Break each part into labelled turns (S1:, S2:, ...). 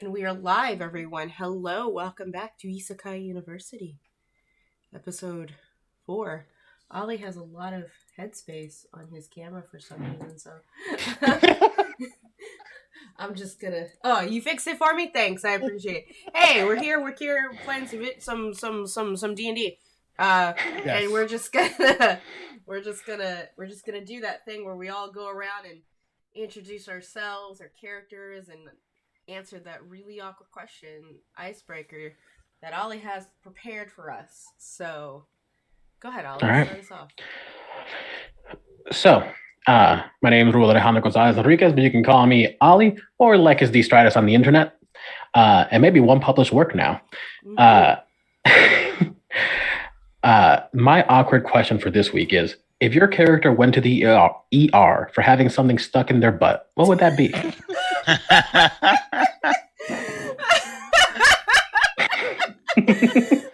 S1: And we are live, everyone. Hello, welcome back to Isekai University, episode 4. Ollie has a lot of headspace on his camera for some reason, so I'm just gonna. Oh, you fixed it for me. Thanks, I appreciate it. Hey, we're here. We're here playing some D&D.
S2: Yes.
S1: And we're just gonna do that thing where we all go around and introduce ourselves, our characters, and answer that really awkward question, icebreaker, that Ollie has prepared for us. So, go ahead, Ollie.
S3: All right.
S1: Start us off.
S3: So, my name is Raul Alejandro Gonzalez Enriquez, but you can call me Ollie or Lekis D. Stratus on the internet, and maybe one published work now. My awkward question for this week is, if your character went to the ER for having something stuck in their butt, what would that be?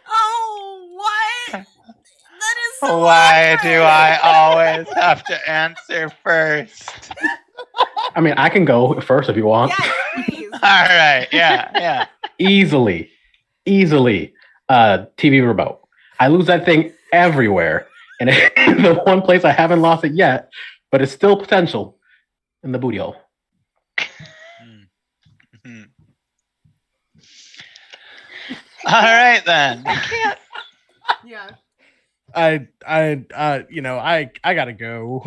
S1: Oh, what? That is so
S4: Why
S1: awkward.
S4: do I always have to answer first?
S3: I mean, I can go first if you want.
S1: Yes, please.
S4: All right, yeah.
S3: Easily. TV remote. I lose that thing everywhere. And the one place I haven't lost it yet, but it's still potential, in the booty hole.
S4: All right then.
S5: I can't.
S1: Yeah.
S2: I gotta go.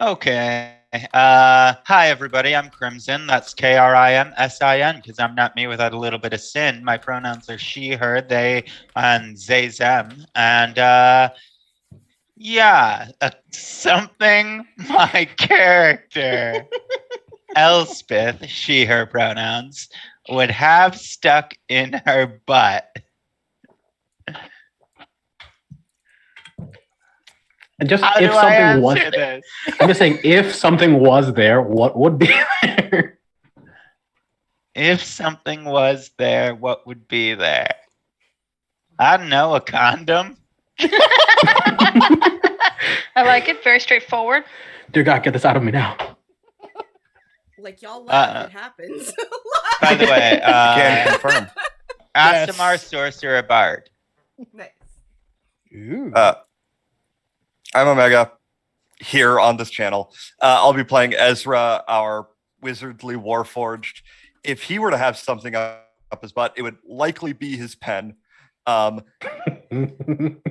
S4: Okay. Hi everybody. I'm Crimson. That's Krimsin because I'm not me without a little bit of sin. My pronouns are she, her, they, and they, them. And something my character Elspeth, she, her pronouns, would have stuck in her butt.
S3: And just
S4: How
S3: if
S4: do I
S3: something was,
S4: answer this?
S3: I'm just saying, if something was there, what would be there?
S4: If something was there, what would be there? I don't know, a condom?
S5: I like it. Very straightforward.
S3: Dear God, get this out of me now.
S1: Like, y'all laugh, it happens.
S4: By the way,
S6: Can confirm.
S4: Asimar Sorcerer Bard.
S1: Nice.
S2: Ooh.
S6: I'm Omega here on this channel. I'll be playing Ezra, our wizardly warforged. If he were to have something up his butt, it would likely be his pen.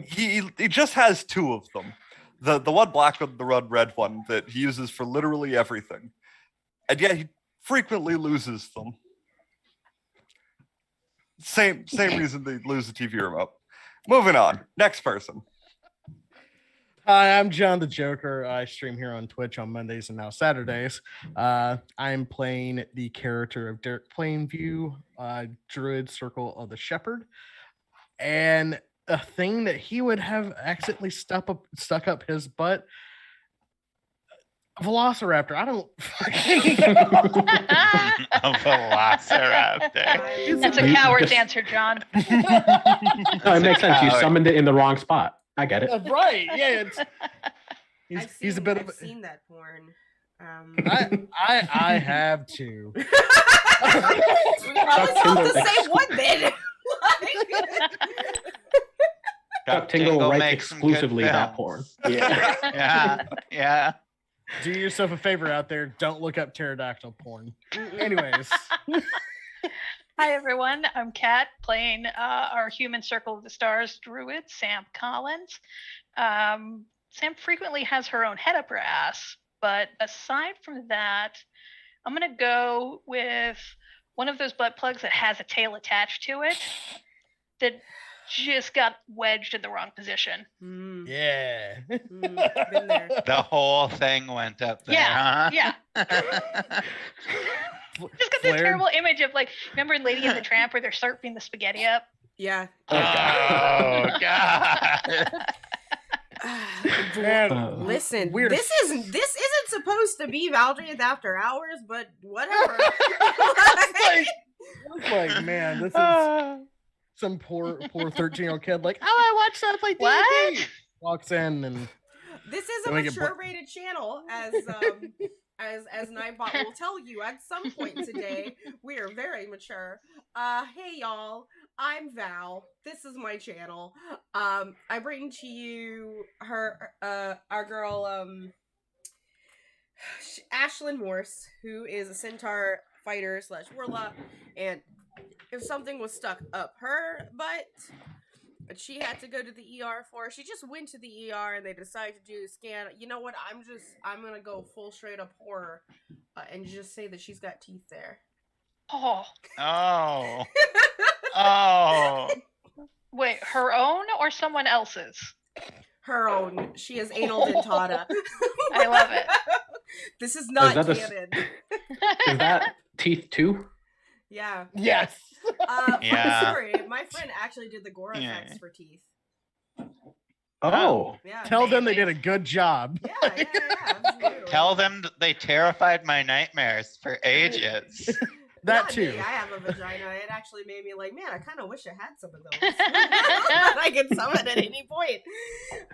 S6: He just has two of them. The one black one, the one red one that he uses for literally everything. And yet he frequently loses them. Same reason they lose the TV remote. Moving on. Next person.
S2: Hi, I'm John the Joker. I stream here on Twitch on Mondays and now Saturdays. I'm playing the character of Derek Plainview, Druid Circle of the Shepherd. And a thing that he would have accidentally stuck up his butt, a velociraptor. I don't fucking know.
S4: A velociraptor.
S5: That's a coward's answer, John.
S3: No, it makes sense. You
S4: coward.
S3: summoned it in the wrong spot. I get it.
S2: Right? Yeah, he's a bit
S1: I've
S2: of.
S1: seen that porn.
S2: I have to.
S1: I was
S3: Tingle
S1: supposed to say what then?
S3: Chuck Tingle writes
S4: makes some good
S3: exclusively that porn.
S4: films.
S3: Yeah.
S4: Yeah.
S2: Do yourself a favor out there. Don't look up pterodactyl porn. Anyways.
S5: Hi, everyone. I'm Kat, playing our human Circle of the Stars druid, Sam Collins. Sam frequently has her own head up her ass, but aside from that, I'm going to go with one of those butt plugs that has a tail attached to it that just got wedged in the wrong position.
S2: Yeah.
S1: Been there.
S4: The whole thing went up there,
S5: Yeah,
S4: huh?
S5: yeah. Just got this terrible image of, like, remember in Lady and the Tramp where they're slurping the spaghetti up?
S1: Yeah.
S4: Oh, God.
S2: Man,
S1: Listen,
S2: weird.
S1: this isn't supposed to be Valdrian's After Hours, but whatever.
S2: It's like, man, this is some poor 13-year-old kid like, oh, I watch stuff like
S5: What?
S2: D&D. Walks in and
S1: This is a
S2: Then we get
S1: mature rated channel, as Nightbot will tell you at some point today. We are very mature. Hey y'all, I'm Val. This is my channel. I bring to you our girl Ashlyn Morse, who is a centaur fighter / warlock, and if something was stuck up her butt, she had to go to the ER for. She just went to the ER and they decided to do a scan. You know what? I'm gonna go full straight up horror, and just say that she's got teeth there.
S5: Oh,
S4: Oh. Oh.
S5: wait, her own or someone else's?
S1: Her own. She is anal dentata.
S5: I love it.
S1: This is not
S3: that the
S1: canon.
S3: Is that teeth too?
S1: Yeah.
S2: Yes.
S4: Yeah.
S1: Sorry, my friend actually did the gore
S4: Yeah.
S1: effects for teeth.
S3: Oh.
S1: Yeah.
S2: Tell them they
S5: Amazing.
S2: did a good job.
S1: Yeah, absolutely.
S4: Tell them they terrified my nightmares for ages.
S2: That
S1: Not
S2: too.
S1: Me. I have a vagina. It actually made me like, man, I kind of wish I had some of those. That I could summon at any point.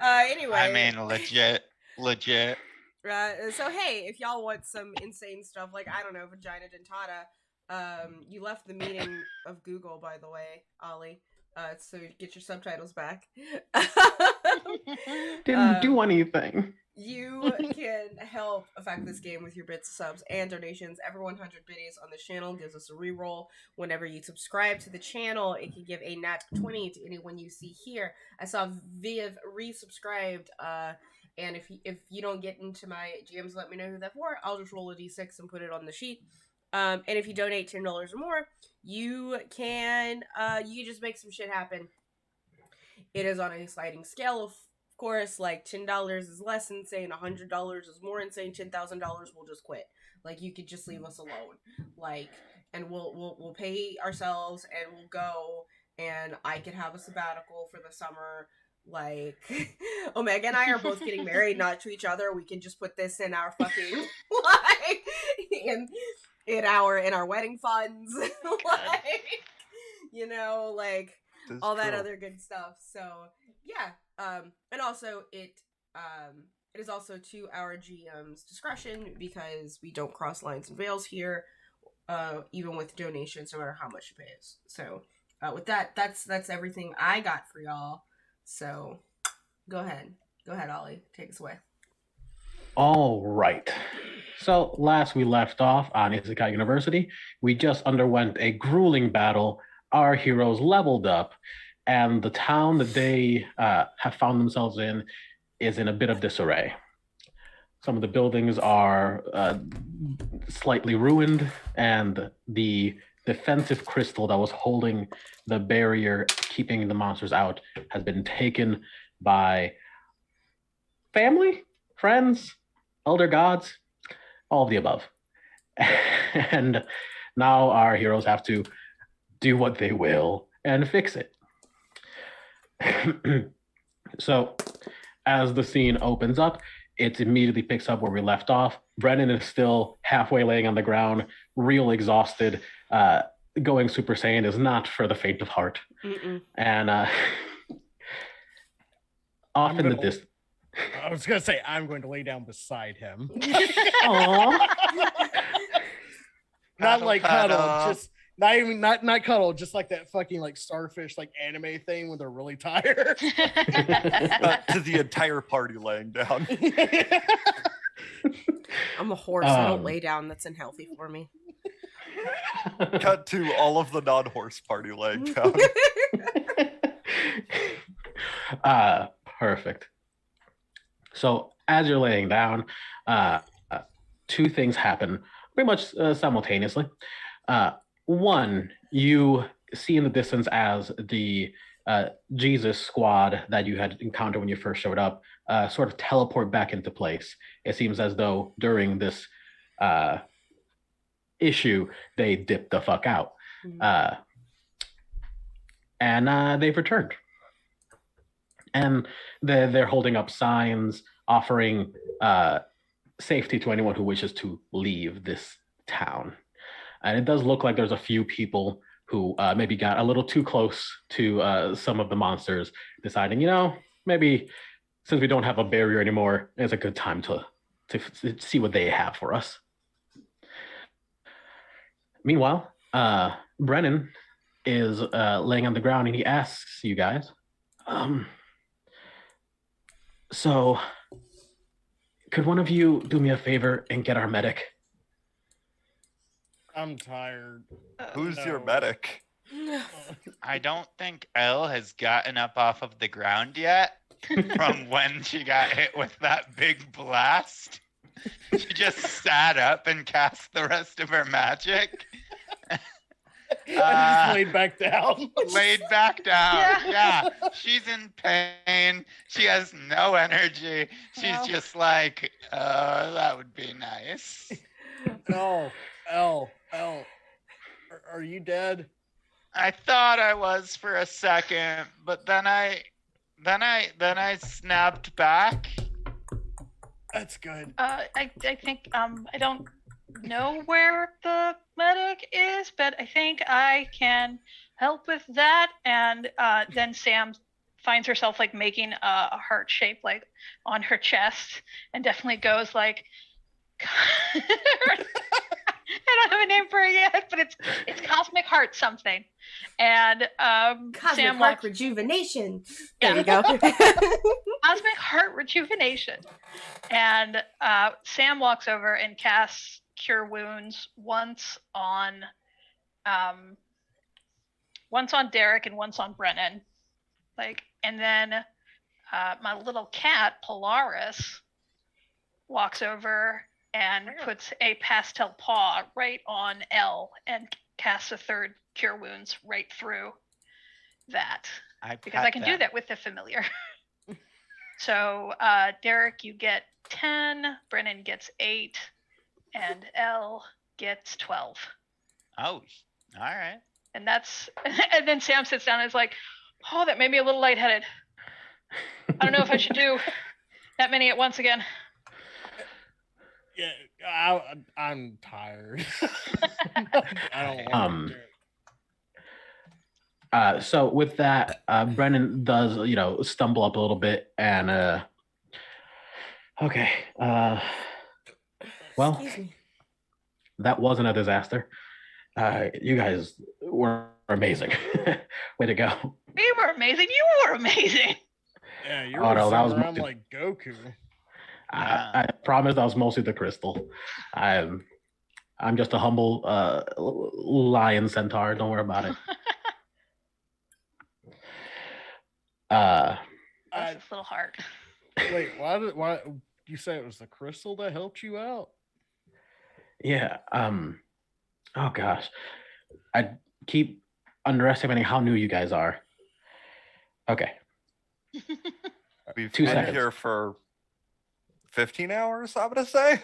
S1: Anyway.
S4: I mean, legit.
S1: So hey, if y'all want some insane stuff like, I don't know, vagina dentata, you left the meaning of Google, by the way, Ollie. So get your subtitles back.
S3: Didn't do anything.
S1: You can help affect this game with your bits, subs, and donations. Every 100 biddies on the channel gives us a reroll. Whenever you subscribe to the channel, it can give a nat 20 to anyone you see here. I saw Viv resubscribed, and if you don't get into my GMs, let me know who that's for. I'll just roll a d6 and put it on the sheet. And if you donate $10 or more, you can just make some shit happen. It is on a sliding scale of course, like $10 is less insane, $100 is more insane, $10,000 we'll just quit. Like, you could just leave us alone. Like, and we'll pay ourselves and we'll go, and I could have a sabbatical for the summer. Like, Omega and I are both getting married, not to each other. We can just put this in our fucking like in our wedding funds. Like, you know, like
S6: That's
S1: all that
S6: true.
S1: other good stuff. So yeah. And also it is also to our GM's discretion, because we don't cross lines and veils here, even with donations, no matter how much you pay us. So with that, that's everything I got for y'all. So go ahead, Ollie, take us away.
S3: All right. So last we left off on Isekai University, we just underwent a grueling battle. Our heroes leveled up, and the town that they have found themselves in is in a bit of disarray. Some of the buildings are slightly ruined, and the defensive crystal that was holding the barrier, keeping the monsters out, has been taken by family, friends, elder gods, all of the above. And now our heroes have to do what they will and fix it. So as the scene opens up, it immediately picks up where we left off. Brennan is still halfway laying on the ground, real exhausted. Going Super Saiyan is not for the faint of heart.
S1: Mm-mm.
S3: And off in the distance.
S2: I was gonna say I'm going to lay down beside him.
S3: Aww.
S2: Not like cuddle,
S4: Cuddle.
S2: just not even not cuddle, just like that fucking like starfish like anime thing when they're really tired.
S6: To the entire party laying down.
S1: I'm a horse. I don't
S3: Um,
S1: lay down. That's unhealthy for me.
S6: Cut to all of the non-horse party laying down.
S3: Perfect. So as you're laying down, two things happen pretty much simultaneously. One, you see in the distance as the Jesus squad that you had encountered when you first showed up sort of teleport back into place. It seems as though during this issue, they dipped the fuck out. And they've returned. And they're holding up signs offering safety to anyone who wishes to leave this town. And it does look like there's a few people who maybe got a little too close to some of the monsters, deciding, maybe since we don't have a barrier anymore, it's a good time to see what they have for us. Meanwhile, Brennan is laying on the ground and he asks you guys, so could one of you do me a favor and get our medic?
S2: I'm tired.
S6: Who's your
S2: No.
S6: medic?
S4: I don't think Elle has gotten up off of the ground yet from when she got hit with that big blast. She just sat up and cast the rest of her magic.
S2: I just laid back down.
S4: Laid back down. Yeah. She's in pain. She has no energy. She's
S5: Wow.
S4: just like, that would be nice.
S2: L, are you dead?
S4: I thought I was for a second, but then I snapped back.
S2: That's good.
S5: I think I don't know where the medic is, but I think I can help with that. And then Sam finds herself like making a heart shape like on her chest, and definitely goes like. I don't have a name for it yet, but it's cosmic heart something. And
S1: Cosmic
S5: Sam
S1: heart
S5: walks,
S1: rejuvenation.
S5: Yeah.
S1: There you go.
S5: cosmic heart rejuvenation. And Sam walks over and casts Cure Wounds once on Derek and once on Brennan. And then my little cat Polaris walks over and puts a pastel paw right on Elle and casts a third Cure Wounds right through that. Because I can do that with the familiar. So Derek, you get 10, Brennan gets 8, and Elle gets 12.
S4: Oh, all right.
S5: And then Sam sits down and is like, oh, that made me a little lightheaded. I don't know if I should do that many at once again.
S2: Yeah, I'm tired. I don't want to.
S3: So with that, Brennan does, stumble up a little bit and okay. Well,
S1: Excuse me.
S3: that wasn't a disaster. You guys were amazing. Way to go.
S5: We were amazing. You were amazing.
S2: Yeah, you're
S3: Oh, no, that was
S2: around
S3: my-
S2: like Goku.
S3: I promise that was mostly the crystal. I'm just a humble lion centaur. Don't worry about it.
S5: Bless his little heart.
S2: Wait, why you say it was the crystal that helped you out?
S3: Yeah. Oh gosh, I keep underestimating how new you guys are. Okay.
S6: We've
S3: 2
S6: been
S3: seconds.
S6: here for 15 hours, I'm going to say.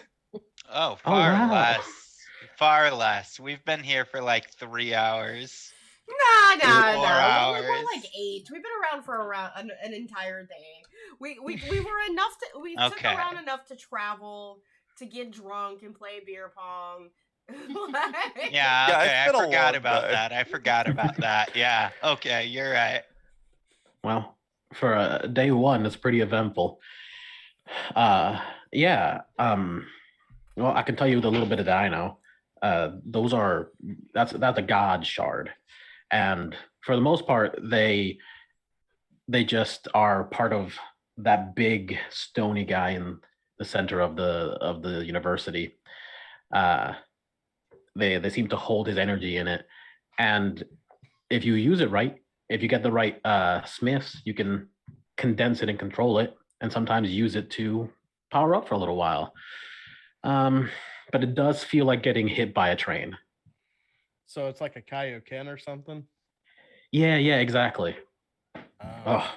S4: Oh, far
S3: wow.
S4: less. Far less. We've been here for like 3 hours.
S1: No.
S4: 4
S1: We're more
S4: hours.
S1: like 8. We've been around for an entire day. We were enough to took
S4: Okay.
S1: around enough to travel, to get drunk and play beer pong.
S4: Yeah,
S6: Yeah,
S4: okay.
S6: it's
S4: I
S6: been a
S4: forgot
S6: long
S4: about
S6: day.
S4: that. I forgot about that. Yeah. Okay, you're right.
S3: Well, for day one, it's pretty eventful. Yeah. Well, I can tell you the little bit that I know. That's a god shard, and for the most part, they just are part of that big stony guy in the center of the university. They seem to hold his energy in it, and if you use it right, if you get the right smiths, you can condense it and control it, and sometimes use it to power up for a little while. But it does feel like getting hit by a train.
S2: So it's like a Kaioken or something.
S3: Yeah, exactly. Oh,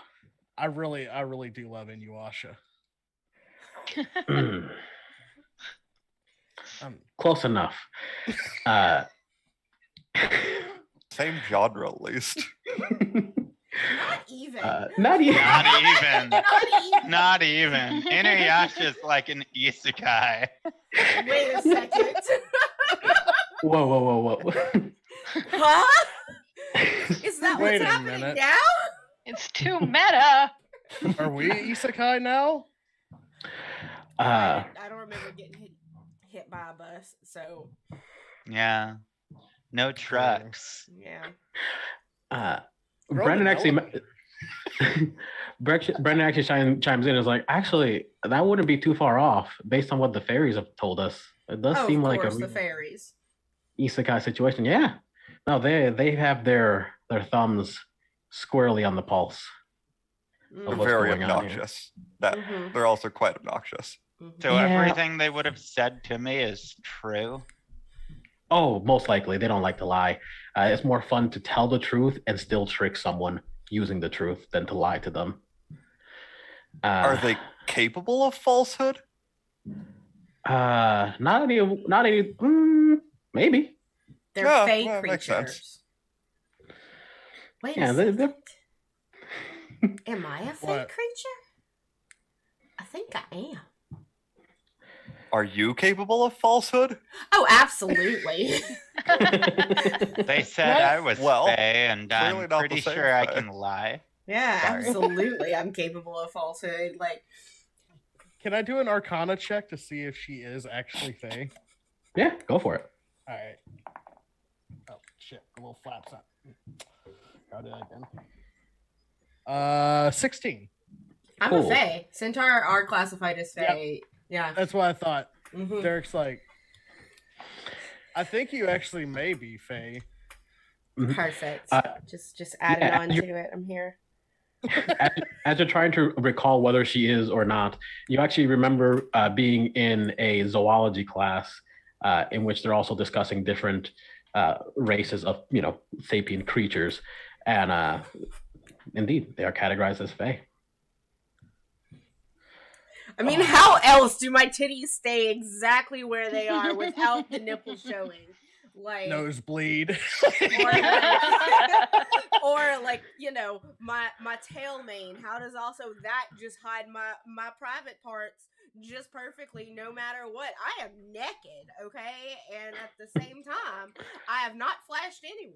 S2: I really do love Inuyasha.
S3: close enough.
S6: Same genre, at least.
S1: Not even.
S3: Not even.
S4: Not even.
S1: Not even.
S4: Not even. Inuyasha's like an isekai.
S1: Wait a second.
S3: Whoa.
S1: Huh? Is that
S2: Wait
S1: what's
S2: a
S1: happening
S2: minute.
S1: now?
S5: It's too meta.
S2: Are we isekai now?
S3: Uh,
S1: I don't remember getting hit by a bus, so
S4: Yeah. No trucks.
S1: yeah.
S3: uh,
S2: Throw
S3: Brendan
S2: the
S3: actually.
S2: element.
S3: Brendan actually chimes in and is like, actually, that wouldn't be too far off based on what the fairies have told us. It does
S1: Oh,
S3: seem
S1: of
S3: like
S1: course,
S3: a
S1: the fairies.
S3: isekai situation. Yeah. No, they have their thumbs squarely on the pulse
S6: They're
S3: of what's
S6: very
S3: going on here.
S6: obnoxious. That
S1: Mhm.
S6: they're also quite obnoxious.
S4: So
S3: Yeah.
S4: everything they would have said to me is true.
S3: Oh, most likely they don't like to lie. It's more fun to tell the truth and still trick someone using the truth than to lie to them.
S6: Are they capable of falsehood?
S3: Not any. Maybe.
S1: They're
S6: Yeah,
S1: fey
S6: well, makes sense.
S1: creatures. Wait
S3: Yeah,
S1: a
S3: they-
S1: second. Am I a fey
S2: What?
S1: creature? I think I am.
S6: Are you capable of falsehood?
S1: Oh, absolutely.
S4: They said I was
S6: Well,
S4: Faye, and
S6: clearly
S4: I'm
S6: not
S4: pretty
S6: the same
S4: sure I
S6: Faye.
S4: can lie.
S1: Yeah,
S4: Sorry.
S1: absolutely. I'm capable of falsehood. Like,
S2: Can I do an Arcana check to see if she is actually Faye?
S3: Yeah, go for it.
S2: All right. Oh shit! A little flaps up. How did I again? 16.
S1: I'm
S3: Cool.
S1: a fey. Centaur are classified as fey. Yeah.
S2: That's what I thought.
S1: Mhm.
S2: Derek's like, I think you actually may be Faye.
S3: Mhm.
S1: Perfect.
S3: Uh,
S1: just adding
S3: yeah,
S1: on to it. I'm here.
S3: As you're trying to recall whether she is or not, you actually remember being in a zoology class in which they're also discussing different races of, sapient creatures, and indeed, they are categorized as fae.
S1: I mean, how else do my titties stay exactly where they are without the nipples showing? Like,
S2: Nosebleed.
S1: or like my tail mane. How does also that just hide my private parts just perfectly, no matter what? I am naked, okay, and at the same time, I have not flashed anyone.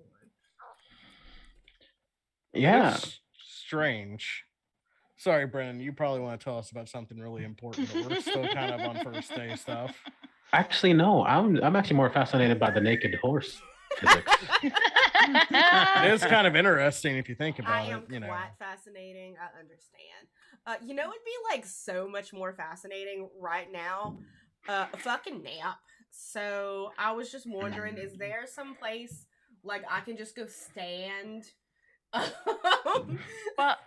S3: Yeah.
S2: It's strange. Sorry, Brennan. You probably want to tell us about something really important, but we're still kind of on first day stuff.
S3: Actually, no. I'm actually more fascinated by the naked horse physics.
S2: It is kind of interesting if you think
S1: I
S2: about
S1: am
S2: it.
S1: quite fascinating. I understand. It'd be like so much more fascinating right now. A fucking nap. So I was just wondering, is there some place like I can just go stand?
S5: Well,
S1: Like-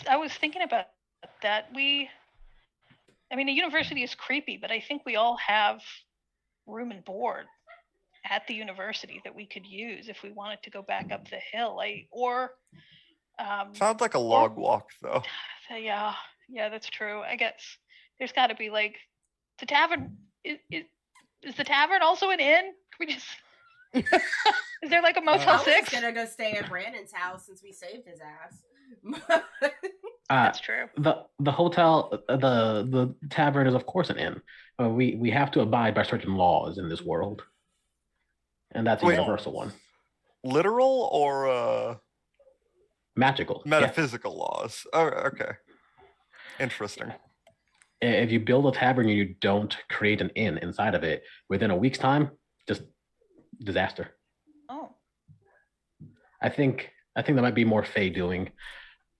S5: I was thinking about that. I mean, the university is creepy, but I think we all have room and board at the university that we could use if we wanted to go back up the hill.
S6: Sounds like a log walk, though.
S5: Yeah, that's true. I guess there's got to be like the tavern. Is the tavern also an inn? Can we just? Is there like a Motel
S1: I was just
S5: 6?
S1: gonna go stay at Brandon's house since we saved his ass.
S5: That's true.
S3: The hotel, the tavern is of course an inn. We have to abide by certain laws in this world, and that's a
S6: Wait.
S3: universal one.
S6: Literal or
S3: Magical. Yeah.
S6: metaphysical laws? Oh, okay. Interesting.
S3: If you build a tavern and you don't create an inn inside of it within a week's time, just disaster.
S5: Oh.
S3: I think that might be more Faye doing.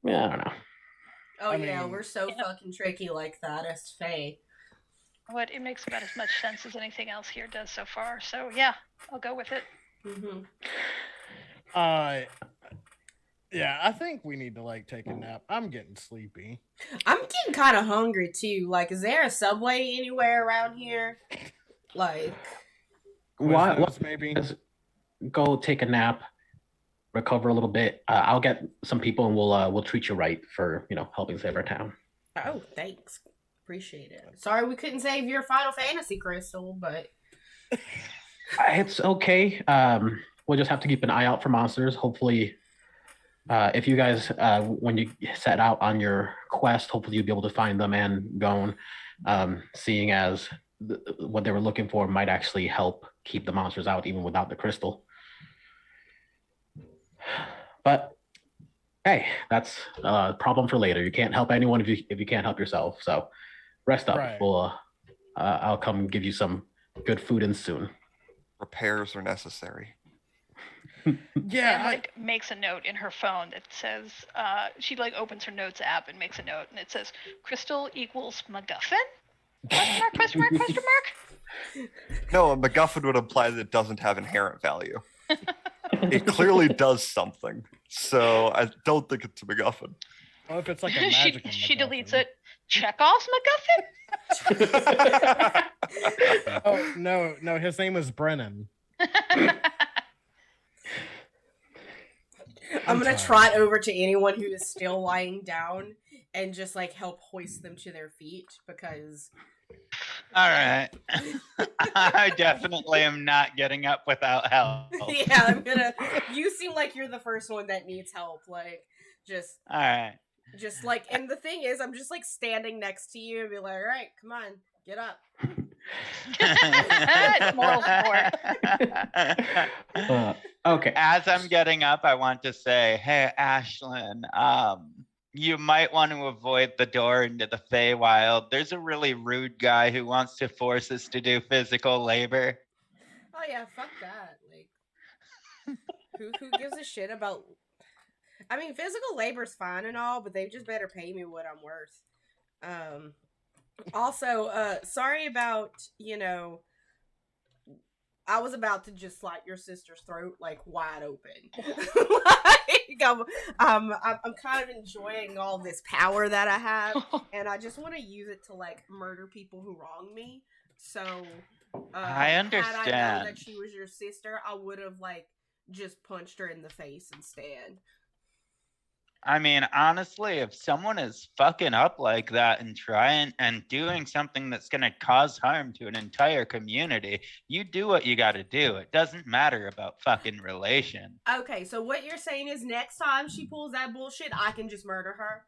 S3: Yeah, I don't know.
S1: Oh
S2: I
S1: yeah,
S2: mean-
S1: we're so fucking tricky like that as Faye.
S5: What it makes about as much sense as anything else here does so far. So yeah, I'll go with it.
S1: Mm-hmm.
S2: Yeah, I think we need to like take a nap. I'm getting sleepy.
S1: I'm getting kind of hungry too. Like, is there a Subway anywhere around here? Like,
S3: Why?
S2: Quiznos, maybe.
S3: Let's go take a nap, recover a little bit. I'll get some people and we'll treat you right for helping save our town.
S1: oh, thanks, appreciate it. Sorry we couldn't save your Final Fantasy crystal, but
S3: It's okay. We'll just have to keep an eye out for monsters. Hopefully, if you guys, when you set out on your quest, hopefully you'll be able to find them and go on, seeing as what they were looking for might actually help keep the monsters out even without the crystal. But Hey, that's a problem for later. You can't help anyone if you can't help yourself. So rest up.
S2: Right.
S3: I'll come give you some good food in soon.
S6: Repairs are necessary.
S2: Yeah,
S5: Sam like makes a note in her phone that says she like opens her notes app and makes a note and it says crystal equals MacGuffin? Question mark, question mark, question mark?
S6: No, a MacGuffin would imply that it doesn't have inherent value. It clearly does something. So I don't think it's a MacGuffin.
S2: well, if it's like a magic,
S5: she deletes it. Chekhov's MacGuffin?
S2: Oh no, his name is Brennan.
S1: I'm gonna trot over to anyone who is still lying down and just like help hoist them to their feet because.
S4: All right. I definitely am not getting up without help.
S1: Yeah, I'm gonna. You seem like you're the first one that needs help. Like, just.
S4: All right.
S1: Just like, and the thing is, I'm just like standing next to you and be like, all right, come on, get up.
S5: Moral support.
S3: Okay.
S4: As I'm getting up, I want to say, hey, Ashlyn, you might want to avoid the door into the Feywild. There's a really rude guy who wants to force us to do physical labor.
S1: Oh yeah, fuck that. Like, who gives a shit about? I mean, physical labor's fine and all, but they just better pay me what I'm worth. Also, sorry about, I was about to just slit your sister's throat like wide open. Like, I'm kind of enjoying all this power that I have, and I just want to use it to like murder people who wrong me. So,
S4: I understand.
S1: Had I known that she was your sister, I would have like just punched her in the face instead.
S4: I mean, honestly, if someone is fucking up like that and trying and doing something that's going to cause harm to an entire community, you do what you got to do. It doesn't matter about fucking relation.
S1: Okay, so what you're saying is next time she pulls that bullshit, I can just murder her?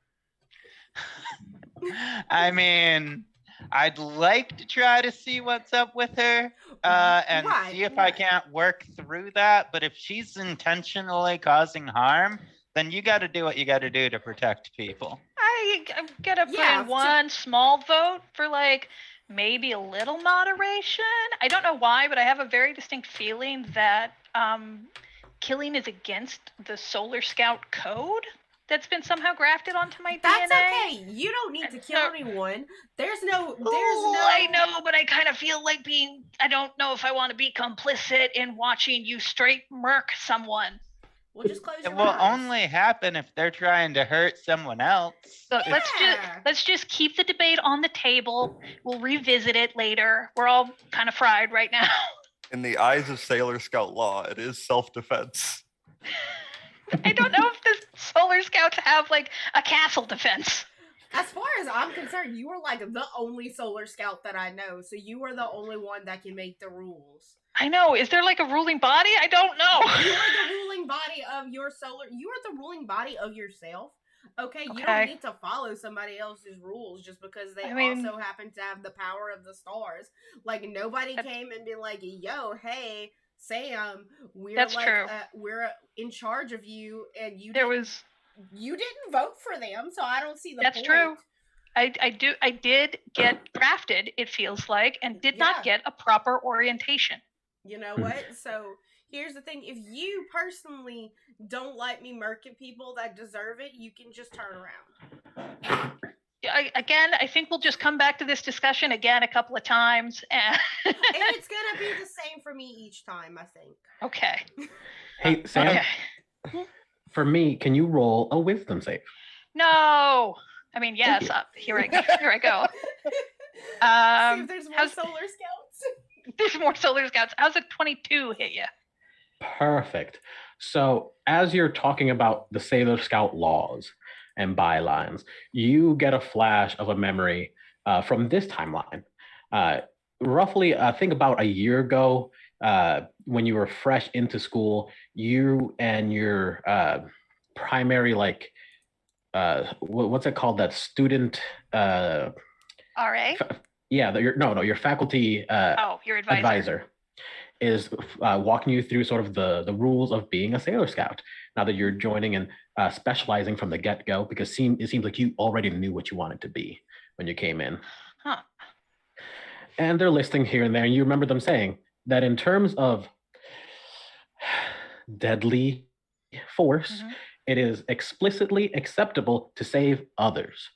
S4: I mean, I'd like to try to see what's up with her and see if I can't work through that. But if she's intentionally causing harm, then you got to do what you got to do to protect people.
S5: I'm gonna put in one small vote for like maybe a little moderation. I don't know why, but I have a very distinct feeling that killing is against the Solar Scout code that's been somehow grafted onto my DNA.
S1: That's okay. You don't need to kill anyone. There's no.
S5: I know, but I kind of feel like I don't know if I want to be complicit in watching you straight murk someone.
S1: We'll just close your
S4: eyes. It will
S1: eyes.
S4: only happen if they're trying to hurt someone else.
S5: So let's just keep the debate on the table. We'll revisit it later. We're all kind of fried right now.
S6: In the eyes of Sailor Scout law, it is self-defense.
S5: I don't know if the Solar Scouts have like a castle defense.
S1: As far as I'm concerned, you are like the only Solar Scout that I know, so you are the only one that can make the rules.
S5: I know. Is there like a ruling body? I don't know.
S1: You are the ruling body of your You are the ruling body of yourself. Okay, you don't need to follow somebody else's rules just because they also happen to have the power of the stars. Like nobody came and be like, "Yo, hey, Sam, we're we're in charge of you," and you didn't vote for them, so I don't see the point.
S5: That's true. I did get drafted, it feels like, and did not get a proper orientation.
S1: You know what? So here's the thing. If you personally don't like me murking people that deserve it, you can just turn around.
S5: I think we'll just come back to this discussion again a couple of times. And
S1: it's going to be the same for me each time, I think.
S5: Okay.
S3: Hey, Sam. Okay. For me, can you roll a wisdom save?
S5: No. I mean, yes. Here I go.
S1: See if there's more Solar Scouts.
S5: There's more Solar Scouts. How's a 22 hit you?
S3: Perfect. So as you're talking about the Sailor Scout laws and bylines, you get a flash of a memory from this timeline. Roughly, I think about a year ago, when you were fresh into school, you and your primary, what's it called? That student...
S5: RA?
S3: Yeah, your faculty
S5: your advisor.
S3: is walking you through sort of the rules of being a Sailor Scout. Now that you're joining and specializing from the get-go, because it seems like you already knew what you wanted to be when you came in.
S5: Huh.
S3: And they're listing here and there, and you remember them saying that in terms of deadly force, it is explicitly acceptable to save others,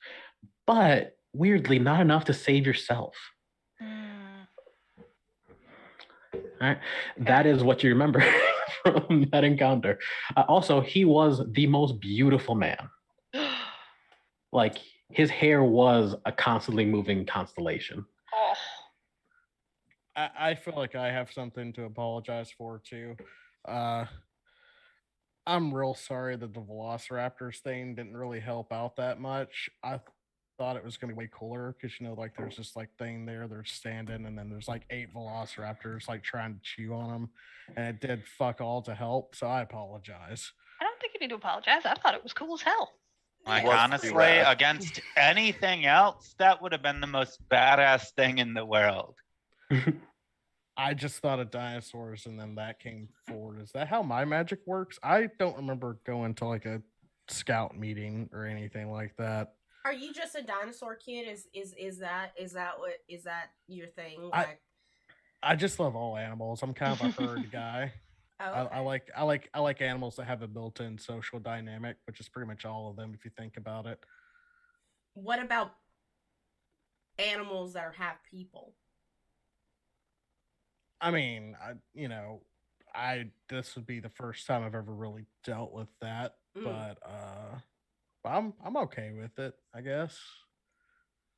S3: but weirdly not enough to save yourself. All right. That is what you remember from that encounter. Also, he was the most beautiful man. Like, his hair was a constantly moving constellation.
S5: Oh.
S2: I feel like I have something to apologize for too. I'm real sorry that the Velociraptors thing didn't really help out that much. I thought it was going to be way cooler because like there's this like thing there, they're standing, and then there's like 8 Velociraptors like trying to chew on them, and it did fuck all to help. So I apologize.
S5: I don't think you need to apologize. I thought it was cool as hell.
S4: Like,
S6: Was
S4: honestly,
S6: rad.
S4: against anything else, that would have been the most badass thing in the world.
S2: I just thought of dinosaurs, and then that came forward. Is that how my magic works? I don't remember going to like a scout meeting or anything like that.
S1: Are you just a dinosaur kid? Is that your thing? Like,
S2: I just love all animals. I'm kind of a herd guy.
S1: oh, okay.
S2: I like animals that have a built-in social dynamic, which is pretty much all of them if you think about it.
S1: What about animals that are half people?
S2: I mean, this would be the first time I've ever really dealt with that, but I'm okay with it, I guess.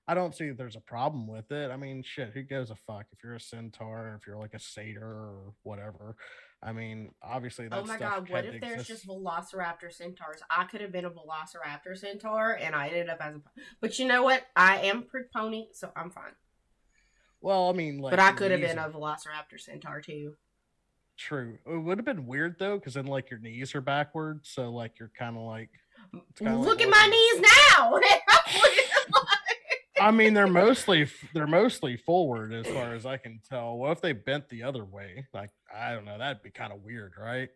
S2: I don't see there's a problem with it. I mean, shit, who gives a fuck if you're a centaur or if you're like a satyr or whatever? I mean, obviously that
S1: Oh my
S2: stuff
S1: god, what
S2: can't
S1: if there's
S2: exist.
S1: just Velociraptor centaurs? I could have been a Velociraptor centaur and I ended up as a... But you know what? I am prick pony, so I'm fine.
S2: Well, I mean, like,
S1: but I could have been a Velociraptor centaur too.
S2: True. It would have been weird though, because then like your knees are backwards, so like you're kind of like.
S1: Look at my knees now.
S2: I mean, they're mostly forward as far as I can tell. What if they bent the other way? Like, I don't know. That'd be kind of weird, right?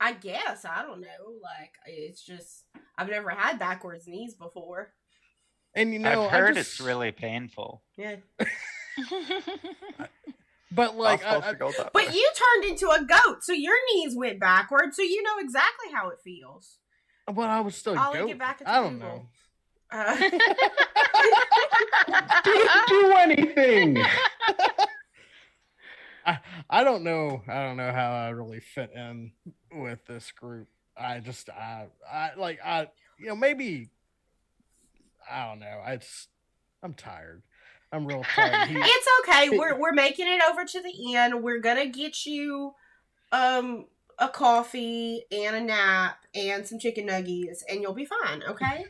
S1: I guess. I don't know. Like, it's just I've never had backwards knees before.
S2: And
S4: I've heard it's really painful.
S1: Yeah.
S2: But like,
S1: but you turned into a goat, so your knees went backwards, so you know exactly how it feels.
S2: But I was still a goat.
S1: Get back
S2: I don't know.
S3: Do anything.
S2: I don't know. I don't know how I really fit in with this group. Maybe I don't know. I'm tired. I'm real tired.
S1: It's okay. We're making it over to the end. We're gonna get you a coffee and a nap and some chicken nuggets, and you'll be fine. Okay.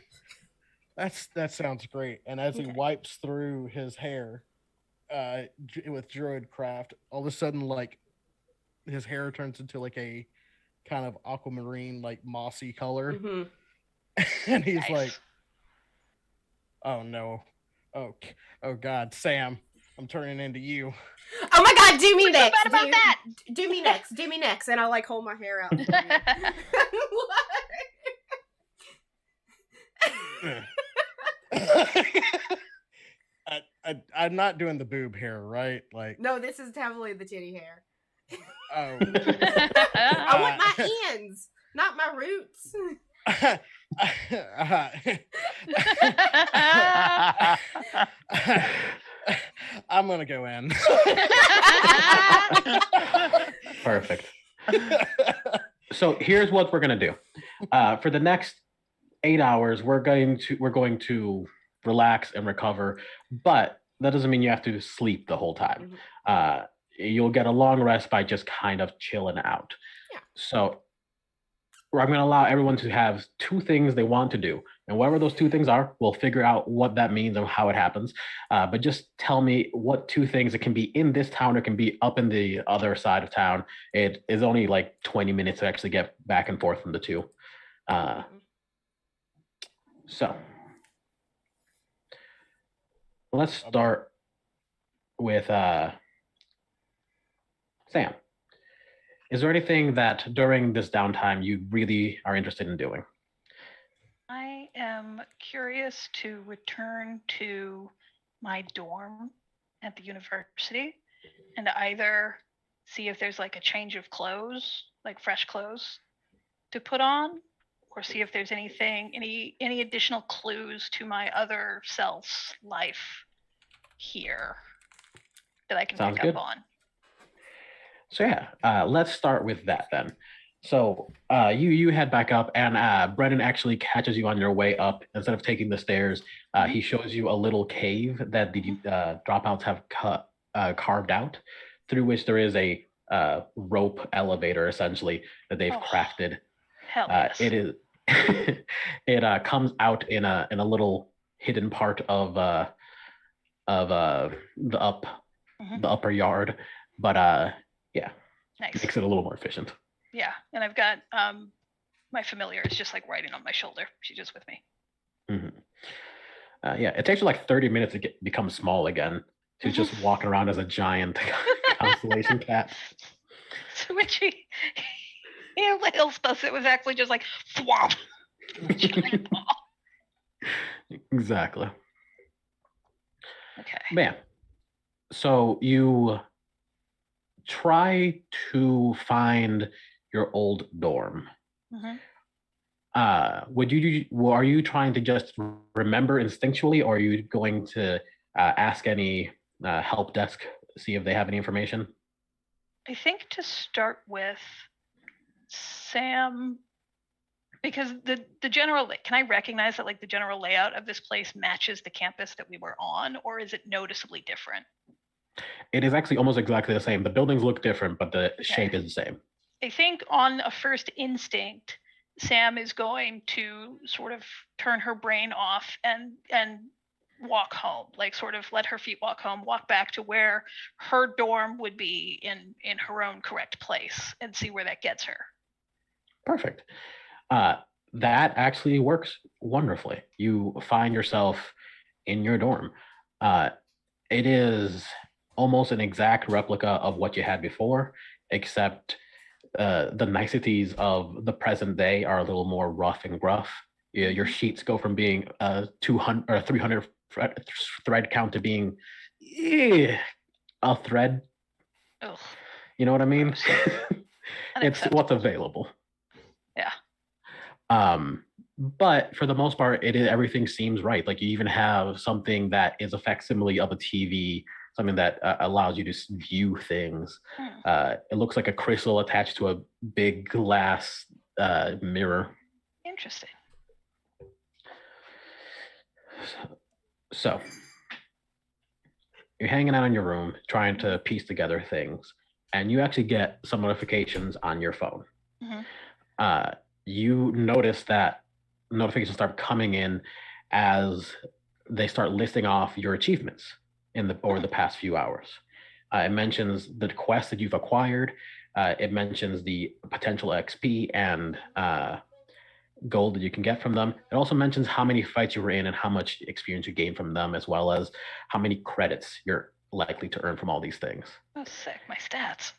S2: That sounds great. And as he wipes through his hair, with Druid Craft, all of a sudden, like, his hair turns into like a kind of aquamarine, like mossy color, and he's like, "Oh no, oh God, Sam, I'm turning into you."
S1: Oh my God, do me next.
S5: So bad about that.
S1: Do me next. Do me next, and I like hold my hair out.
S2: I'm not doing the boob hair, right? Like,
S1: no, this is heavily the titty hair.
S2: Oh,
S1: I want my ends, not my roots.
S2: I'm gonna go in.
S3: Perfect. So here's what we're gonna do. For the next 8 hours, we're going to relax and recover, but that doesn't mean you have to sleep the whole time. You'll get a long rest by just kind of chilling out.
S1: Yeah.
S3: So I'm going to allow everyone to have 2 things they want to do, and whatever those 2 things are, we'll figure out what that means and how it happens. But just tell me what 2 things. It can be in this town, or it can be up in the other side of town. It is only like 20 minutes to actually get back and forth from the 2. So let's start with Sam. is there anything that during this downtime you really are interested in doing?
S5: I am curious to return to my dorm at the university and either see if there's like a change of clothes, like fresh clothes to put on, or see if there's any additional clues to my other self's life here that I can
S3: Sounds
S5: pick
S3: good.
S5: up on.
S3: So yeah, let's start with that then. So you head back up, and Brennan actually catches you on your way up. Instead of taking the stairs, he shows you a little cave that the dropouts have carved out, through which there is a rope elevator essentially that they've crafted.
S5: Hell yes.
S3: It is. It comes out in a little hidden part of the upper yard, but yeah,
S5: Nice.
S3: makes it a little more efficient.
S5: Yeah, and I've got my familiar is just like riding on my shoulder. She's just with me.
S3: Yeah, it takes you like 30 minutes to become small again. She's just walking around as a giant constellation cat.
S5: So when she little stuff, it was actually just like swamp. Giant ball.
S3: Exactly.
S5: Okay.
S3: Man, so you try to find your old dorm. Are you trying to just remember instinctually, or are you going to ask any help desk, see if they have any information?
S5: I think to start with, Sam, because the general, can I recognize that like the general layout of this place matches the campus that we were on, or is it noticeably different?
S3: It is actually almost exactly the same. The buildings look different, but the shape is the same.
S5: I think on a first instinct, Sam is going to sort of turn her brain off and walk home, like sort of let her feet walk home, walk back to where her dorm would be in her own correct place, and see where that gets her.
S3: Perfect. That actually works wonderfully. You find yourself in your dorm. It is almost an exact replica of what you had before, except the niceties of the present day are a little more rough and gruff. Your sheets go from being 200 or 300 thread count to being a thread.
S5: Ugh.
S3: You know what I mean? It's what's available.
S5: Yeah.
S3: But for the most part, everything seems right. Like you even have something that is a facsimile of a TV, something that allows you to view things. It looks like a crystal attached to a big glass mirror.
S5: Interesting.
S3: So you're hanging out in your room, trying to piece together things, and you actually get some notifications on your phone. You notice that notifications start coming in as they start listing off your achievements over the past few hours. It mentions the quests that you've acquired. It mentions the potential XP and gold that you can get from them. It also mentions how many fights you were in and how much experience you gained from them, as well as how many credits you're likely to earn from all these things.
S5: Oh, sick. My stats.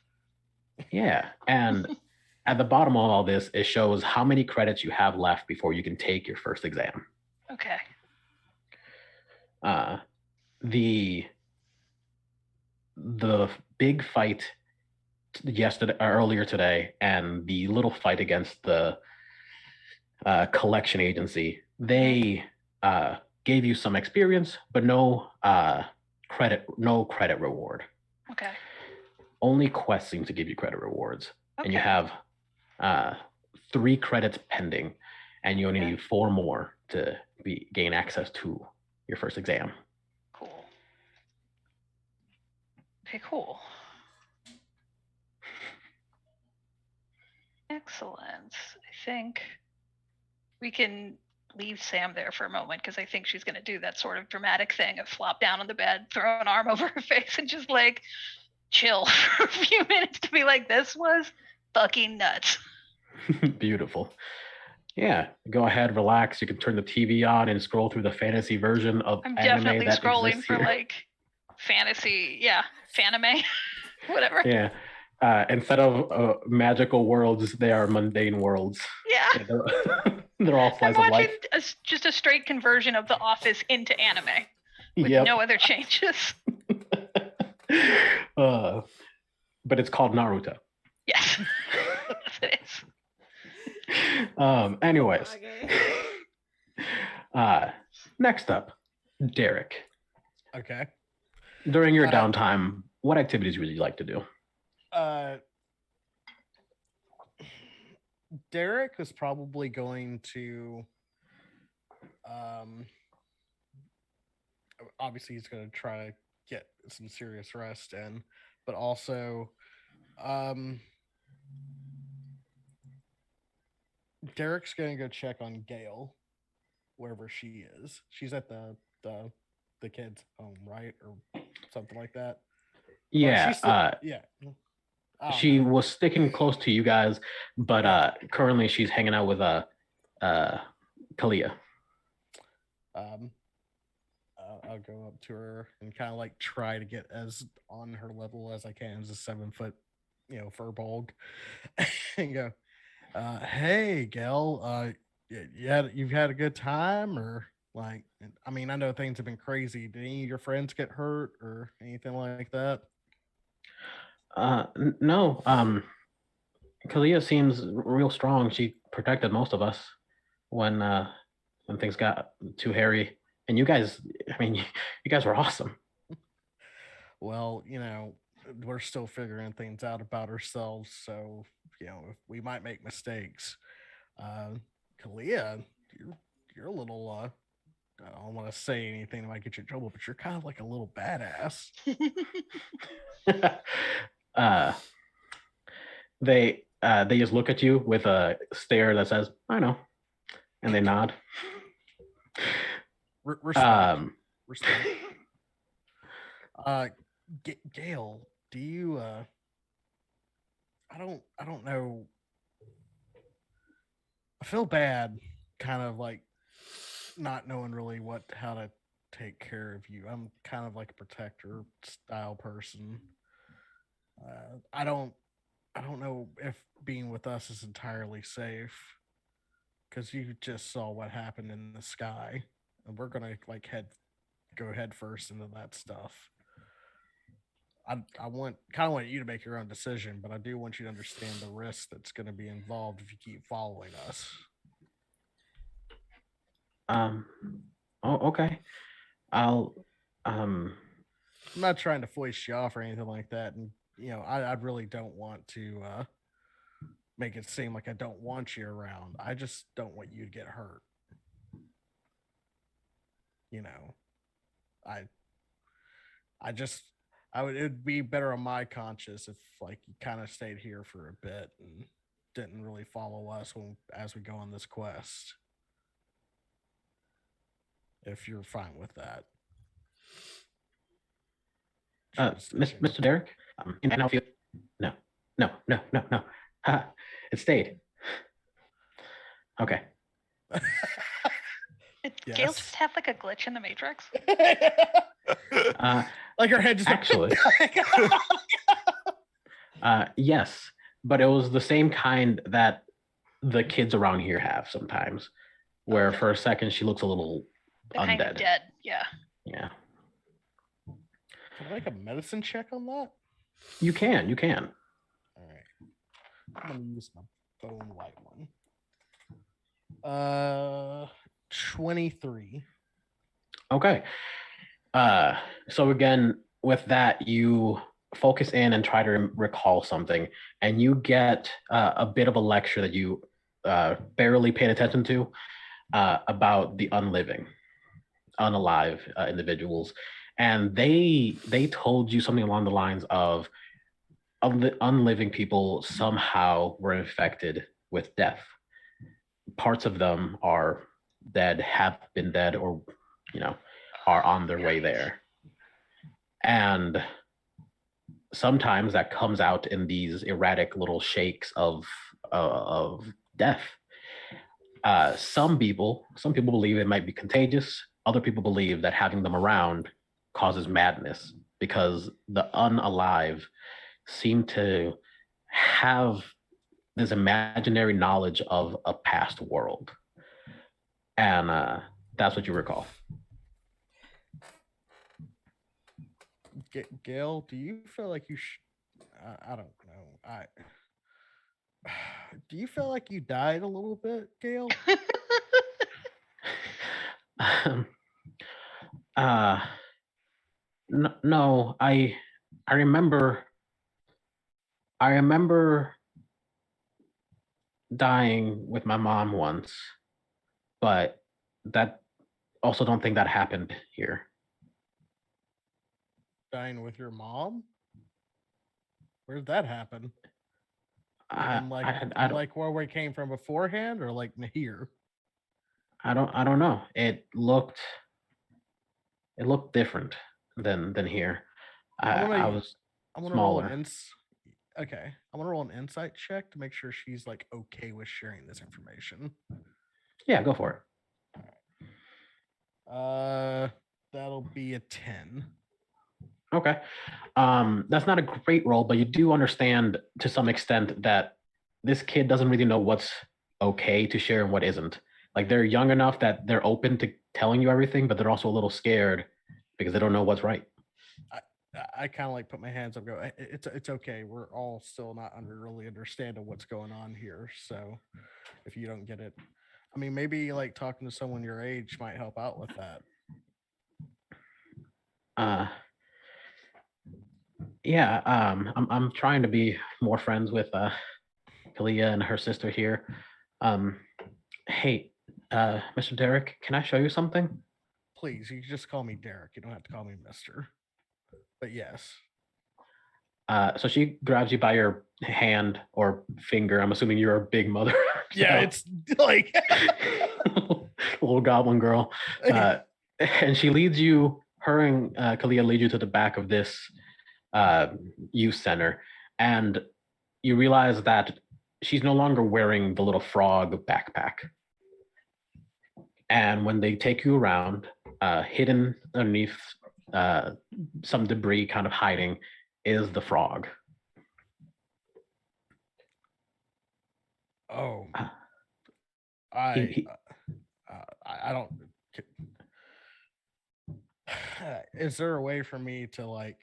S3: Yeah, and at the bottom of all this, it shows how many credits you have left before you can take your first exam.
S5: Okay.
S3: The big fight earlier today, and the little fight against the collection agency, they gave you some experience, but no credit reward.
S5: Okay.
S3: Only quests seem to give you credit rewards.
S5: Okay.
S3: And you have 3 credits pending, and you only need 4 more to gain access to your first exam.
S5: Cool. Okay, cool. Excellent. I think we can leave Sam there for a moment, because I think she's going to do that sort of dramatic thing of flop down on the bed, throw an arm over her face, and just like chill for a few minutes to be like, this was fucking nuts.
S3: Beautiful. Yeah, go ahead, relax. You can turn the TV on and scroll through the fantasy version of
S5: I'm
S3: anime
S5: definitely
S3: that
S5: scrolling
S3: exists
S5: for
S3: here.
S5: like fantasy, fanime, whatever.
S3: Yeah, Instead of magical worlds, they are mundane worlds.
S5: Yeah.
S3: They're all
S5: I'm
S3: slice of life.
S5: watching just a straight conversion of The Office into anime with
S3: Yep.
S5: no other changes.
S3: But it's called Naruto.
S5: Yes. Yes, it is.
S3: Anyways.
S1: Okay.
S3: Next up, Derek.
S2: Okay.
S3: During your downtime, what activities would you like to do?
S2: Derek is probably going to obviously he's going to try to get some serious rest in, but also Derek's going to go check on Gail wherever she is. She's at the kids' home, right? Or something like that.
S3: Yeah.
S2: Yeah.
S3: She was sticking close to you guys, but currently she's hanging out with Kalia.
S2: I'll go up to her and kind of like try to get as on her level as I can as a 7-foot, furball, and go, "Hey, Gail, you've had a good time, or like, I mean, I know things have been crazy. Did any of your friends get hurt or anything like that?"
S3: No. Kalia seems real strong. She protected most of us when things got too hairy. And you guys, I mean, you guys were awesome.
S2: Well, we're still figuring things out about ourselves, so we might make mistakes. Kalia, you're a little I don't want to say anything that might get you in trouble, but you're kind of like a little badass.
S3: They just look at you with a stare that says, "I know," and they nod.
S2: Respect. Gail, do you I don't know. I feel bad, kind of like not knowing really how to take care of you. I'm kind of like a protector style person. I don't know if being with us is entirely safe, because you just saw what happened in the sky, and we're gonna like go head first into that stuff. I want you to make your own decision, but I do want you to understand the risk that's going to be involved if you keep following us.
S3: Oh, okay. I'm
S2: not trying to foist you off or anything like that, and I really don't want to make it seem like I don't want you around. I just don't want you to get hurt. It would be better on my conscience if like you kind of stayed here for a bit and didn't really follow us as we go on this quest. If you're fine with that.
S3: Mr. Derek, no. It stayed. Okay.
S5: Did Gail just have like a glitch in the Matrix?
S2: Like her head just
S3: actually. Yes, but it was the same kind that the kids around here have sometimes, where for a second she looks a little undead.
S5: Kind of dead. Yeah.
S3: Yeah.
S2: Can I make a medicine check on that?
S3: You can.
S2: All right. I'm gonna use my bone white one. 23.
S3: Okay. So again, with that, you focus in and try to recall something, and you get a bit of a lecture that you barely paid attention to about the unalive individuals, and they told you something along the lines of the unliving people somehow were infected with death. Parts of them are dead, have been dead, or are on their way there. And sometimes that comes out in these erratic little shakes of death. Some people believe it might be contagious. Other people believe that having them around causes madness, because the unalive seem to have this imaginary knowledge of a past world, and that's what you recall.
S2: Gail, do you feel like you I don't know. Do you feel like you died a little bit, Gail?
S3: uh, no, I remember dying with my mom once, but that also don't think that happened here.
S2: Dying with your mom? Where did that happen?
S3: I don't,
S2: Like where we came from beforehand, or like here?
S3: I don't know. It looked different than here. I was
S2: I'm gonna roll
S3: smaller.
S2: Okay, I'm gonna roll an insight check to make sure she's like okay with sharing this information.
S3: Yeah, go for
S2: it. That'll be a 10.
S3: Okay. That's not a great roll, but you do understand to some extent that this kid doesn't really know what's okay to share and what isn't. Like they're young enough that they're open to telling you everything, but they're also a little scared because they don't know what's right.
S2: I kind of like put my hands up, go, it's okay. We're all still not really understanding what's going on here. So if you don't get it, I mean, maybe like talking to someone your age might help out with that.
S3: Yeah, I'm trying to be more friends with Kalia and her sister here. Hey, Mr. Derek, can I show you something?
S2: Please, you can just call me Derek. You don't have to call me Mister. But yes.
S3: So she grabs you by your hand or finger. I'm assuming you're a big mother.
S2: Yeah, it's like
S3: little goblin girl. And she leads you, her and Kalia lead you to the back of this youth center. And you realize that she's no longer wearing the little frog backpack. And when they take you around, hidden underneath some debris kind of hiding is the frog.
S2: Oh, I don't. Is there a way for me to like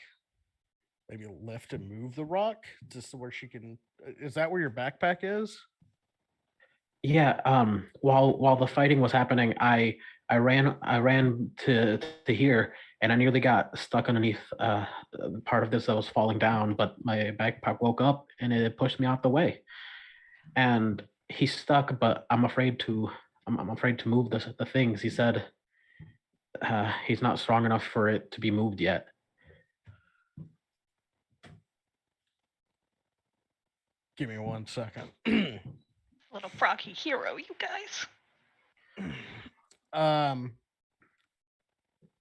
S2: maybe lift and move the rock just so where she can? Is that where your backpack is?
S3: Yeah. While the fighting was happening, I ran to here, and I nearly got stuck underneath part of this that was falling down. But my backpack woke up and it pushed me out the way. And he's stuck, but I'm afraid to move the things. He said he's not strong enough for it to be moved yet.
S2: Give me 1 second.
S5: Little froggy hero, you guys.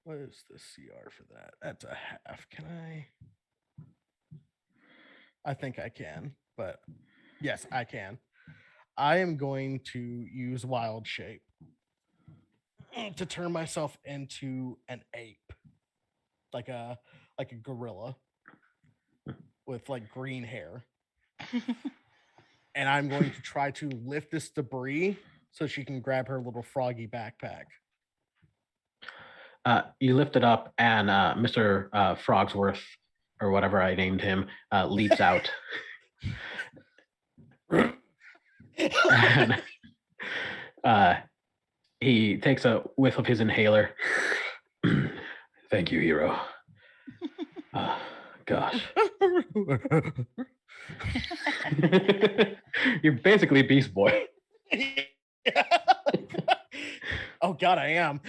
S2: What is the CR for that? That's a half. Can I think I can, but yes, I can. I am going to use wild shape to turn myself into an ape, like a gorilla with like green hair. And I'm going to try to lift this debris so she can grab her little froggy backpack.
S3: You lift it up, and Mr. Frogsworth, or whatever I named him, leaps out. And he takes a whiff of his inhaler. Thank you, hero. Gosh. You're basically Beast Boy.
S2: Oh God, I am.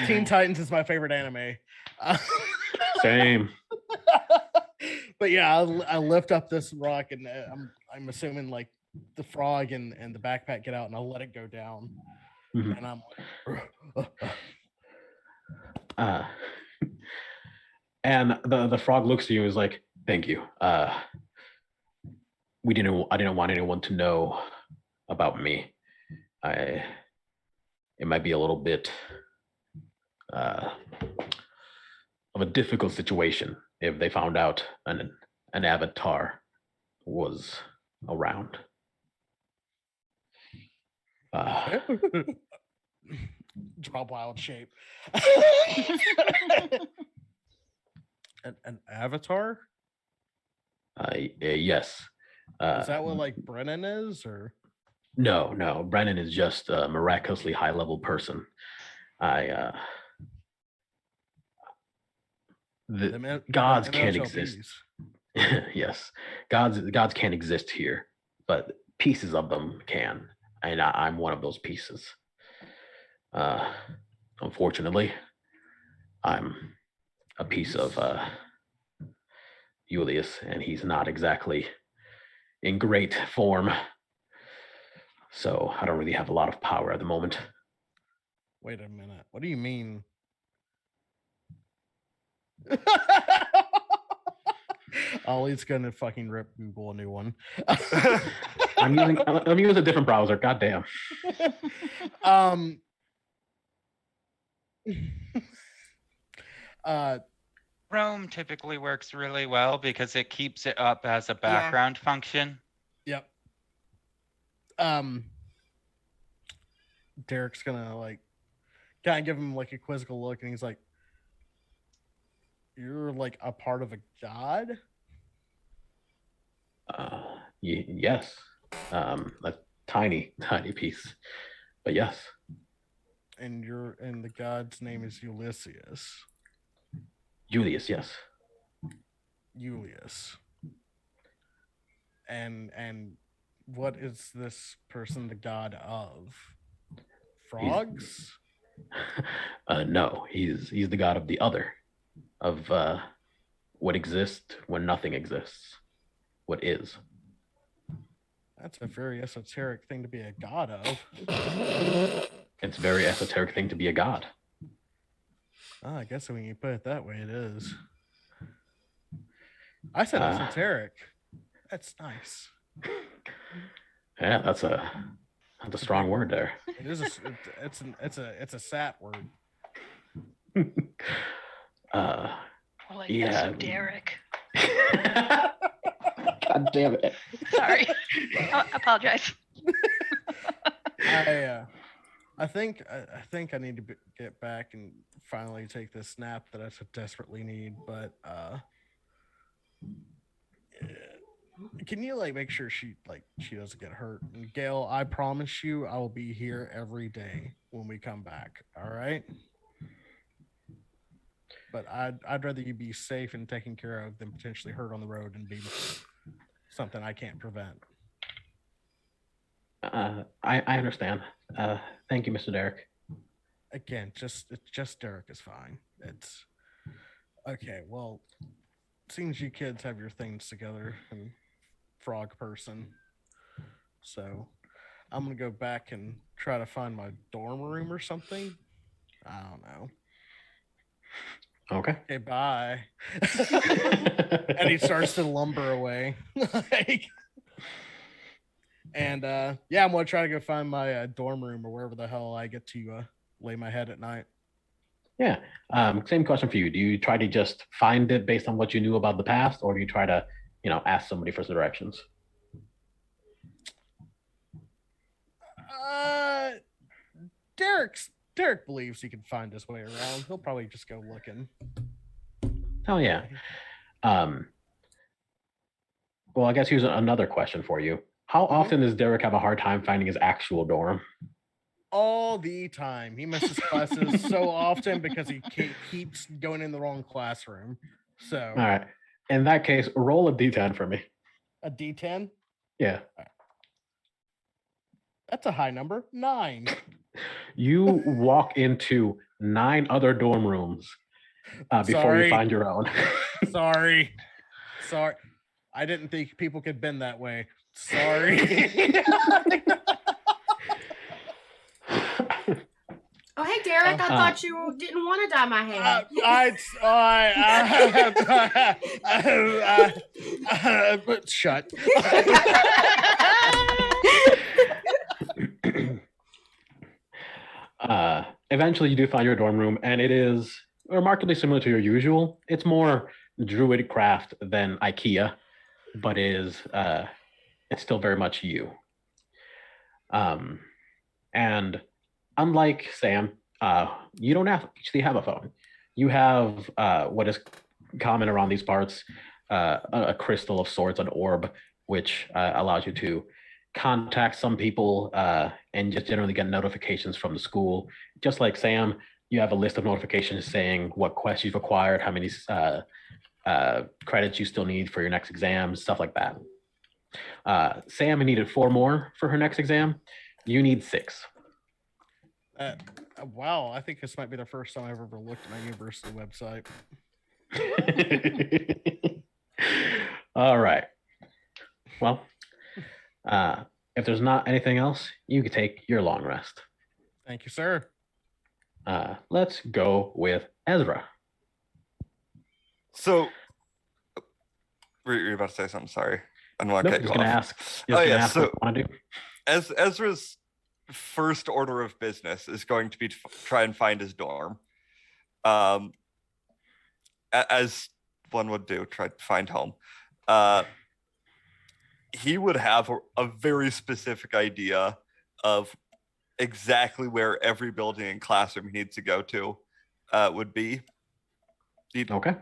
S2: Teen Titans is my favorite anime.
S3: Same.
S2: But yeah, I lift up this rock, and I'm assuming like the frog and the backpack get out, and I'll let it go down. Mm-hmm. And I'm
S3: like, and the frog looks at you and is like, "Thank you. I didn't want anyone to know about me. It might be a little bit of a difficult situation if they found out, and an avatar was around.
S2: Drop wild shape. An avatar?
S3: Yes.
S2: Is that what like Brennan is, or?
S3: No. Brennan is just a miraculously high-level person. Gods can't exist. Yes, gods can't exist here, but pieces of them can, and I'm one of those pieces. Unfortunately, I'm a piece of Julius, and he's not exactly in great form. So I don't really have a lot of power at the moment.
S2: Wait a minute. What do you mean? Ollie's gonna fucking rip Google a new one.
S3: I'm using a different browser. Goddamn.
S4: Chrome typically works really well because it keeps it up as a background function.
S2: Yep. Derek's gonna like kind of give him like a quizzical look, and he's like, "You're like a part of a god?"
S3: Yes. A tiny piece, but yes.
S2: And the god's name is Ulysses.
S3: Julius, yes.
S2: Julius. And what is this person the god of? Frogs?
S3: No, he's the god of the other, of what exists when nothing exists, what is.
S2: That's a very esoteric thing to be a god of.
S3: It's a very esoteric thing to be a god.
S2: Oh, I guess when you put it that way, it is. I said esoteric. That's nice.
S3: Yeah, that's a strong word there.
S2: It is. It's a sat word.
S5: More like esoteric.
S3: God damn it!
S5: Sorry, I apologize.
S2: I think I need to get back and finally take this nap that I so desperately need. But can you like make sure she doesn't get hurt? And Gail, I promise you, I will be here every day when we come back. All right. But I'd rather you be safe and taken care of than potentially hurt on the road and be something I can't prevent.
S3: I understand. Thank you, Mr. Derek.
S2: Again, just Derek is fine. It's okay. Well, seems you kids have your things together, and frog person. So I'm gonna go back and try to find my dorm room or something. I don't know.
S3: Okay.
S2: Okay, bye. And he starts to lumber away. And yeah, I'm gonna try to go find my dorm room or wherever the hell I get to lay my head at night.
S3: Yeah. Same question for you. Do you try to just find it based on what you knew about the past, or do you try to, ask somebody for directions?
S2: Derek believes he can find his way around. He'll probably just go looking.
S3: Oh yeah. Well, I guess here's another question for you. How often does Derek have a hard time finding his actual dorm?
S2: All the time. He misses classes so often because he keeps going in the wrong classroom. So
S3: all right. In that case, roll a D10 for me.
S2: A D10?
S3: Yeah.
S2: That's a high number. 9.
S3: You walk into 9 other dorm rooms before you find your own.
S2: Sorry. I didn't think people could bend that way. Sorry.
S1: Oh, hey, Derek. I thought you didn't want to dye my hair.
S2: Shut.
S3: Eventually, you do find your dorm room, and it is remarkably similar to your usual. It's more druid craft than IKEA. but it's still very much you. And unlike Sam, you don't actually have a phone. You have what is common around these parts, a crystal of sorts, an orb, which allows you to contact some people and just generally get notifications from the school. Just like Sam, you have a list of notifications saying what quests you've acquired, how many credits you still need for your next exam, stuff like that. Sam needed 4 more for her next exam. You need 6.
S2: Wow, I think this might be the first time I've ever looked at my university website.
S3: All right. Well, if there's not anything else, you can take your long rest.
S2: Thank you, sir.
S3: Let's go with Ezra.
S6: So, were you about to say something? Sorry, I don't want to
S3: Nope,
S6: cut you
S3: just gonna
S6: off.
S3: ask. Ask what you want to do.
S6: As Ezra's first order of business is going to be to try and find his dorm. As one would do, try to find home. He would have a very specific idea of exactly where every building and classroom he needs to go to would be.
S3: Okay.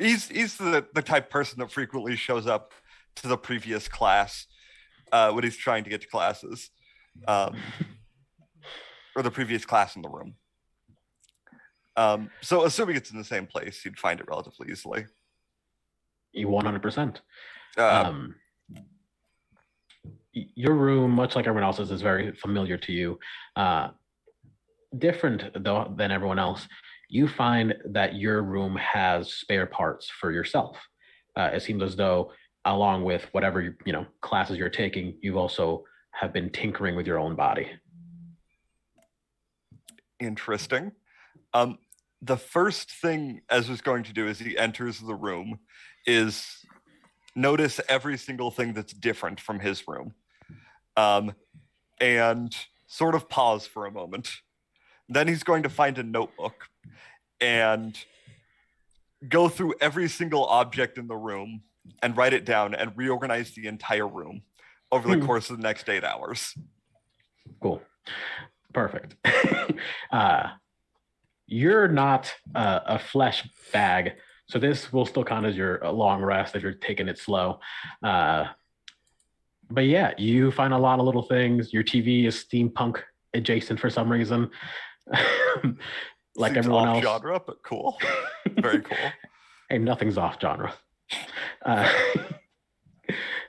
S6: He's the type of person that frequently shows up to the previous class when he's trying to get to classes. Or the previous class in the room. So assuming it's in the same place, you'd find it relatively easily.
S3: You 100%. Your room, much like everyone else's, is very familiar to you. Different though than everyone else. You find that your room has spare parts for yourself. It seems as though, along with whatever classes you're taking, you've also have been tinkering with your own body.
S6: Interesting. The first thing Ezra's going to do as he enters the room is notice every single thing that's different from his room. And sort of pause for a moment. Then he's going to find a notebook and go through every single object in the room and write it down and reorganize the entire room over the course of the next 8 hours.
S3: Cool. Perfect. You're not a flesh bag, so this will still count as your long rest if you're taking it slow. But yeah, you find a lot of little things. Your TV is steampunk adjacent for some reason. Like
S6: Seems
S3: everyone else.
S6: Genre, but cool. Very cool.
S3: Hey, nothing's off genre.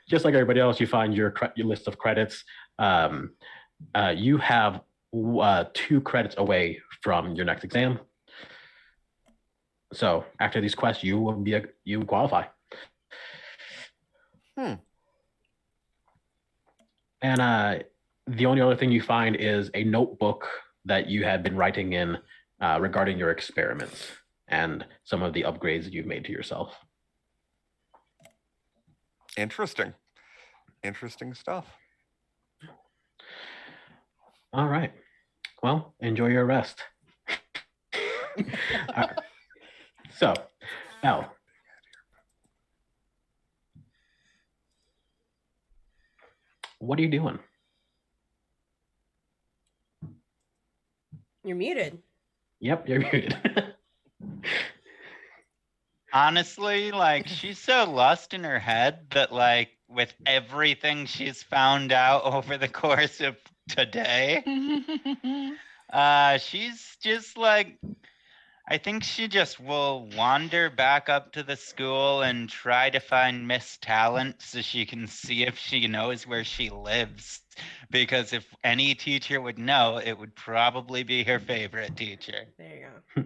S3: Just like everybody else, you find your list of credits. You have 2 credits away from your next exam. So after these quests, you would qualify. And the only other thing you find is a notebook that you had been writing in regarding your experiments and some of the upgrades that you've made to yourself.
S6: Interesting stuff.
S3: All right. Well, enjoy your rest. So, Elle. What are you doing?
S1: You're muted.
S3: Yep, you're muted.
S4: Honestly, like, she's so lost in her head that, like, with everything she's found out over the course of today, she's just like, I think she just will wander back up to the school and try to find Miss Talent so she can see if she knows where she lives. Because if any teacher would know, it would probably be her favorite teacher.
S1: There you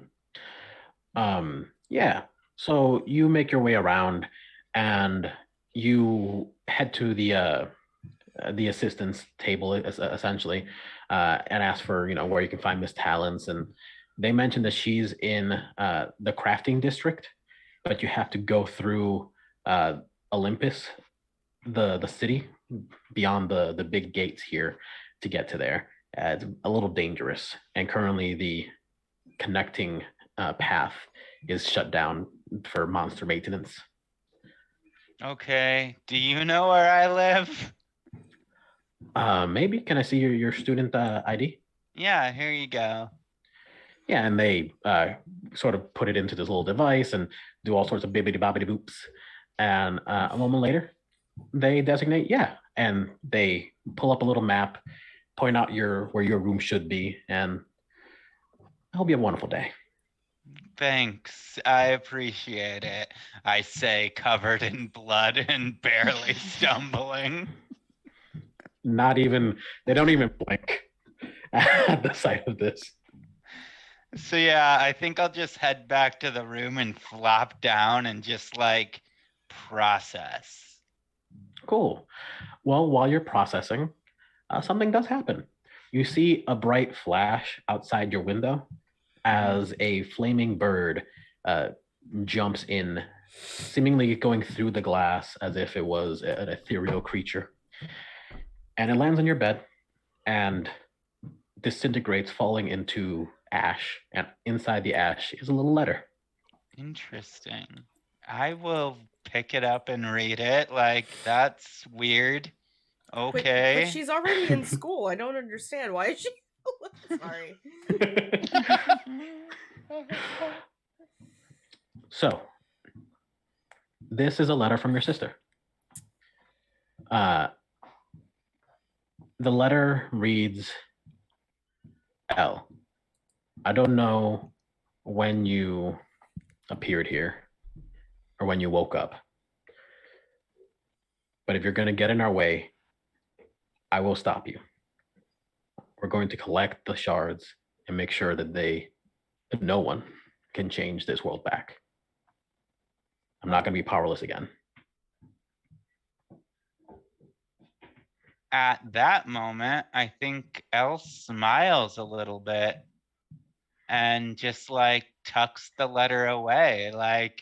S3: go. Yeah. So you make your way around and you head to the assistant's table essentially and ask for where you can find Miss Talents, and they mentioned that she's in the crafting district, but you have to go through Olympus, the city beyond the big gates here to get to there. It's a little dangerous, and currently the connecting path is shut down for monster maintenance.
S4: Okay. Do you know where I live?
S3: Maybe. Can I see your student ID?
S4: Yeah, here you go.
S3: Yeah, and they sort of put it into this little device and do all sorts of bibbity bobbity boops. And a moment later, they designate, yeah, and they pull up a little map, point out where your room should be, and I hope you have a wonderful day.
S4: Thanks. I appreciate it. I say, covered in blood and barely stumbling.
S3: They don't even blink at the sight of this.
S4: So yeah, I think I'll just head back to the room and flop down and just like process.
S3: Cool. Well, while you're processing, something does happen. You see a bright flash outside your window as a flaming bird jumps in, seemingly going through the glass as if it was an ethereal creature. And it lands on your bed and disintegrates, falling into ash. And inside the ash is a little letter.
S4: Interesting. I will pick it up and read it. Like, that's weird. Okay.
S1: But she's already in school. I don't understand. Why is she... Sorry.
S3: So, this is a letter from your sister. The letter reads, L. I don't know when you appeared here or when you woke up, but if you're going to get in our way, I will stop you. We're going to collect the shards and make sure that no one can change this world back. I'm not going to be powerless again.
S4: At that moment, I think Elle smiles a little bit and just like tucks the letter away. Like,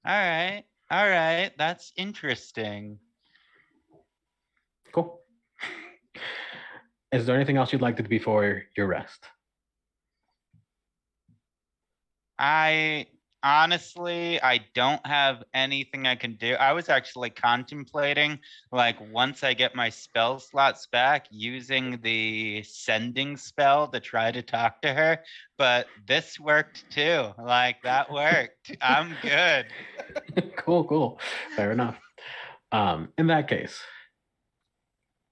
S4: all right, that's interesting.
S3: Cool. Is there anything else you'd like to do before your rest?
S4: Honestly, I don't have anything I can do. I was actually contemplating, like, once I get my spell slots back, using the sending spell to try to talk to her, but this worked too. Like, that worked. I'm good.
S3: Cool. Fair enough. In that case,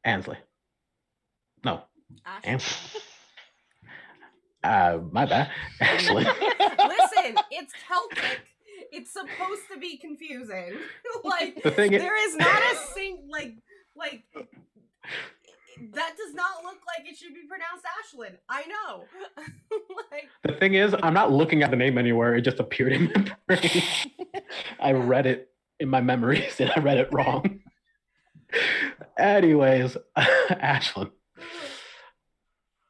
S3: Ansley. No, Ansley. My bad. Ashley.
S1: Listen, it's Celtic. It's supposed to be confusing. Like,
S3: The thing is-
S1: there is not a like that does not look like it should be pronounced Ashlyn. I know. Like,
S3: The thing is, I'm not looking at the name anywhere. It just appeared in my brain. I read it in my memories and I read it wrong. Anyways, Ashlyn,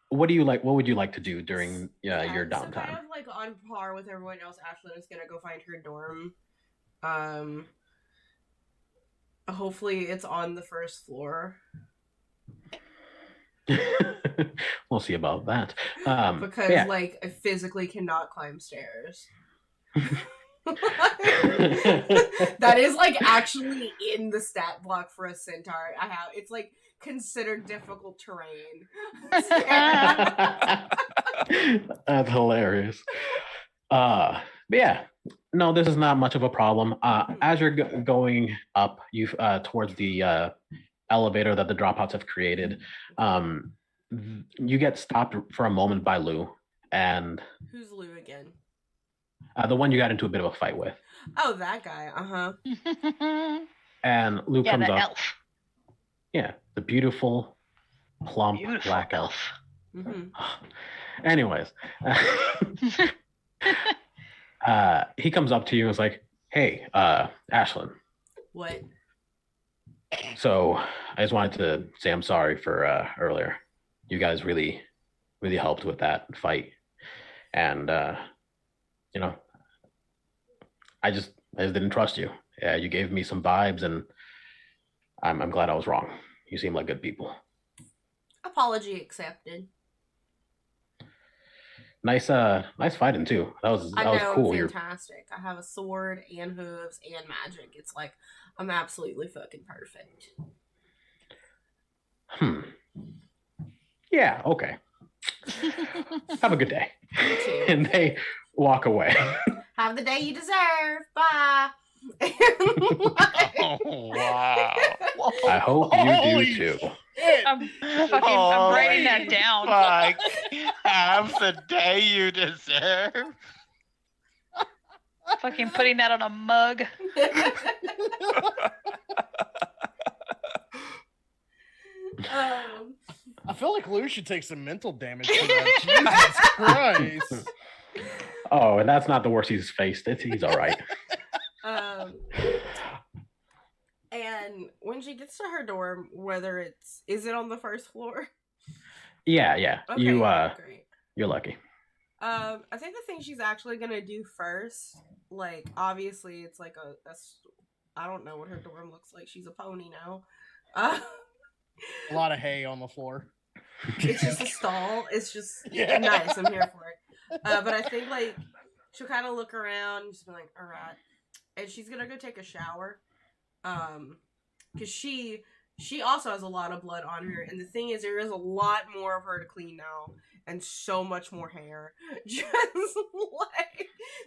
S3: what do you like? What would you like to do during your
S1: so
S3: downtime?
S1: kind of like on par with everyone else, Ashlyn is gonna go find her dorm. Hopefully it's on the first floor.
S3: We'll see about that.
S1: Because
S3: yeah.
S1: like I physically cannot climb stairs. That is like actually in the stat block for a centaur. It's like considered difficult terrain.
S3: That's hilarious. But yeah, no, this is not much of a problem. As you're going up, you towards the elevator that the dropouts have created, you get stopped for a moment by Lou. And
S1: who's Lou again?
S3: The one you got into a bit of a fight with.
S1: Oh, that guy.
S3: And Lou comes
S5: the
S3: up.
S5: Elf.
S3: Yeah, the beautiful, plump black elf.
S1: Mm-hmm.
S3: Anyways, he comes up to you and is like, "Hey, Ashlyn.
S1: What?
S3: So I just wanted to say I'm sorry for earlier. You guys really helped with that fight, and you know, I just didn't trust you. Yeah, you gave me some vibes, and I'm glad I was wrong. You seem like good people."
S1: Apology accepted.
S3: Nice fighting too. That was
S1: I know, I'm
S3: cool. You're
S1: fantastic. I have a sword and hooves and magic. It's like I'm absolutely fucking perfect.
S3: Yeah, okay. Have a good day.
S1: You too.
S3: And they walk away.
S1: Have the day you deserve. Bye.
S4: Oh, wow.
S3: I hope you
S2: Holy
S3: do too.
S2: shit.
S5: I'm writing that down.
S4: Fuck. Have the day you deserve.
S5: Fucking putting that on a mug.
S2: I feel like Lou should take some mental damage for that. Jesus Christ.
S3: Oh, and that's not the worst he's faced. He's all right.
S1: And when she gets to her dorm, is it on the first floor?
S3: Yeah.
S1: Okay, great.
S3: You're lucky.
S1: I think the thing she's actually gonna do first, like obviously it's like I don't know what her dorm looks like. She's a pony now.
S2: A lot of hay on the floor.
S1: It's just a stall. It's just
S2: Yeah.
S1: nice. I'm here for it. But I think like she'll kind of look around and just be like, all right, and she's gonna go take a shower, because she also has a lot of blood on her, and the thing is, there is a lot more of her to clean now, and so much more hair. Just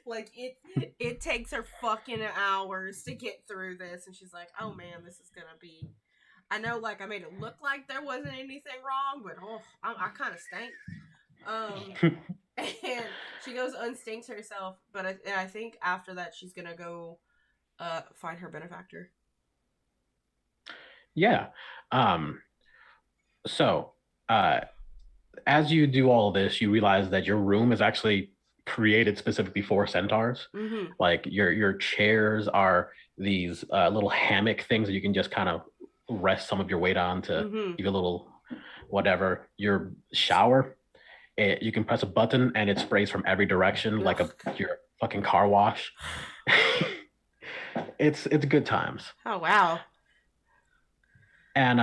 S1: like it takes her fucking hours to get through this, and she's like, oh man, this is gonna be. I know, like, I made it look like there wasn't anything wrong, but I kind of stink. And she goes unstinks herself, but I think after that she's gonna go find her benefactor.
S3: Yeah. So, as you do all this, you realize that your room is actually created specifically for centaurs.
S1: Mm-hmm.
S3: Like your chairs are these little hammock things that you can just kind of rest some of your weight on to give a little whatever. Your shower, you can press a button and it sprays from every direction like your fucking car wash. It's good times.
S1: Oh wow.
S3: And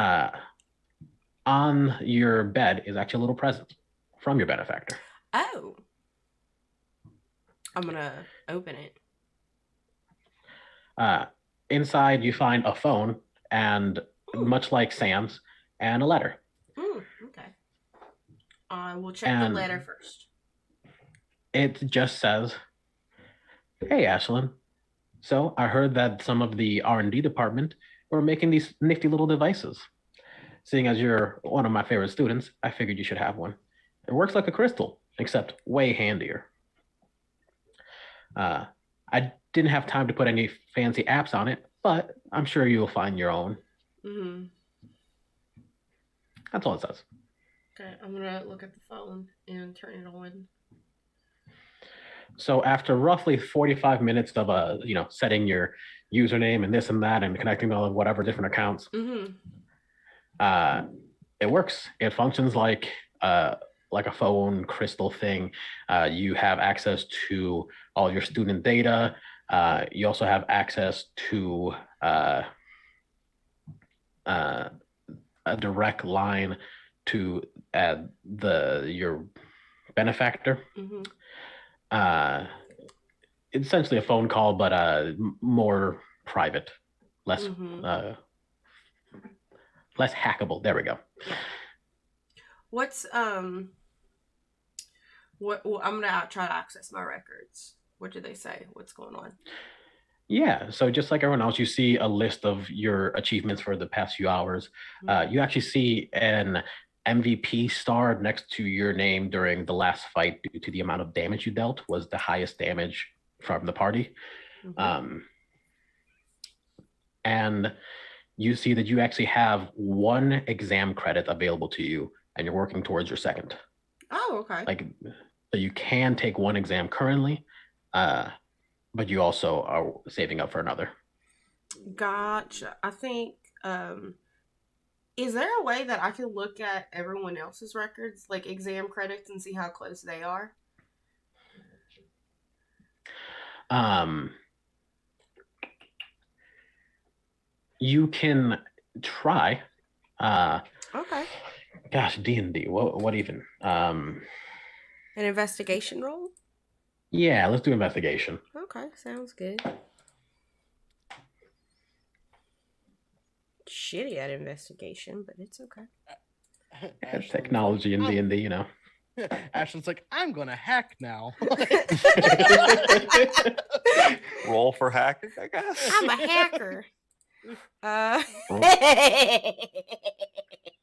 S3: on your bed is actually a little present from your benefactor.
S1: Oh. I'm gonna open it.
S3: Inside you find a phone and much like Sam's, and a letter.
S1: Okay. I will check the letter first.
S3: It just says, "Hey, Ashlyn. So I heard that some of the R&D department were making these nifty little devices. Seeing as you're one of my favorite students, I figured you should have one. It works like a crystal, except way handier. I didn't have time to put any fancy apps on it, but I'm sure you'll find your own."
S1: Mm-hmm.
S3: That's all it says.
S1: Okay, I'm gonna look at the phone and turn it on.
S3: So after roughly 45 minutes of setting your username and this and that and connecting to whatever different accounts, it works. It functions like a phone crystal thing. You have access to all your student data. You also have access to a direct line to your benefactor. It's essentially a phone call, but more private, less hackable. There we go.
S1: What's what? Well, I'm gonna try to access my records. What do they say? What's going on?
S3: Yeah, so just like everyone else, you see a list of your achievements for the past few hours. You actually see an MVP star next to your name during the last fight due to the amount of damage you dealt was the highest damage from the party. And you see that you actually have one exam credit available to you and you're working towards your second.
S1: Oh, okay.
S3: Like, so you can take one exam currently, but you also are saving up for another.
S1: Gotcha. I think, is there a way that I can look at everyone else's records, like exam credits, and see how close they are?
S3: You can try.
S1: Okay.
S3: Gosh, D&D. What even?
S1: And An investigation roll?
S3: Yeah, let's do investigation.
S1: Okay, sounds good. Shitty at investigation, but it's okay.
S3: It's technology in D&D, you know.
S2: Ashland's like, I'm gonna hack now.
S6: Roll for hacking, I guess.
S1: I'm a hacker.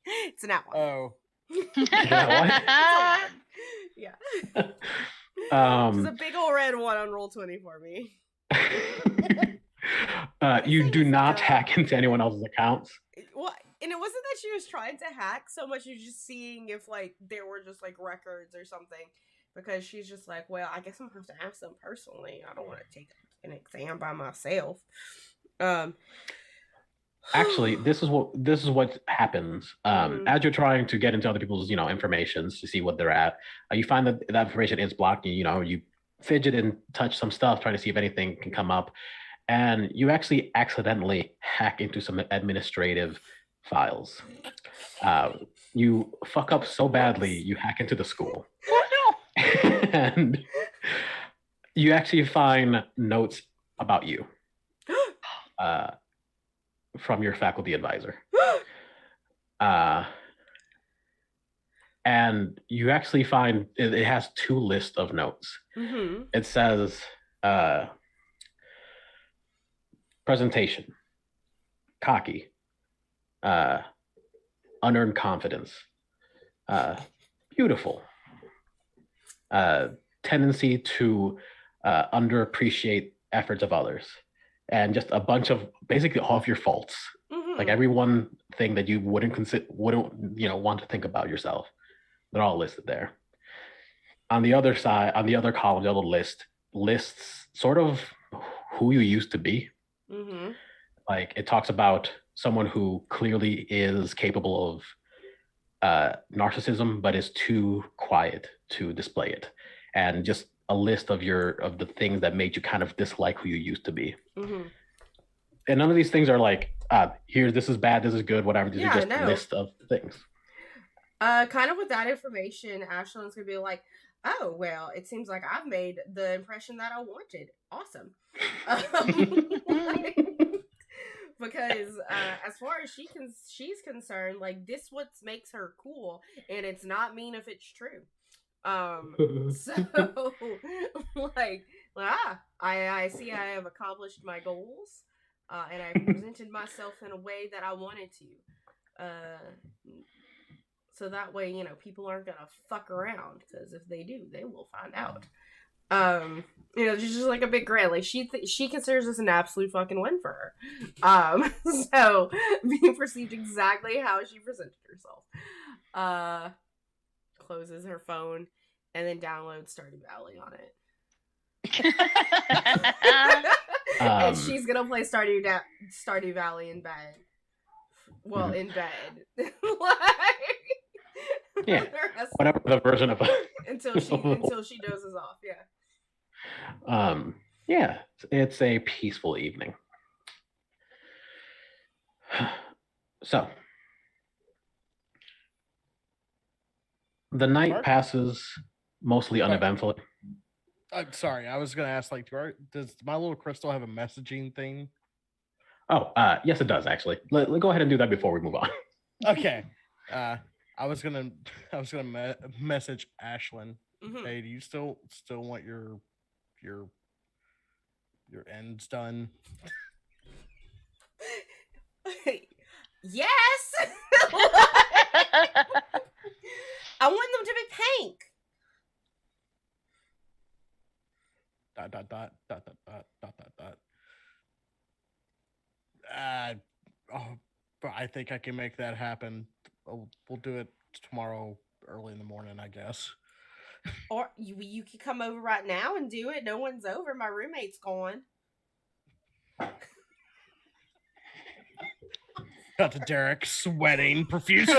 S1: It's an one.
S2: Oh.
S3: That
S1: Yeah.
S3: one?
S1: Just a big old red one on roll 20 for me.
S3: You do not hack into anyone else's accounts.
S1: Well, and it wasn't that she was trying to hack so much as just seeing if like there were just like records or something, because she's just like, well, I guess I'm gonna have to ask them personally. I don't want to take an exam by myself.
S3: Actually, this is what happens. As you're trying to get into other people's, informations to see what they're at, you find that that information is blocked. You fidget and touch some stuff, trying to see if anything can come up, and you actually accidentally hack into some administrative files. You fuck up so badly, you hack into the school.
S5: Oh
S3: And you actually find notes about you from your faculty advisor. And you actually find it has 2 lists of notes.
S1: Mm-hmm.
S3: It says presentation, cocky, unearned confidence, beautiful, tendency to underappreciate efforts of others, and just a bunch of basically all of your faults.
S1: Mm-hmm.
S3: Like every one thing that you wouldn't want to think about yourself, they're all listed there. On the other side, on the other column, the other lists sort of who you used to be.
S1: Mm-hmm.
S3: Like it talks about someone who clearly is capable of narcissism, but is too quiet to display it, and just a list of the things that made you kind of dislike who you used to be.
S1: Mm-hmm.
S3: And none of these things are like, here, this is bad, this is good, whatever. These are just
S1: no.
S3: a list of things.
S1: Kind of with that information, Ashland's gonna be like, oh, well, it seems like I've made the impression that I wanted. Awesome. Because as far as she's concerned, like, this what makes her cool, and it's not mean if it's true. So like, I see I have accomplished my goals, and I presented myself in a way that I wanted to. So that way, people aren't gonna fuck around, because if they do, they will find out. Just like a big grin. Like she considers this an absolute fucking win for her. So being perceived exactly how she presented herself. Closes her phone and then downloads Stardew Valley on it. And she's gonna play Stardew Valley in bed. Well, in bed.
S3: Yeah, whatever the version of
S1: until she dozes off. Yeah.
S3: Yeah, it's a peaceful evening. So the night passes mostly uneventfully.
S2: I'm sorry, I was gonna ask, like, does my little crystal have a messaging thing?
S3: Oh, yes, it does actually. Let's go ahead and do that before we move on.
S2: Okay. I was gonna message Ashlyn.
S1: Mm-hmm.
S2: Hey, do you still want your ends done?
S1: Yes. I want them to be pink.
S2: Dot dot dot dot dot dot dot dot dot. I think I can make that happen. We'll do it tomorrow early in the morning, I guess.
S1: Or you can come over right now and do it. No one's over. My roommate's gone.
S2: Got to Derek sweating profusely.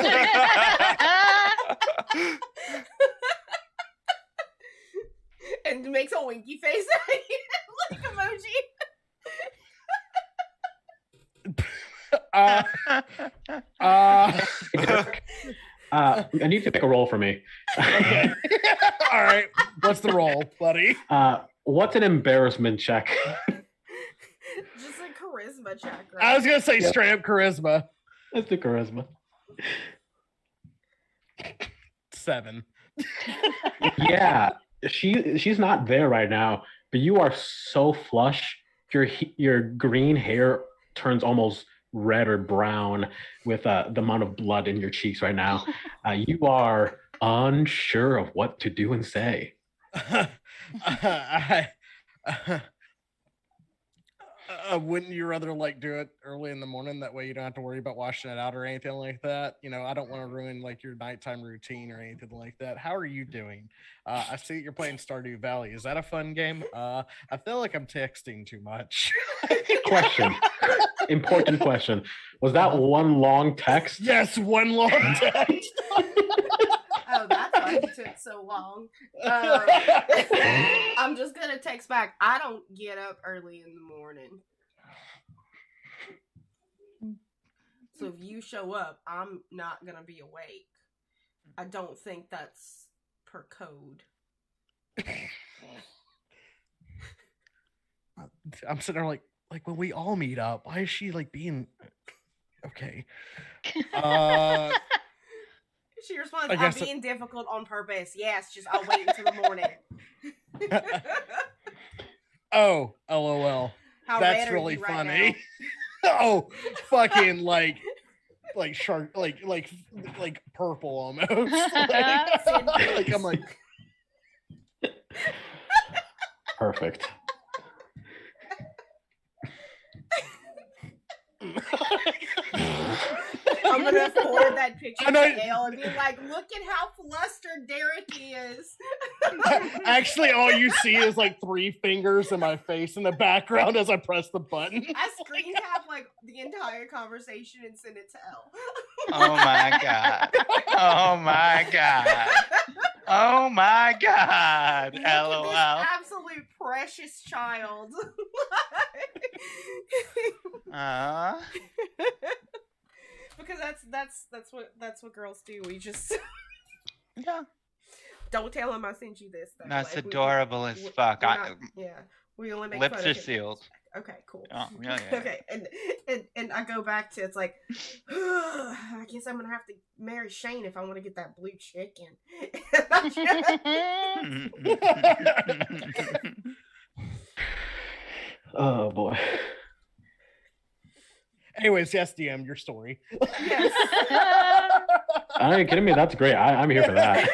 S1: And makes a winky face like emoji.
S3: I need to make a roll for me.
S2: Okay. All right. What's the roll, buddy?
S3: What's an embarrassment check?
S1: Just a charisma check, right?
S2: I was gonna say
S3: Yep.
S2: straight up charisma.
S3: That's the charisma.
S2: 7.
S3: Yeah, she's not there right now, but you are so flush. Your green hair turns almost red or brown with the amount of blood in your cheeks right now. You are unsure of what to do and say.
S2: Wouldn't you rather like do it early in the morning? That way you don't have to worry about washing it out or anything like that. You know, I don't want to ruin like your nighttime routine or anything like that. How are you doing? I see that you're playing Stardew Valley. Is that a fun game? I feel like I'm texting too much.
S3: Question. Important question. Was that one long text?
S2: Yes, one long text.
S1: Oh, that's why it took so long. I'm just gonna text back. I don't get up early in the morning. So if you show up, I'm not gonna be awake. I don't think that's per code.
S2: I'm sitting there like when we all meet up, why is she like being okay?
S1: She responds,
S2: I
S1: I'm
S2: guess
S1: being difficult on purpose. Yes, just I'll wait until the morning.
S2: Oh, LOL.
S1: How
S2: That's
S1: red are
S2: really
S1: you right
S2: funny. Oh, fucking like shark, like purple almost. Like I'm like,
S3: Perfect.
S1: I'm gonna forward that picture
S2: I know-
S1: to Gail and be like, look at how flustered Derek is.
S2: actually, all you see is like 3 fingers in my face in the background as I press the button.
S1: I screen cap like the entire conversation and send it to Elle.
S4: Oh my god. Oh my god. Oh my god.
S1: Look at
S4: LOL.
S1: this absolute precious child. Because that's what girls do. We just
S4: Yeah.
S1: don't tell him I sent you this. Though.
S4: That's
S1: Like,
S4: adorable as fuck.
S1: We only make
S4: Lips
S1: fun
S4: are
S1: of him.
S4: sealed.
S1: Okay, cool.
S4: Oh, yeah, yeah.
S1: Okay, and I go back to it's like, I guess I'm gonna have to marry Shane if I want to get that blue chicken.
S3: Oh boy.
S2: Anyways, yes, DM, your story.
S1: Yes.
S3: Are you kidding me? That's great. I'm here for that.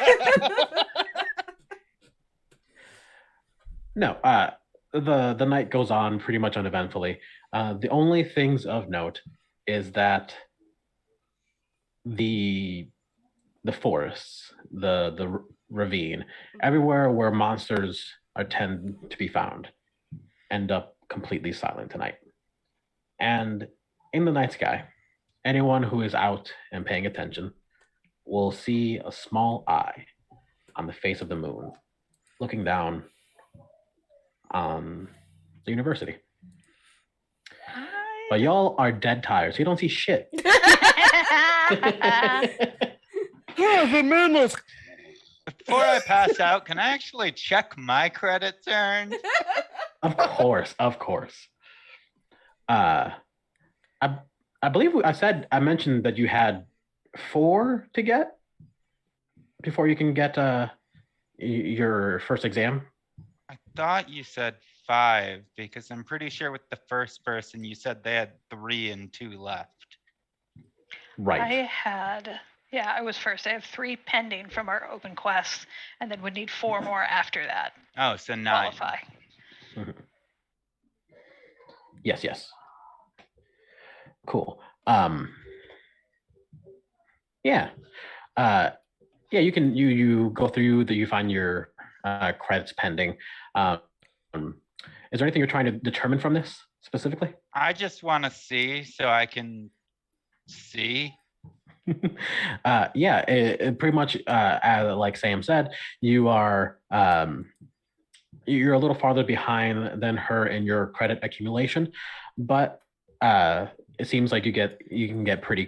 S3: No, the night goes on pretty much uneventfully. The only things of note is that the forests, the ravine, everywhere where monsters tend to be found, end up completely silent tonight. And in the night sky, anyone who is out and paying attention will see a small eye on the face of the moon, looking down on the university. But y'all are dead tired, so you don't see shit.
S2: Yeah, the moon looks.
S4: Before I pass out, can I actually check my credit turn?
S3: Of course. I believe I mentioned that you had 4 to get before you can get your first exam.
S4: I thought you said 5 because I'm pretty sure with the first person you said they had 3 and 2 left.
S3: Right.
S5: I was first. I have 3 pending from our open quests, and then would need 4 more after that.
S4: Oh, so 9.
S5: Qualify.
S3: Mhm. Yes. Cool. Yeah. You can you go through that. You find your credits pending. Is there anything you're trying to determine from this specifically?
S4: I just want to see so I can see.
S3: It pretty much as like Sam said, you are you're a little farther behind than her in your credit accumulation, but it seems like you can get pretty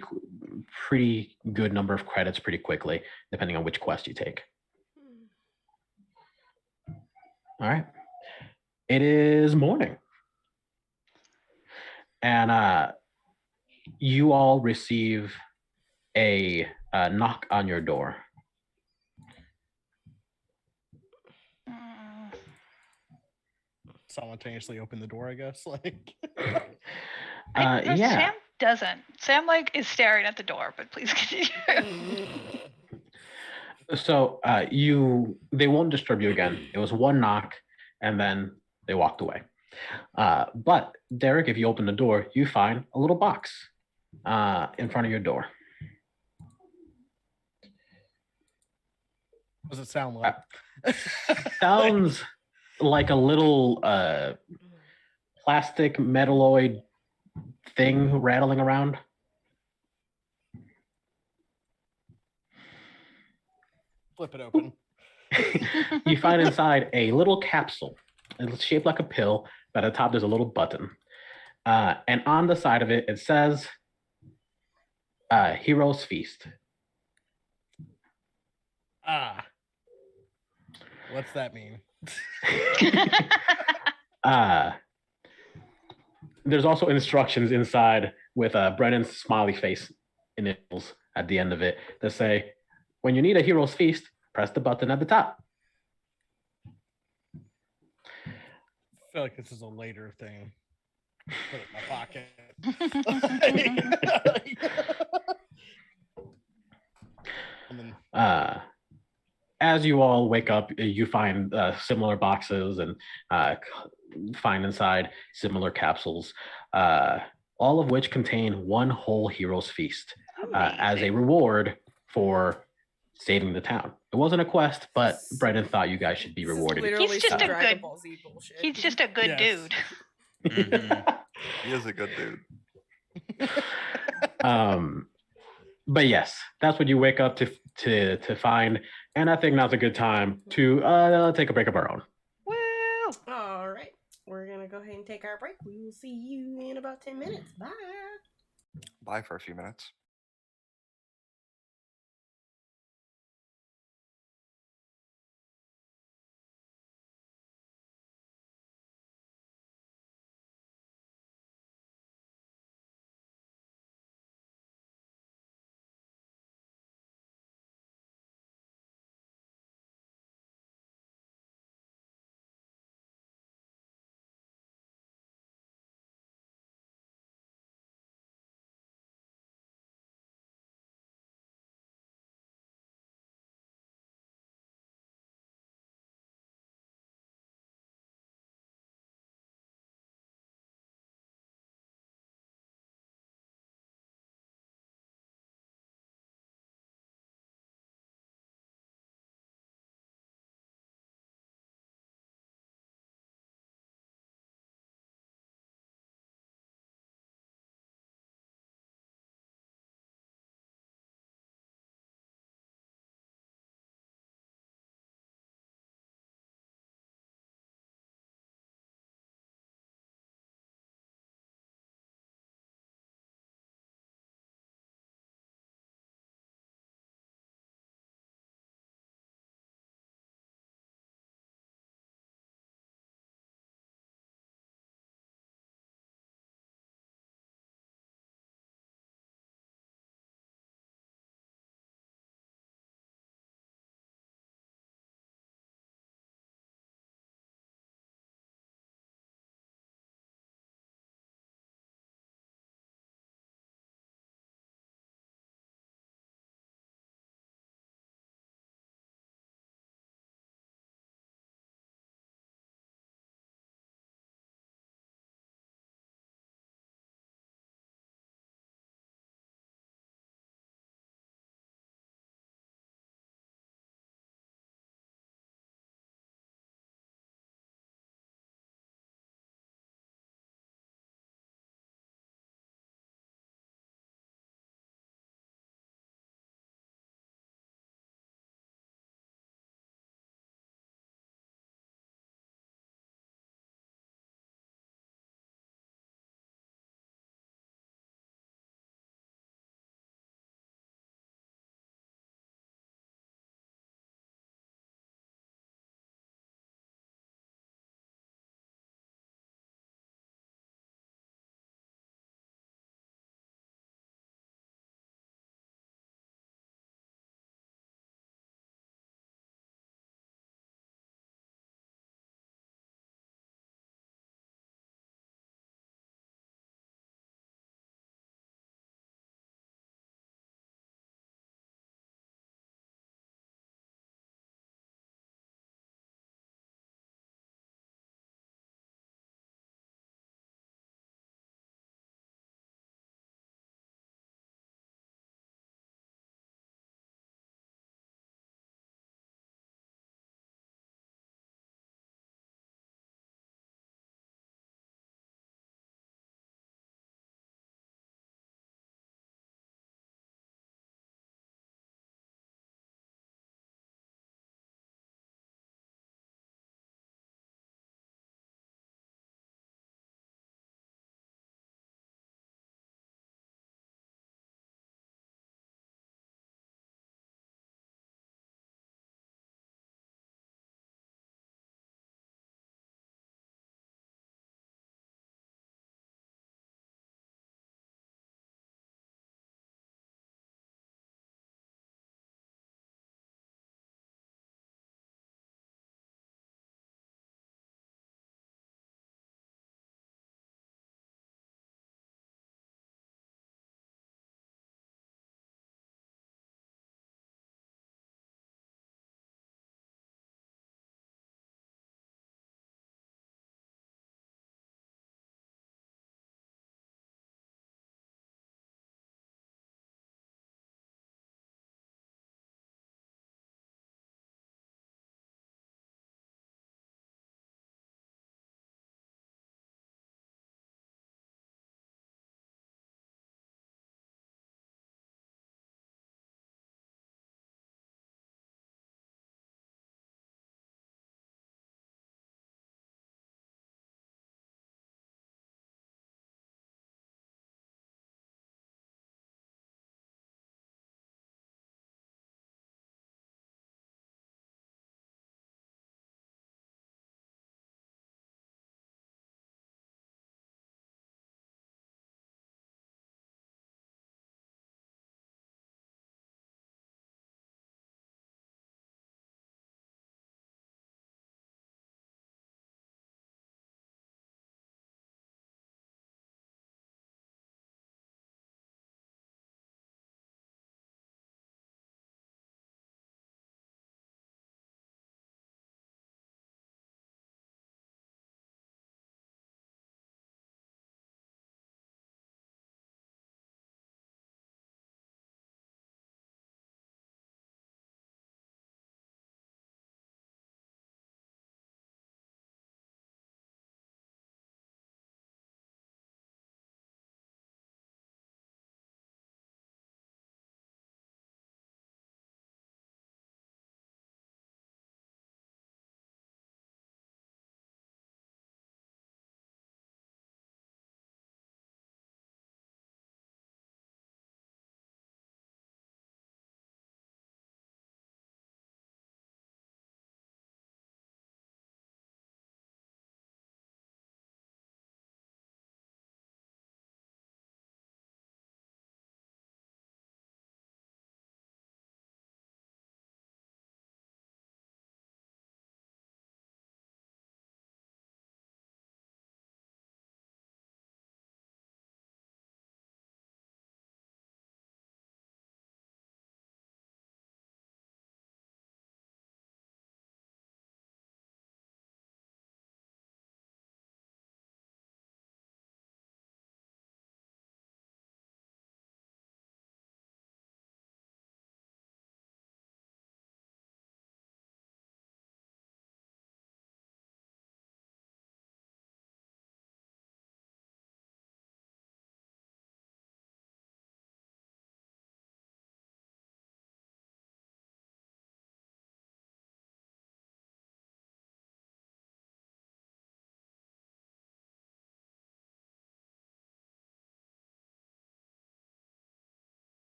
S3: good number of credits pretty quickly depending on which quest you take. All right. It is morning. And you all receive a knock on your door.
S5: Mm,
S2: Simultaneously open the door, I guess. Like,
S5: no,
S3: Yeah.
S5: Sam doesn't. Sam is staring at the door, but please continue.
S3: So they won't disturb you again. It was one knock, and then they walked away. But Derek, if you open the door, you find a little box in front of your door.
S2: what does it sound like?
S3: Sounds like a little plastic metalloid thing rattling around.
S2: Flip it open.
S3: You find inside a little capsule. It's shaped like a pill, but at the top there's a little button. And on the side of it, it says Hero's Feast.
S2: Ah. What's that mean?
S3: There's also instructions inside with Brennan's smiley face initials at the end of it that say, when you need a Hero's Feast, press the button at the top.
S2: I feel like this is a later thing. Put it in my pocket. And then,
S3: As you all wake up, you find similar boxes and find inside similar capsules, all of which contain one whole Hero's Feast as a reward for saving the town. It wasn't a quest, but Brendan thought you guys should be rewarded.
S1: Literally
S5: He's just
S1: some
S5: a
S1: Dragon
S5: good-
S1: Ball Z bullshit.
S5: He's just a good
S2: Yes.
S5: dude.
S4: Mhm.
S6: He is a good dude.
S3: But yes, that's what you wake up to find, and I think now's a good time to take a break of our own.
S5: Woo!
S1: All right. We're going to go ahead and take our break. We will see you in about 10 minutes. Bye.
S6: Bye for a few minutes.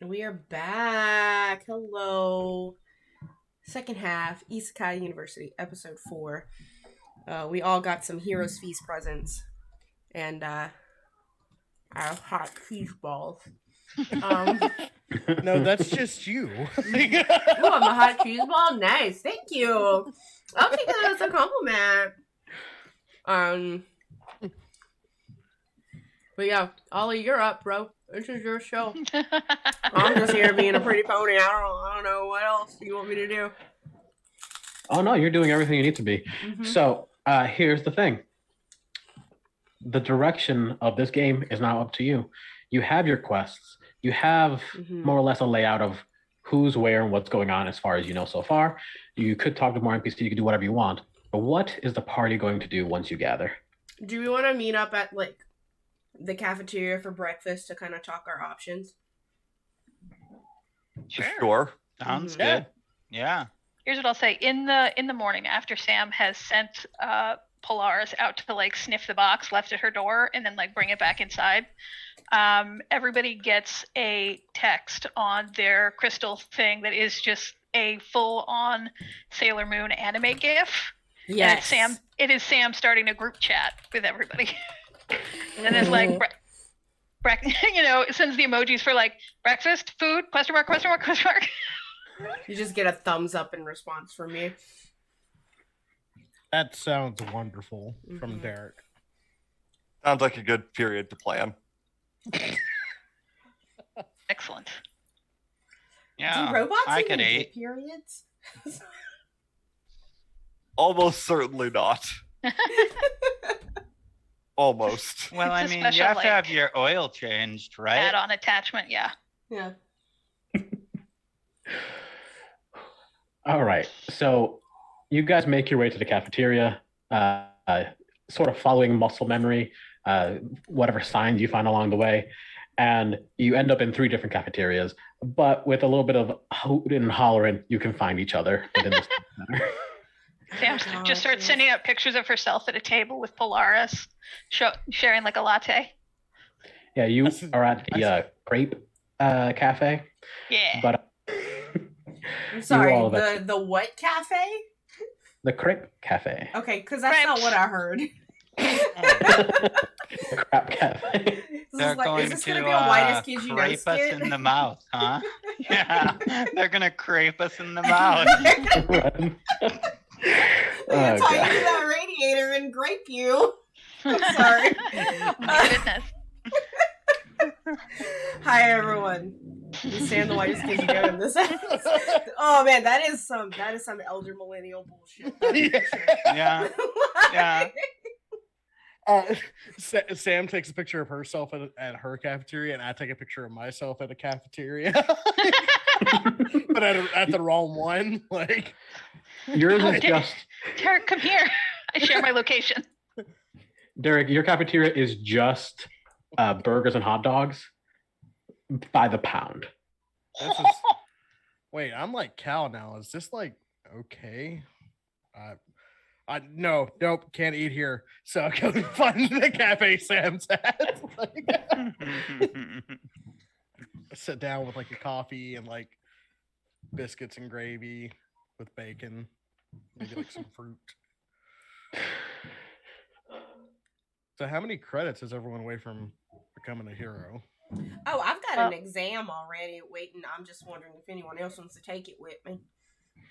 S1: We are back. Hello. Second half, Isekai University, episode 4. We all got some Heroes Feast presents. And, our hot cheese balls.
S2: No, that's just you.
S1: Ooh, I'm a hot cheese ball? Nice. Thank you. I'll take that as a compliment. But yeah, Ollie, you're up, bro. This is your show. I'm just here being a pretty pony. I don't know what else you want me to do.
S3: Oh no, you're doing everything you need to be.
S1: Mhm.
S3: So here's the thing. The direction of this game is now up to you. You have your quests. You have
S1: Mhm.
S3: more or less a layout of who's where and what's going on as far as you know so far. You could talk to more NPCs. You could do whatever you want. But what is the party going to do once you gather?
S1: Do we want to meet up at, like, the cafeteria for breakfast to kind of talk our options?
S6: Sure.
S4: Sounds
S1: Mhm.
S4: good. Yeah.
S5: Here's what I'll say: in the morning, after Sam has sent Polaris out to like sniff the box left at her door and then like bring it back inside, everybody gets a text on their crystal thing that is just a full-on Sailor Moon anime gif. And it's Sam. It is Sam starting a group chat with everybody, and it's like, it sends the emojis for like breakfast, food, question mark, question mark, question mark.
S1: You just get a thumbs up in response from me.
S2: That sounds wonderful from
S1: Mhm.
S2: Derek.
S6: Sounds like a good period to plan.
S5: Excellent.
S4: Yeah.
S1: Do robots
S4: I
S1: even
S4: could
S1: get
S4: eat.
S1: periods?
S6: Almost certainly not. Almost.
S4: Well, I
S5: It's a
S4: mean,
S5: special,
S4: you have to have
S5: like,
S4: your oil changed, right?
S5: Add-on attachment, yeah.
S1: Yeah.
S3: All right. So you guys make your way to the cafeteria, sort of following muscle memory, whatever signs you find along the way. And you end up in 3 different cafeterias, but with a little bit of hooting and hollering, you can find each other within the center.
S5: Sam
S1: God,
S5: just starts
S1: yes.
S5: sending out pictures of herself at a table with Polaris, sharing like a latte.
S3: Yeah, you
S2: I see-
S3: are at the Grape Cafe,
S5: Yeah.
S3: but
S1: I'm sorry,
S3: all
S1: the what cafe?
S3: the Crepe Cafe.
S1: Okay, because that's not
S5: Crepes.
S1: what I heard.
S3: The Crap Cafe.
S4: They're going
S1: is this
S4: to
S1: gonna be a whitest kids you know
S4: crepe us
S1: skit?
S4: in the mouth, huh? Yeah, they're gonna crepe us in the mouth.
S3: Run.
S1: They're gonna
S3: Oh,
S1: tie you
S3: God.
S1: to that radiator and grape you. I'm sorry.
S5: My goodness.
S1: Hi everyone. We stand the whitest kids you know in this episode. Oh man, that is some elder millennial bullshit. That's for sure.
S4: Yeah, yeah.
S2: Sam takes a picture of herself at her cafeteria, and I take a picture of myself at a cafeteria, but at the wrong one. Like
S3: Yours
S5: Oh,
S3: is just
S5: Derek, come here. I share my location.
S3: Derek. Your cafeteria is just burgers and hot dogs by the pound.
S2: this is. Wait, I'm like Cal now. Is this like okay? No, nope, can't eat here. So go find the cafe Sam's at. Sit down with like a coffee and like biscuits and gravy with bacon, maybe like some fruit. So how many credits is everyone away from becoming a hero?
S1: Oh, I've got an exam already waiting. I'm just wondering if anyone else wants to take it with me.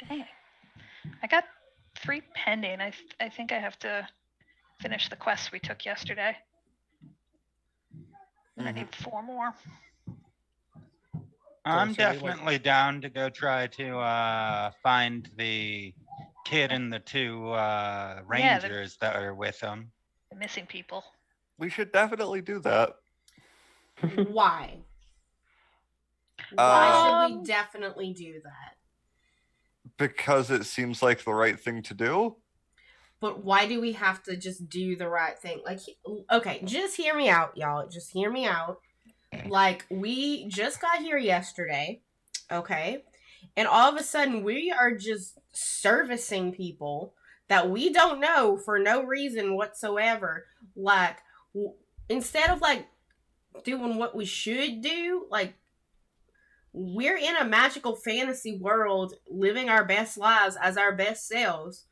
S5: Dang. I got 3 pending. I think I have to finish the quests we took yesterday. And I need 4 more.
S4: I'm
S2: So we, like-
S4: definitely down to go try to find the kid and the 2 rangers that are with him.
S5: The missing people.
S6: We should definitely do that.
S1: Why? Why
S6: Uh,
S1: should we definitely do that?
S6: Because it seems like the right thing to do.
S1: But why do we have to just do the right thing? Like, okay, just hear me out, y'all. Just hear me out. Like, we just got here yesterday, okay? And all of a sudden, we are just servicing people that we don't know for no reason whatsoever. Like, instead of, like, doing what we should do, like, we're in a magical fantasy world, living our best lives as our best selves.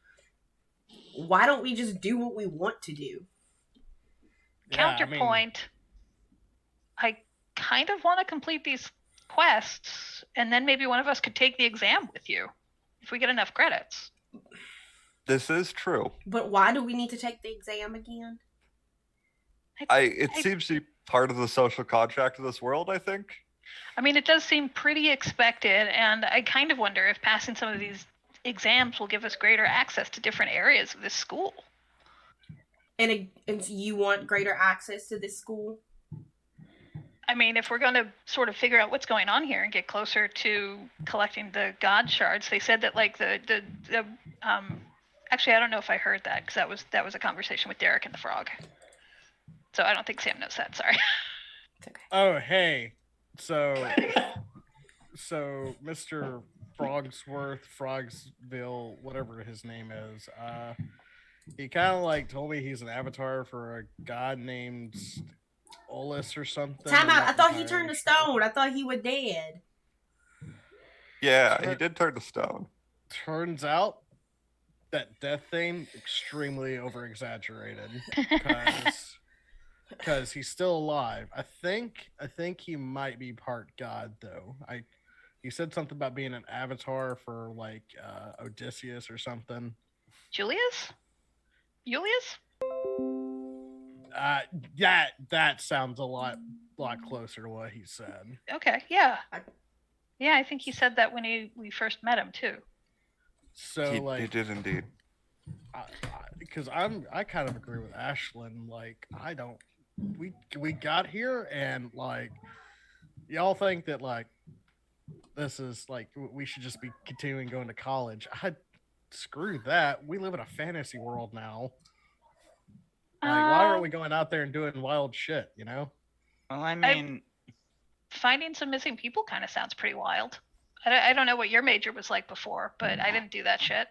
S1: Why don't we just do what we want to do?
S5: Counterpoint. I kind of want to complete these quests, and then maybe one of us could take the exam with you if we get enough credits.
S6: This is true.
S1: But why do we need to take the exam again?
S6: It seems to be part of the social contract of this world, I think.
S5: I mean, it does seem pretty expected, and I kind of wonder if passing some of these exams will give us greater access to different areas of this school.
S1: And you want greater access to this school?
S5: I mean, if we're going to sort of figure out what's going on here and get closer to collecting the god shards, they said that like actually, I don't know if I heard that because that was a conversation with Derek and the frog. So I don't think Sam knows that. Sorry.
S1: It's okay.
S2: Oh, hey. So Mr. Frogsville, whatever his name is, he kind of like told me he's an avatar for a god named Olus or something.
S1: Time out. I thought he
S2: entirely
S1: turned to
S2: sure.
S1: stone. I thought he was dead.
S6: Yeah, he did turn to stone.
S2: Turns out that death thing extremely over exaggerated because he's still alive. I think he might be part god though. He said something about being an avatar for like Odysseus or something.
S5: Julius?
S2: That sounds a lot closer to what he said.
S5: Okay, yeah. Yeah, I think he said that when we first met him too.
S2: So
S6: He did indeed.
S2: Because I kind of agree with Ashlyn. Like we got here and like y'all think that like this is like we should just be continuing going to college. Screw that. We live in a fantasy world now. Like, why aren't we going out there and doing wild shit, you know?
S4: Well, I mean,
S5: finding some missing people kind of sounds pretty wild. I don't know what your major was like before, but I didn't do that shit.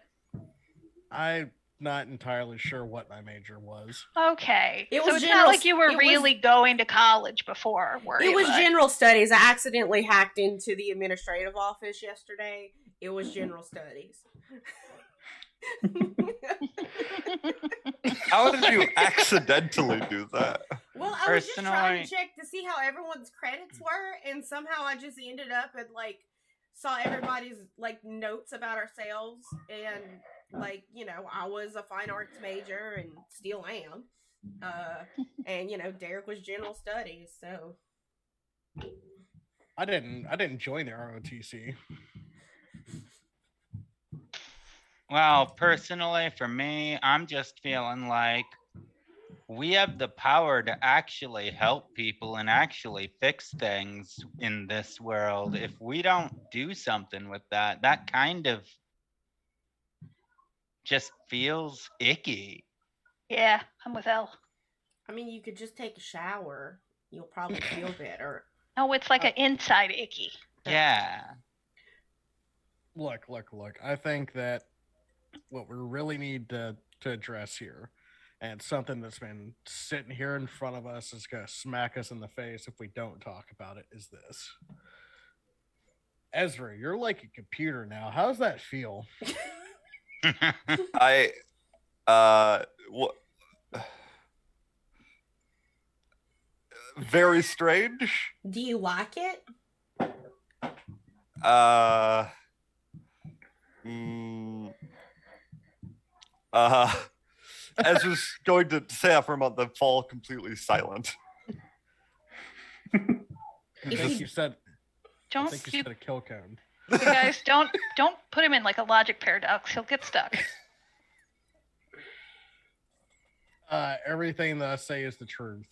S2: I'm not entirely sure what my major was.
S5: Okay.
S1: It
S5: so
S1: was
S5: it's
S1: general-
S5: not like you were
S1: it was-
S5: really going to college before, were
S1: It
S5: you?
S1: was
S5: Like-
S1: general studies. I accidentally hacked into the administrative office yesterday. It was general studies.
S6: How did you accidentally do that?
S1: Well, I was just trying
S4: Personally-
S1: to check to see how everyone's credits were, and somehow I just ended up and like saw everybody's like notes about ourselves, and like I was a fine arts major and still am, and Derek was general studies, so
S2: I didn't join the ROTC.
S4: well, personally, for me, I'm just feeling like we have the power to actually help people and actually fix things in this world. If we don't do something with that, that kind of just feels icky.
S5: Yeah, I'm with Elle.
S1: I mean, you could just take a shower. You'll probably feel better.
S5: No, it's like an inside icky.
S4: Yeah.
S2: Look. I think that what we really need to address here, and something that's been sitting here in front of us is going to smack us in the face if we don't talk about it, is this. Ezra, you're like a computer now. How does that feel?
S6: Very strange.
S1: Do you like it?
S6: Ezra's going to say that for a month, then fall completely silent.
S2: I
S1: If
S2: think
S1: you-
S2: you said
S5: Don't
S2: you
S5: you
S2: said a kill code.
S5: guys don't put him in like a logic paradox. He'll get stuck.
S2: Everything that I say is the truth.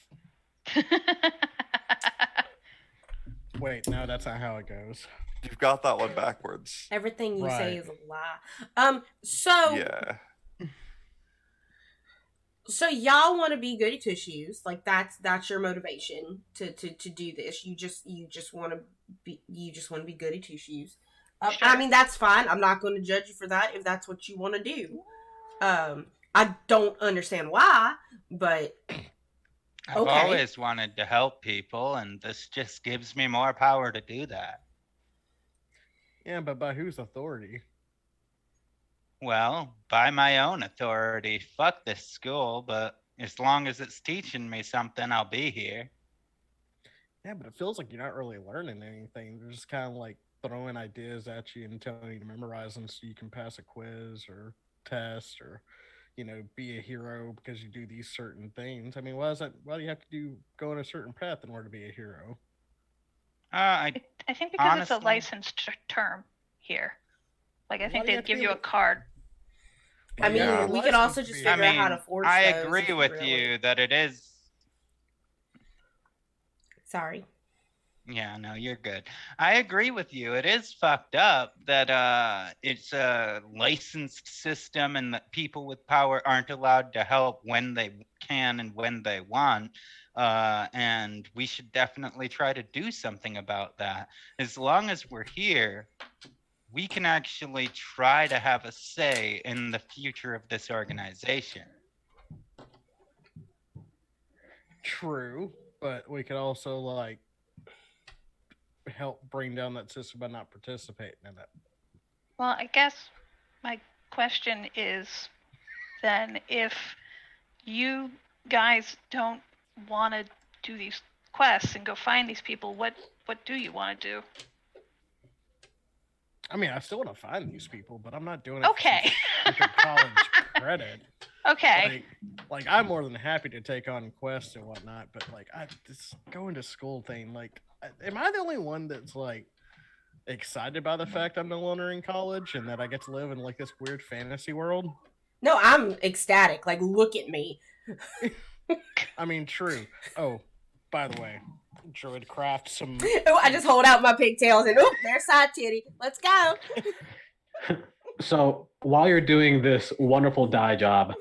S2: Wait, no, that's not how it goes.
S6: You've got that one backwards.
S1: Everything you say
S2: Right.
S1: is a lie. So
S6: Yeah.
S1: So y'all want to be goody two shoes, like that's your motivation to do this. You just want to be goody two shoes.
S5: Sure.
S1: I mean, that's fine. I'm not going to judge you for that if that's what you want to do. I don't understand why, but
S4: I've
S1: Okay.
S4: always wanted to help people, and this just gives me more power to do that.
S2: Yeah, but by whose authority?
S4: Well, by my own authority. Fuck this school, but as long as it's teaching me something, I'll be here.
S2: Yeah, but it feels like you're not really learning anything. They're just kind of like throwing ideas at you and telling you to memorize them so you can pass a quiz or test or, be a hero because you do these certain things. I mean, why is that? Why do you have to go on a certain path in order to be a hero?
S4: I
S5: I think because it's a
S4: honestly-
S5: licensed term here. Like, I
S2: Why
S5: think
S2: do you
S5: they'd
S2: have to
S5: give
S2: be
S5: you a
S2: able-
S5: card.
S1: I mean,
S6: Yeah.
S1: we could also just
S4: I
S1: figure out how to
S4: mean,
S1: forge
S4: I
S1: those
S4: agree
S1: if you
S4: with
S1: really-
S4: you that it is.
S1: Sorry.
S4: Yeah, no, you're good. I agree with you. It is fucked up that it's a licensed system and that people with power aren't allowed to help when they can and when they want. And we should definitely try to do something about that. As long as we're here, we can actually try to have a say in the future of this organization.
S2: True, but we could also help bring down that system by not participating in it.
S5: Well, I guess my question is then, if you guys don't want to do these quests and go find these people, what do you want to do?
S2: I mean, I still want to find these people, but I'm not doing it
S5: Okay.
S2: for some college credit.
S5: Okay.
S2: Like I'm more than happy to take on quests and whatnot, but this going to school thing, am I the only one that's excited by the fact I'm no longer in college and that I get to live in this weird fantasy world?
S1: No, I'm ecstatic. Like, look at me.
S2: I mean, true. Oh, by the way, Druid craft some.
S1: Oh, I just hold out my pigtails and oop, there's side titty. Let's go.
S3: So while you're doing this wonderful dye job,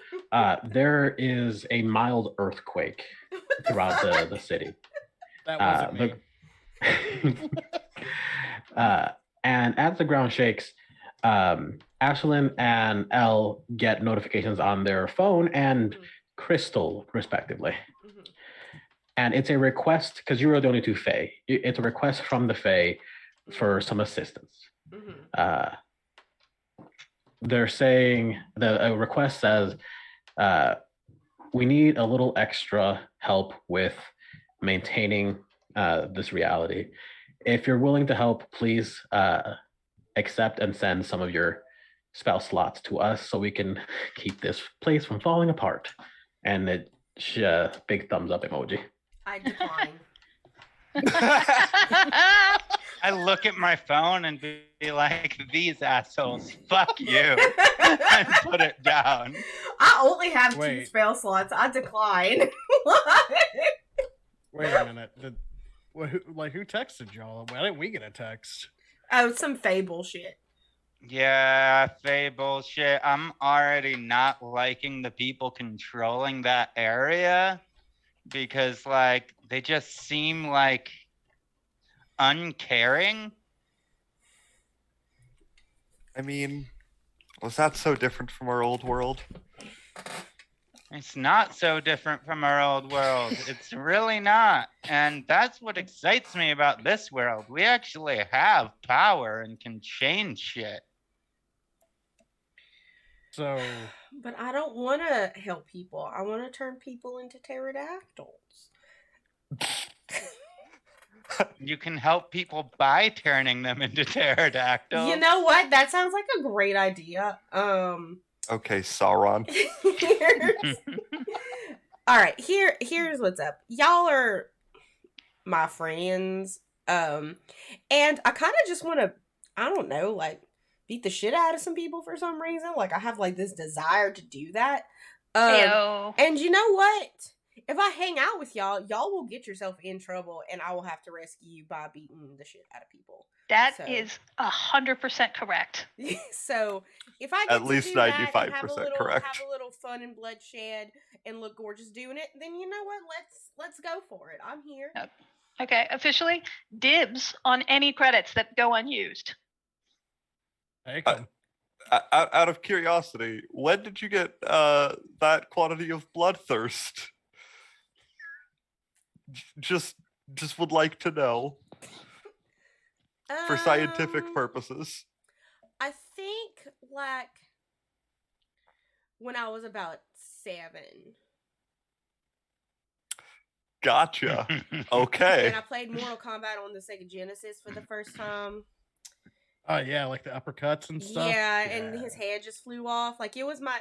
S3: there is a mild earthquake throughout the city.
S2: That wasn't me.
S3: And as the ground shakes, Ashlyn and Elle get notifications on their phone and Crystal, respectively.
S1: Mhm.
S3: And it's a request, because you were the only two Fae. It's a request from the Fae for some assistance.
S1: Mhm.
S3: They're saying, the request says, we need a little extra help with maintaining this reality. If you're willing to help, please accept and send some of your spell slots to us so we can keep this place from falling apart. And big thumbs up emoji.
S1: I decline.
S4: I look at my phone and be like, these assholes, fuck you, and put it down.
S1: I only have 2
S2: Wait.
S1: spell slots. I decline.
S2: Wait a minute. Who texted y'all? Why didn't we get a text?
S1: Oh, some Fae bullshit.
S4: Yeah, Faye bullshit. I'm already not liking the people controlling that area because, they just seem uncaring.
S6: I mean, was that so different from our old world?
S4: It's not so different from our old world. It's really not. And that's what excites me about this world. We actually have power and can change shit.
S2: So
S1: But I don't want to help people. I want to turn people into pterodactyls.
S4: You can help people by turning them into pterodactyls.
S1: You know what? That sounds like a great idea.
S6: Okay, Sauron.
S1: Here's... All right, here's what's up. Y'all are my friends. And I kind of just want to, I don't know, beat the shit out of some people for some reason. I have this desire to do that.
S5: Ayo.
S1: And you know what? If I hang out with y'all will get yourself in trouble, and I will have to rescue you by beating the shit out of people.
S5: That
S1: So-
S5: is 100% correct.
S1: So if I get
S6: At
S1: to
S6: least
S1: do that and
S6: 95%
S1: have a little,
S6: correct.
S1: have a little fun and bloodshed and look gorgeous doing it, then you know what? Let's go for it. I'm here.
S5: Okay, officially, dibs on any credits that go unused.
S2: hey, come.
S6: Out of curiosity, when did you get that quantity of bloodthirst? Just would like to know. for scientific
S1: Um,
S6: purposes?
S1: I think like when I was about 7,
S6: Gotcha.
S1: and
S6: Okay.
S1: I played Mortal Kombat on the Sega Genesis for the first time.
S2: Oh yeah, like the uppercuts and stuff.
S1: Yeah, and his head just flew off. Like it was my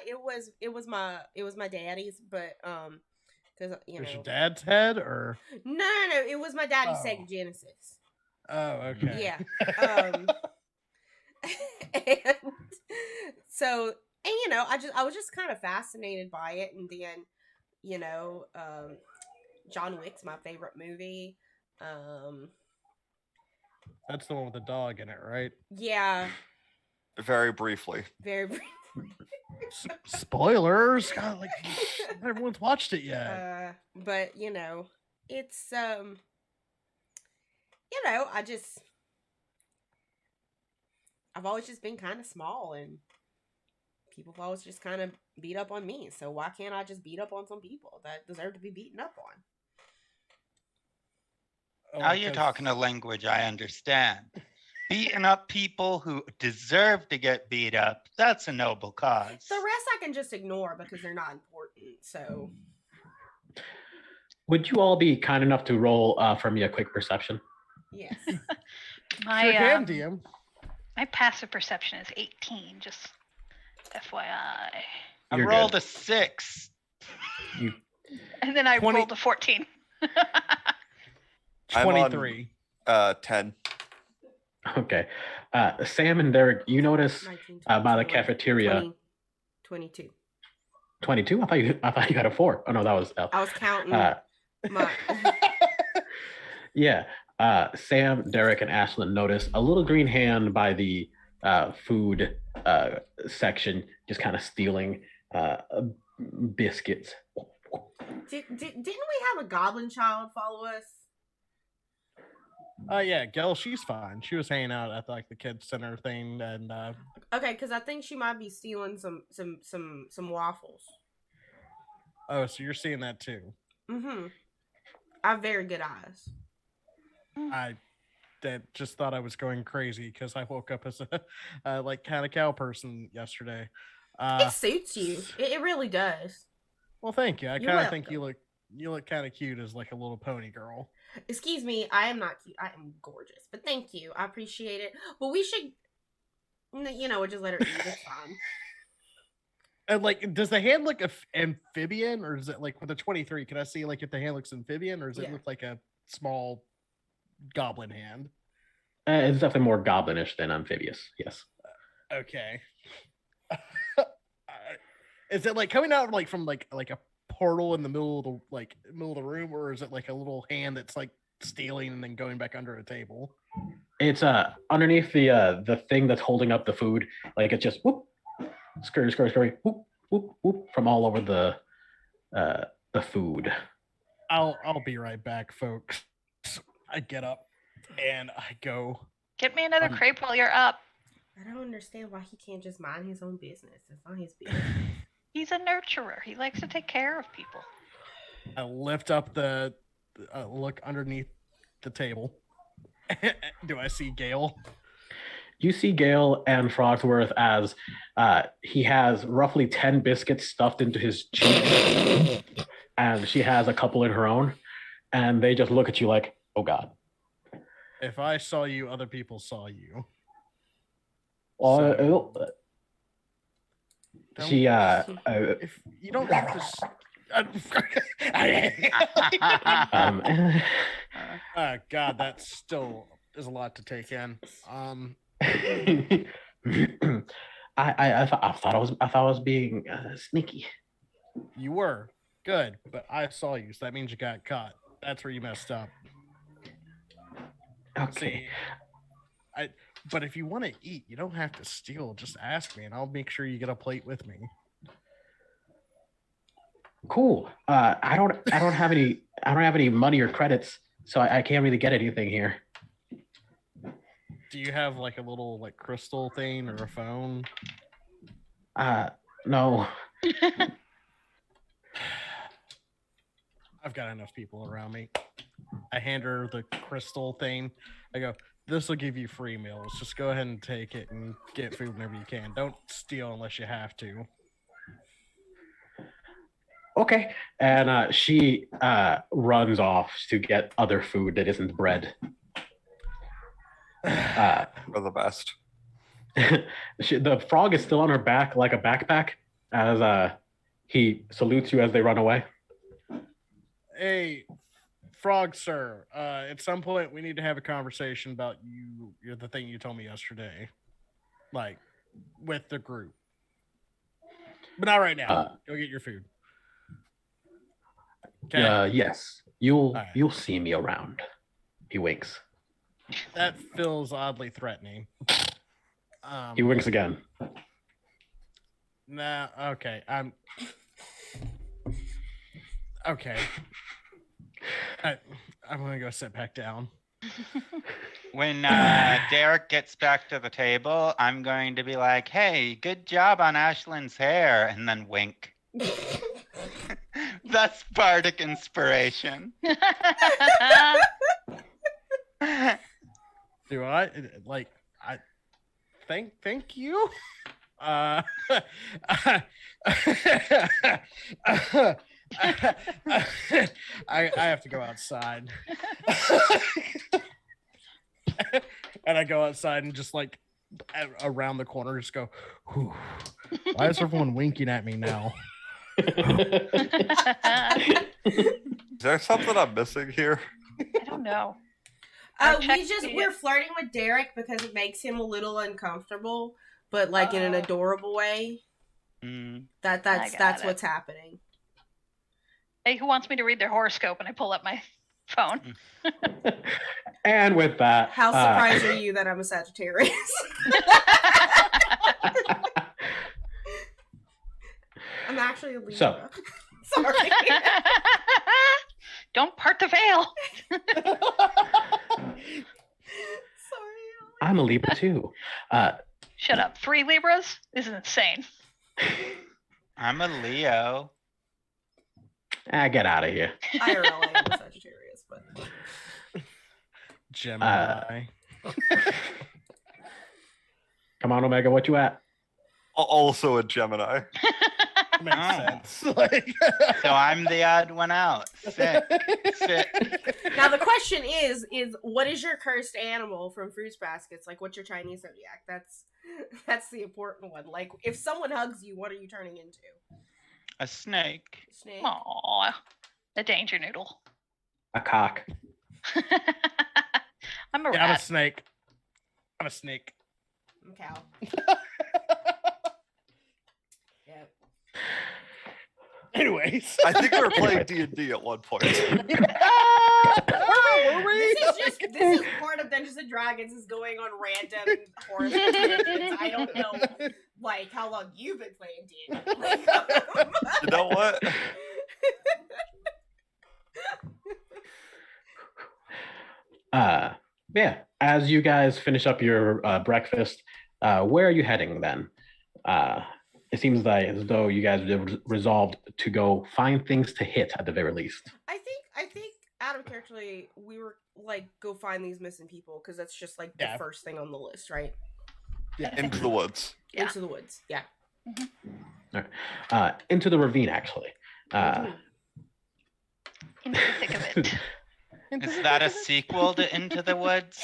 S1: daddy's, but because
S2: It was your dad's head, or
S1: no, it was my daddy's
S2: Oh.
S1: Sega Genesis.
S2: oh, okay.
S1: Yeah. And so, and I was just kind of fascinated by it, and then John Wick's my favorite movie.
S2: That's the one with the dog in it, right?
S1: Yeah,
S6: Very briefly.
S1: very.
S2: Spoilers. God, like not everyone's watched it yet.
S1: But it's I've always just been kind of small, and people have always just kind of beat up on me. So why can't I just beat up on some people that deserve to be beaten up on?
S4: Now you're talking a language I understand. Beating up people who deserve to get beat up, that's a noble cause.
S1: The rest I can just ignore because they're not important. So
S3: Would you all be kind enough to roll for me a quick perception?
S1: yes.
S2: Sure can, DM.
S5: My passive perception is 18, just FYI.
S4: I
S3: You're
S4: rolled
S3: good.
S4: a 6.
S5: And then I
S2: 20
S5: rolled a 14.
S6: I'm on-
S2: 23.
S6: 10.
S3: Okay. Sam and Derek, you notice
S1: 19,
S3: by the
S1: 21,
S3: cafeteria.
S1: 20, 22.
S3: 22? I thought you got a 4. Oh no, that was L.
S1: I was counting my.
S3: Yeah. Sam, Derek, and Ashlyn notice a little green hand by the food section, just kind of stealing biscuits.
S1: Didn't we have a goblin child follow us?
S2: Yeah, Gail, she's fine. She was hanging out at like the kids center thing, and
S1: Okay, because I think she might be stealing some waffles.
S2: oh, so you're seeing that too.
S1: Mm-hmm. I have very good eyes.
S2: I just thought I was going crazy because I woke up as a like kind of cow person yesterday.
S1: It suits you. It really does.
S2: Well, thank you. I
S1: You're
S2: kind of think
S1: welcome.
S2: you look kind of cute as like a little pony girl.
S1: Excuse me, I am not cute. I am gorgeous. But thank you. I appreciate it. But we should, just let her eat. It's fine.
S2: And like, does the hand look amphibian, or is it like with a 23? Can I see like if the hand looks amphibian, or does it
S1: Yeah.
S2: look like a small goblin hand?
S3: It's definitely more goblinish than amphibious. Yes.
S2: Okay. Is it like coming out like from like a portal in the middle of the room, or is it like a little hand that's like stealing and then going back under a table?
S3: It's underneath the thing that's holding up the food. Like it's just whoop, scurry, scurry, scurry, whoop, whoop, whoop from all over the food.
S2: I'll be right back, folks. I get up and I go.
S5: Get me another crepe while you're up.
S1: I don't understand why he can't just mind his own business. It's not his business.
S5: He's a nurturer. He likes to take care of people.
S2: I lift up the look underneath the table. Do I see Gale?
S3: You see Gale and Frogsworth as he has roughly 10 biscuits stuffed into his cheek, and she has a couple in her own, and they just look at you like, oh God.
S2: If I saw you, other people saw you.
S3: She
S2: if you don't have to. God, that still is a lot to take in.
S3: I thought I was being sneaky.
S2: You were good, but I saw you, so that means you got caught. That's where you messed up.
S3: Okay.
S2: See, but if you want to eat, you don't have to steal. Just ask me, and I'll make sure you get a plate with me.
S3: Cool. I don't have any money or credits, so I can't really get anything here.
S2: Do you have like a little like crystal thing or a phone?
S3: No. I've
S2: got enough people around me. I hand her the crystal thing. I go, this will give you free meals. Just go ahead and take it and get food whenever you can. Don't steal unless you have to.
S3: Okay. And she runs off to get other food that isn't bread.
S6: We're the best.
S3: The frog is still on her back like a backpack as he salutes you as they run away.
S2: Hey, Frog Sir, at some point we need to have a conversation about you're the thing you told me yesterday. Like, with the group. But not right now. Go get your food. Okay.
S3: Yes. You'll
S2: right.
S3: you'll see me around. He winks.
S2: That feels oddly threatening.
S3: He winks again.
S2: Nah, okay. Okay. I'm gonna go sit back down.
S4: When Derek gets back to the table, I'm going to be like, "Hey, good job on Ashlyn's hair," and then wink. That's bardic inspiration.
S2: Do I like? I thank you. I have to go outside. And I go outside and just like around the corner, just go, whew. Why is everyone winking at me now?
S6: Is there something I'm missing here?
S5: I don't know. Check
S1: we're flirting with Derek because it makes him a little uncomfortable, but like in an adorable way. That's what's happening.
S5: Hey, who wants me to read their horoscope? And I pull up my phone.
S3: And with that,
S1: How surprised are you that I'm a Sagittarius? I'm actually a Libra.
S3: So.
S1: Sorry.
S5: Don't part the veil.
S1: Sorry.
S3: I'm a Libra too.
S5: Shut up. 3 Libras? This is insane.
S4: I'm a Leo.
S3: Get out of here.
S1: IRL, I am a Sagittarius, but
S2: Gemini.
S3: Come on, Omega, what you at?
S6: Also a Gemini.
S2: Makes
S4: Oh.
S2: sense. Like,
S4: So I'm the odd one out. Sick.
S1: now the question is what is your cursed animal from Fruits Baskets? Like, what's your Chinese zodiac? That's the important one. Like, if someone hugs you, what are you turning into?
S4: A snake.
S1: Snake.
S5: Aww. A danger noodle.
S3: A cock.
S5: I'm a
S2: yeah, I'm a
S5: rat.
S2: snake. I'm a snake.
S1: I'm a cow. Yep.
S2: Anyways,
S6: I think we were playing D&D at one point.
S2: were we?
S1: This is part of Dungeons and Dragons is going on random horoscope tangents. I don't know, like, how long you've been playing D&D. Like,
S6: You know what?
S3: Yeah. As you guys finish up your breakfast, where are you heading then? It seems like as though you guys have resolved to go find things to hit at the very least.
S1: I think out of characterly, we were like go find these missing people because that's just like the first thing on the list, right?
S2: Yeah.
S6: Into the woods.
S5: Yeah.
S1: Into the woods. Yeah.
S3: All right. Into the ravine, actually.
S5: Into the thick of it.
S4: Is that a sequel to Into the Woods?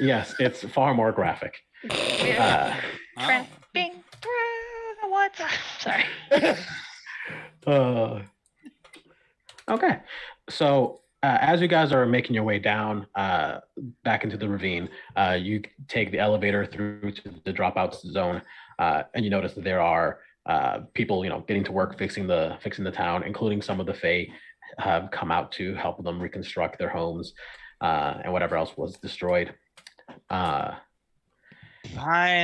S3: Yes, it's far more graphic.
S5: We're
S4: Oh.
S5: tramping through the woods. Sorry.
S3: Okay. So as you guys are making your way down back into the ravine, you take the elevator through to the dropouts zone, and you notice that there are people, getting to work fixing the town, including some of the Fae have come out to help them reconstruct their homes and whatever else was destroyed.
S4: Fine,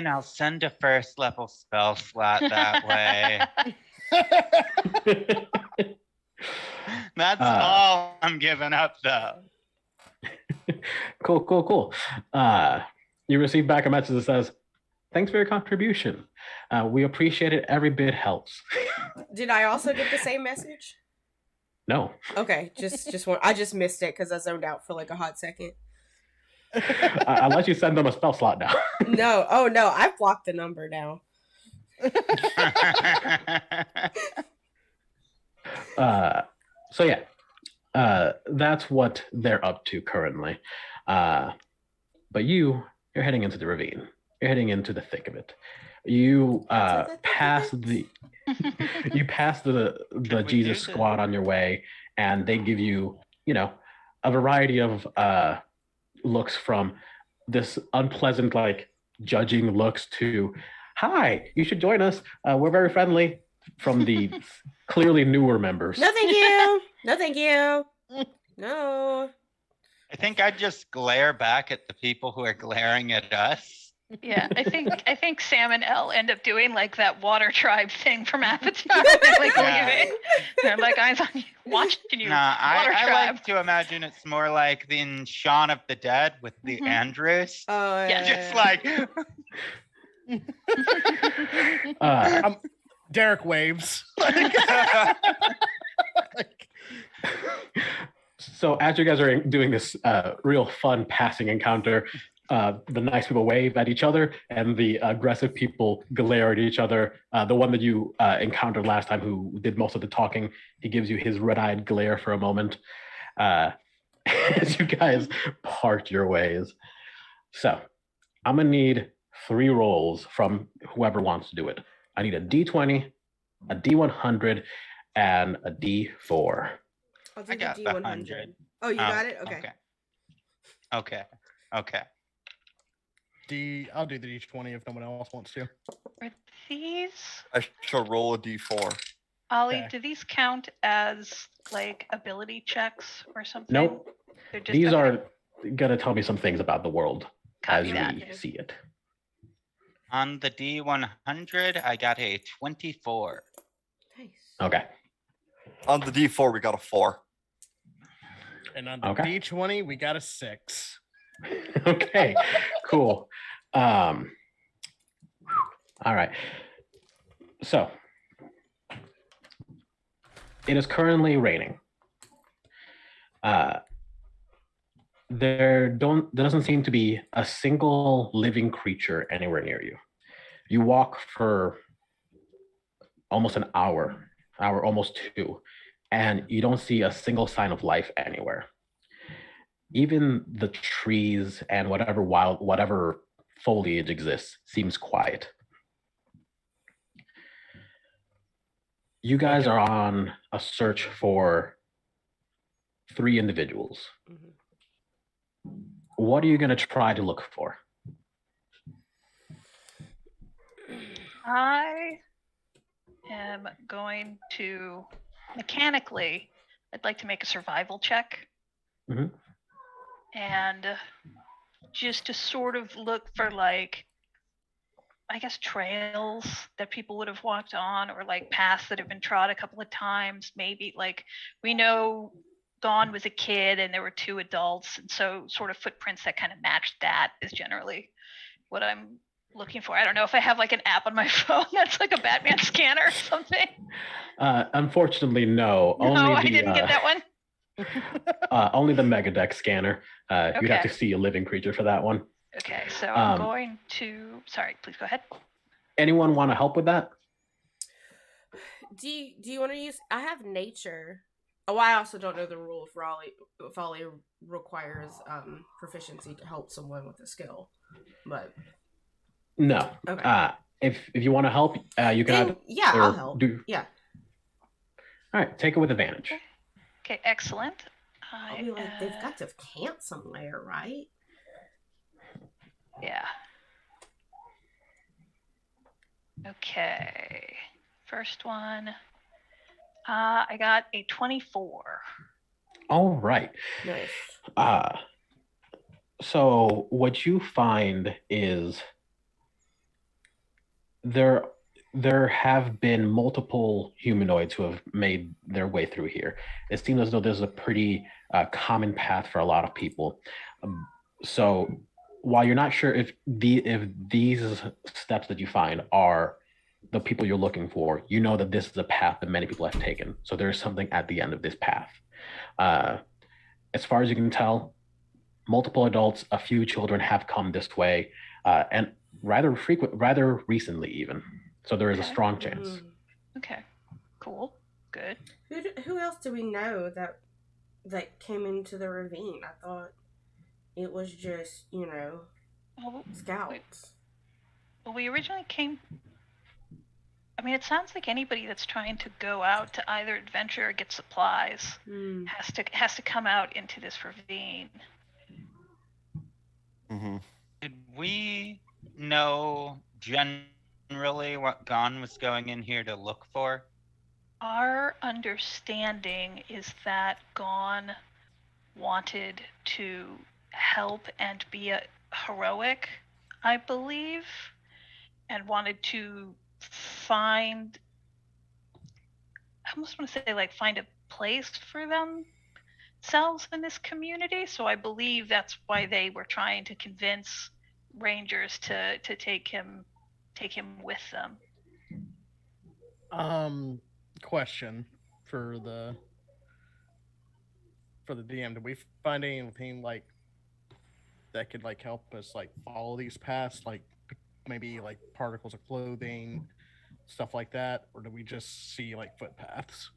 S4: I'll send a first level spell slot that way. That's all I'm giving up, though.
S3: Cool. You receive back a message that says, "Thanks for your contribution. We appreciate it. Every bit helps."
S1: Did I also get the same message?
S3: No.
S1: Okay, just one. I just missed it because I zoned out for like a hot second.
S3: I'll let you send them a spell slot now.
S1: No. Oh no, I've blocked the number now.
S3: So yeah, that's what they're up to currently. But you're heading into the ravine. You're heading into the thick of it. You pass the you pass the Jesus squad on your way, and they give you, a variety of looks, from this unpleasant, like, judging looks to, "Hi, you should join us. We're very friendly," from the clearly newer members.
S1: No, thank you. No, thank you. No.
S4: I think I'd just glare back at the people who are glaring at us.
S5: Yeah, I think Sam and Elle end up doing like that water tribe thing from Avatar. Like leaving. They're like, eyes on you, watching you.
S4: Nah,
S5: water
S4: I
S5: tribe.
S4: like to imagine it's more like in Shaun of the Dead with the Andrews.
S1: Oh
S5: Yeah.
S4: Just like
S2: Derek waves.
S3: So as you guys are doing this real fun passing encounter, the nice people wave at each other, and the aggressive people glare at each other. The one that you encountered last time, who did most of the talking, he gives you his red-eyed glare for a moment as you guys part your ways. So I'm going to need 3 rolls from whoever wants to do it. I need a D20, a D100, and a D4.
S1: I'll do
S4: I got
S1: the
S4: the
S1: D100.
S4: 100.
S1: Oh, you got it? Okay.
S4: Okay.
S2: I'll do the D20 if no one else wants to.
S5: Are these,
S6: I shall roll a d4.
S5: Ollie,
S2: Okay.
S5: do these count as like ability checks or something?
S3: Nope.
S5: They're just,
S3: These
S5: okay,
S3: are going to tell me some things about the world
S5: copy
S3: as
S5: that.
S3: we see it.
S4: On the D100, I got a 24.
S1: Nice.
S3: Okay.
S6: On the d4, we got a 4.
S2: And on the
S3: Okay.
S2: D20, we got a 6.
S3: Okay, cool. All right. So it is currently raining. There doesn't seem to be a single living creature anywhere near you. You walk for almost an hour, almost 2, and you don't see a single sign of life anywhere. Even the trees and whatever foliage exists seems quiet. You guys are on a search for 3 individuals.
S1: Mhm.
S3: What are you going to try to look for?
S5: I am going to mechanically, I'd like to make a survival check.
S3: Mhm.
S5: And just to sort of look for, like, I guess, trails that people would have walked on, or like paths that have been trod a couple of times. Maybe, like, we know Dawn was a kid and there were 2 adults, and so sort of footprints that kind of match that is generally what I'm looking for. I don't know if I have like an app on my phone that's like a Batman scanner or something.
S3: Unfortunately, no.
S5: No,
S3: Only
S5: I
S3: the,
S5: didn't get that one.
S3: only the Megadeck scanner. You'd have
S5: Okay.
S3: to see a living creature for that one.
S5: Okay, so I'm going to. Sorry, please go ahead.
S3: Anyone want to help with that?
S1: Do you want to use? I have nature. Oh, I also don't know the rule if Ollie requires proficiency to help someone with a skill, but
S3: No.
S1: okay.
S3: If you want to help, you can.
S1: Then, yeah, I'll help. Yeah.
S3: All right, take it with advantage.
S5: Okay, excellent.
S1: I'll be like, they've got to camp somewhere, right?
S5: Yeah. Okay. First one. I got a 24.
S3: All right.
S1: Nice.
S3: So what you find is there have been multiple humanoids who have made their way through here. It seems as though there's a pretty common path for a lot of people. So while you're not sure if these steps that you find are the people you're looking for, you know that this is a path that many people have taken. So there's something at the end of this path. As far as you can tell, multiple adults, a few children have come this way, and rather recently even. So there is a
S5: Okay.
S3: strong chance.
S1: Mhm.
S5: Okay. Cool. Good.
S1: Who else do we know that came into the ravine? I thought it was just,
S5: Well,
S1: scouts.
S5: we originally came. I mean, it sounds like anybody that's trying to go out to either adventure or get supplies
S1: Hmm.
S5: has to come out into this ravine.
S6: Mm-hmm.
S4: Did we know generally what Gon was going in here to look for?
S5: Our understanding is that Gon wanted to help and be heroic, I believe, and wanted to find. I almost want to say like find a place for themselves in this community. So I believe that's why they were trying to convince rangers to take him with them.
S2: Question for the DM: did we find anything like that could like help us like follow these paths, like maybe like particles of clothing, stuff like that, or do we just see like footpaths?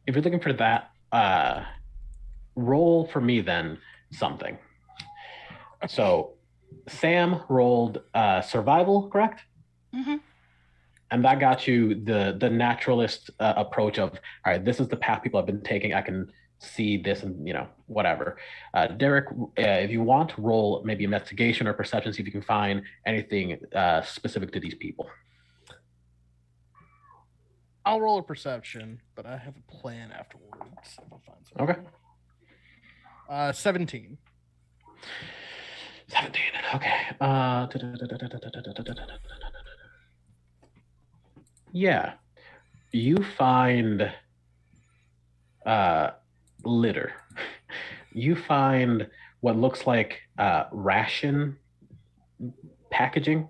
S3: If you're looking for that, roll for me then something. So Sam rolled survival, correct?
S5: Mm-hmm.
S3: And that got you the naturalist approach of, all right, this is the path people have been taking. I can see this and whatever. Derek, if you want, roll maybe investigation or perception, see if you can find anything specific to these people.
S2: I'll roll a perception, but I have a plan afterwards if I find something.
S3: Okay.
S2: 17.
S3: 17. Okay. Yeah. You find litter. You find what looks like ration packaging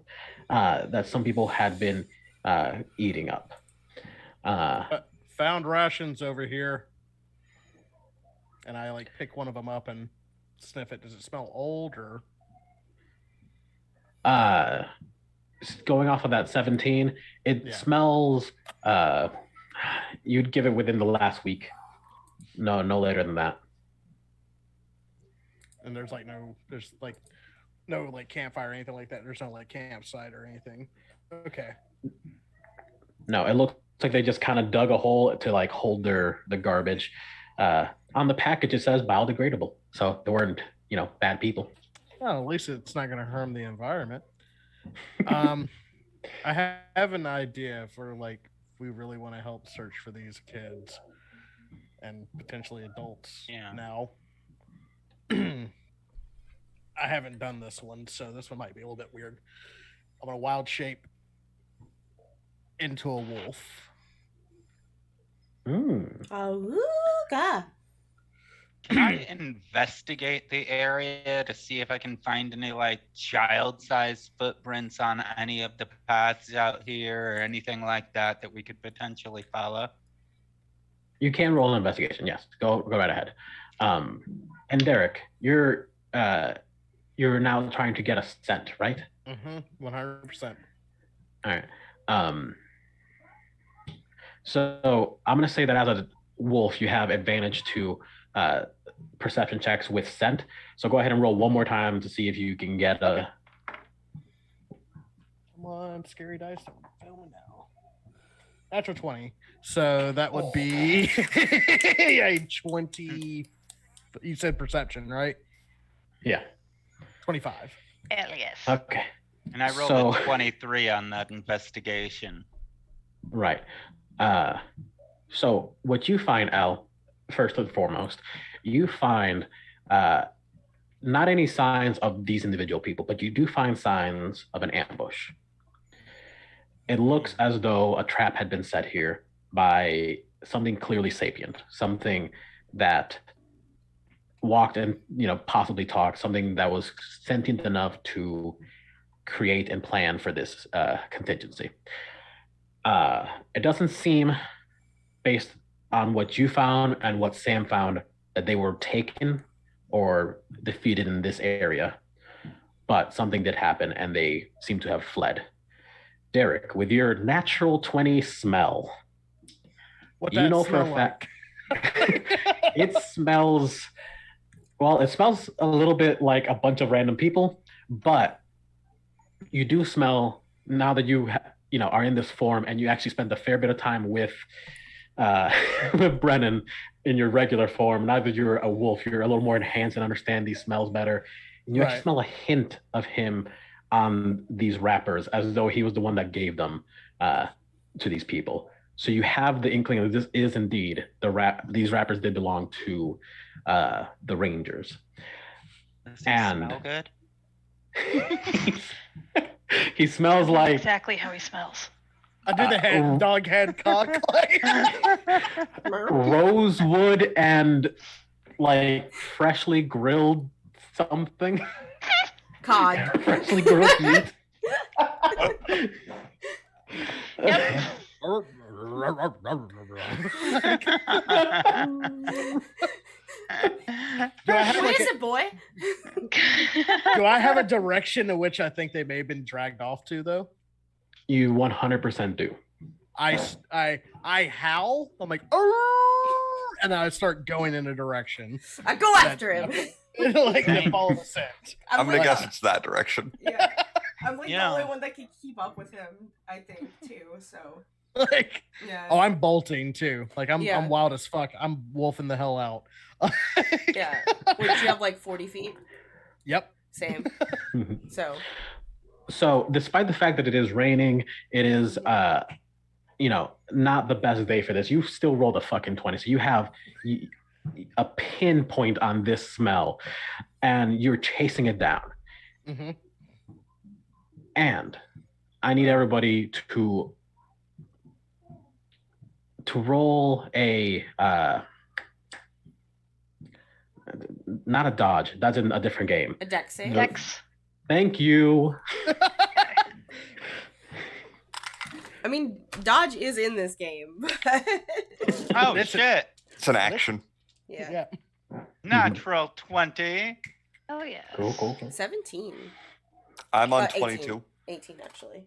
S3: that some people had been eating up.
S2: Found rations over here, and I like pick one of them up and sniff it. Does it smell old or?
S3: Going off of that 17, it smells. You'd give it within the last week. No later than that.
S2: And there's no campfire or anything like that. There's no like campsite or anything. Okay.
S3: No, it looks like they just kind of dug a hole to like hold the garbage. On the package it says biodegradable, so they weren't bad people.
S2: Well, at least it's not going to harm the environment. I have an idea for like if we really want to help search for these kids and potentially adults.
S4: Yeah.
S2: Now, I haven't done this one, so this one might be a little bit weird. I'm gonna wild shape into a wolf.
S1: Oh, God.
S4: Can I investigate the area to see if I can find any like child-sized footprints on any of the paths out here or anything like that we could potentially follow?
S3: You can roll an investigation. Yes, go right ahead. And Derek, you're now trying to get a scent, right?
S2: 100%.
S3: All right. So I'm gonna say that as a wolf, you have advantage to perception checks with scent. So go ahead and roll one more time to see if you can get a.
S2: Come on, scary dice, don't fail me now. Natural 20. So that would be a 20. You said perception, right?
S3: Yeah.
S2: 25.
S5: Hell yes.
S3: Okay.
S4: And I rolled a 23 on that investigation.
S3: Right. So what you find, Al, first and foremost, you find not any signs of these individual people, but you do find signs of an ambush. It looks as though a trap had been set here by something clearly sapient, something that walked and possibly talked, something that was sentient enough to create and plan for this contingency. It doesn't seem, based on what you found and what Sam found, that they were taken or defeated in this area, but something did happen and they seem to have fled. Derek, with your natural 20 smell,
S2: What
S3: you
S2: that
S3: know for a
S2: smell
S3: fact
S2: like?
S3: it smells, well, it smells a little bit like a bunch of random people, but you do smell, now that you are in this form and you actually spend a fair bit of time with with Brennan in your regular form. Now that you're a wolf, you're a little more enhanced and understand these smells better. And you actually
S2: Right.
S3: smell a hint of him on these wrappers, as though he was the one that gave them to these people. So you have the inkling that this is indeed these wrappers did belong to the Rangers.
S4: Does he
S3: And
S4: smell good?
S3: he smells like
S5: exactly how he smells.
S2: I do the dog head cock.
S3: rosewood and like freshly grilled something.
S1: Cod.
S3: Freshly grilled meat.
S5: Yep.
S2: Do I have
S1: What
S2: like
S1: is
S2: a,
S1: it, boy?
S2: do I have a direction in which I think they may have been dragged off to though?
S3: You 100% do.
S2: I howl. I'm like, "Arr!" and I start going in a direction.
S1: I go after him.
S2: Like to follow the scent.
S6: I'm gonna
S1: like,
S6: guess it's that direction.
S1: Yeah. I'm like
S4: Yeah.
S1: the only one that can keep up with him, I think, too. So
S2: Like,
S1: yeah.
S2: oh, I'm bolting too. Like
S1: Yeah.
S2: I'm wild as fuck. I'm wolfing the hell out.
S1: Yeah. Would you have like 40 feet?
S2: Yep.
S1: Same. So
S3: So, despite the fact that it is raining, it is not the best day for this. You still rolled a fucking 20. So you have a pinpoint on this smell and you're chasing it down.
S2: Mm-hmm.
S3: And I need everybody to roll a not a dodge. That's in a different game.
S1: a dex save.
S5: Dex.
S3: Thank you.
S1: I mean, dodge is in this game.
S4: Oh
S2: This is-
S4: shit!
S6: It's an action.
S1: Yeah.
S4: Natural 20.
S5: Oh yeah.
S3: Cool.
S1: 17.
S6: I'm on
S1: 18.
S6: 22.
S1: 18 actually.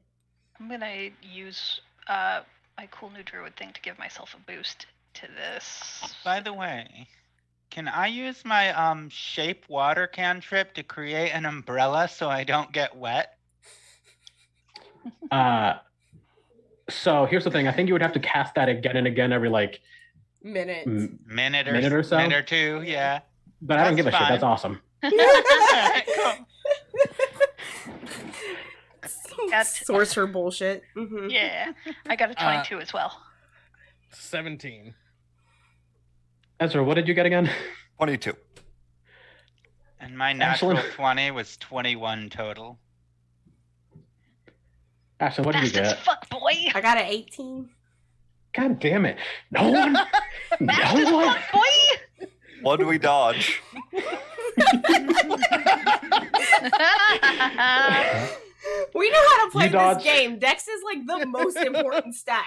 S5: I'm gonna use my cool new druid thing to give myself a boost to this.
S4: By the way, can I use my shape water cantrip to create an umbrella so I don't get wet?
S3: So here's the thing. I think you would have to cast that again and again every like
S1: Minute.
S4: Minute
S3: Minute or so?
S4: Minute or two, yeah.
S3: but I don't
S4: That's
S3: give a shit.
S4: fine.
S3: That's awesome.
S4: Cool.
S1: Sorcerer bullshit. Mm-hmm.
S5: Yeah, I got a 22 as well.
S2: 17.
S3: Ezra, what did you get again?
S6: 22.
S4: And my natural
S3: Excellent.
S4: 20 was 21 total.
S3: Ashley, what did you
S5: Fast as
S3: get?
S5: fuck, boy.
S1: I got an 18.
S3: God damn it. No one.
S5: Fast as
S3: no one.
S5: fuck, boy.
S6: What do we dodge?
S1: We know how to play
S3: You dodge.
S1: this game. Dex is like the most important stat.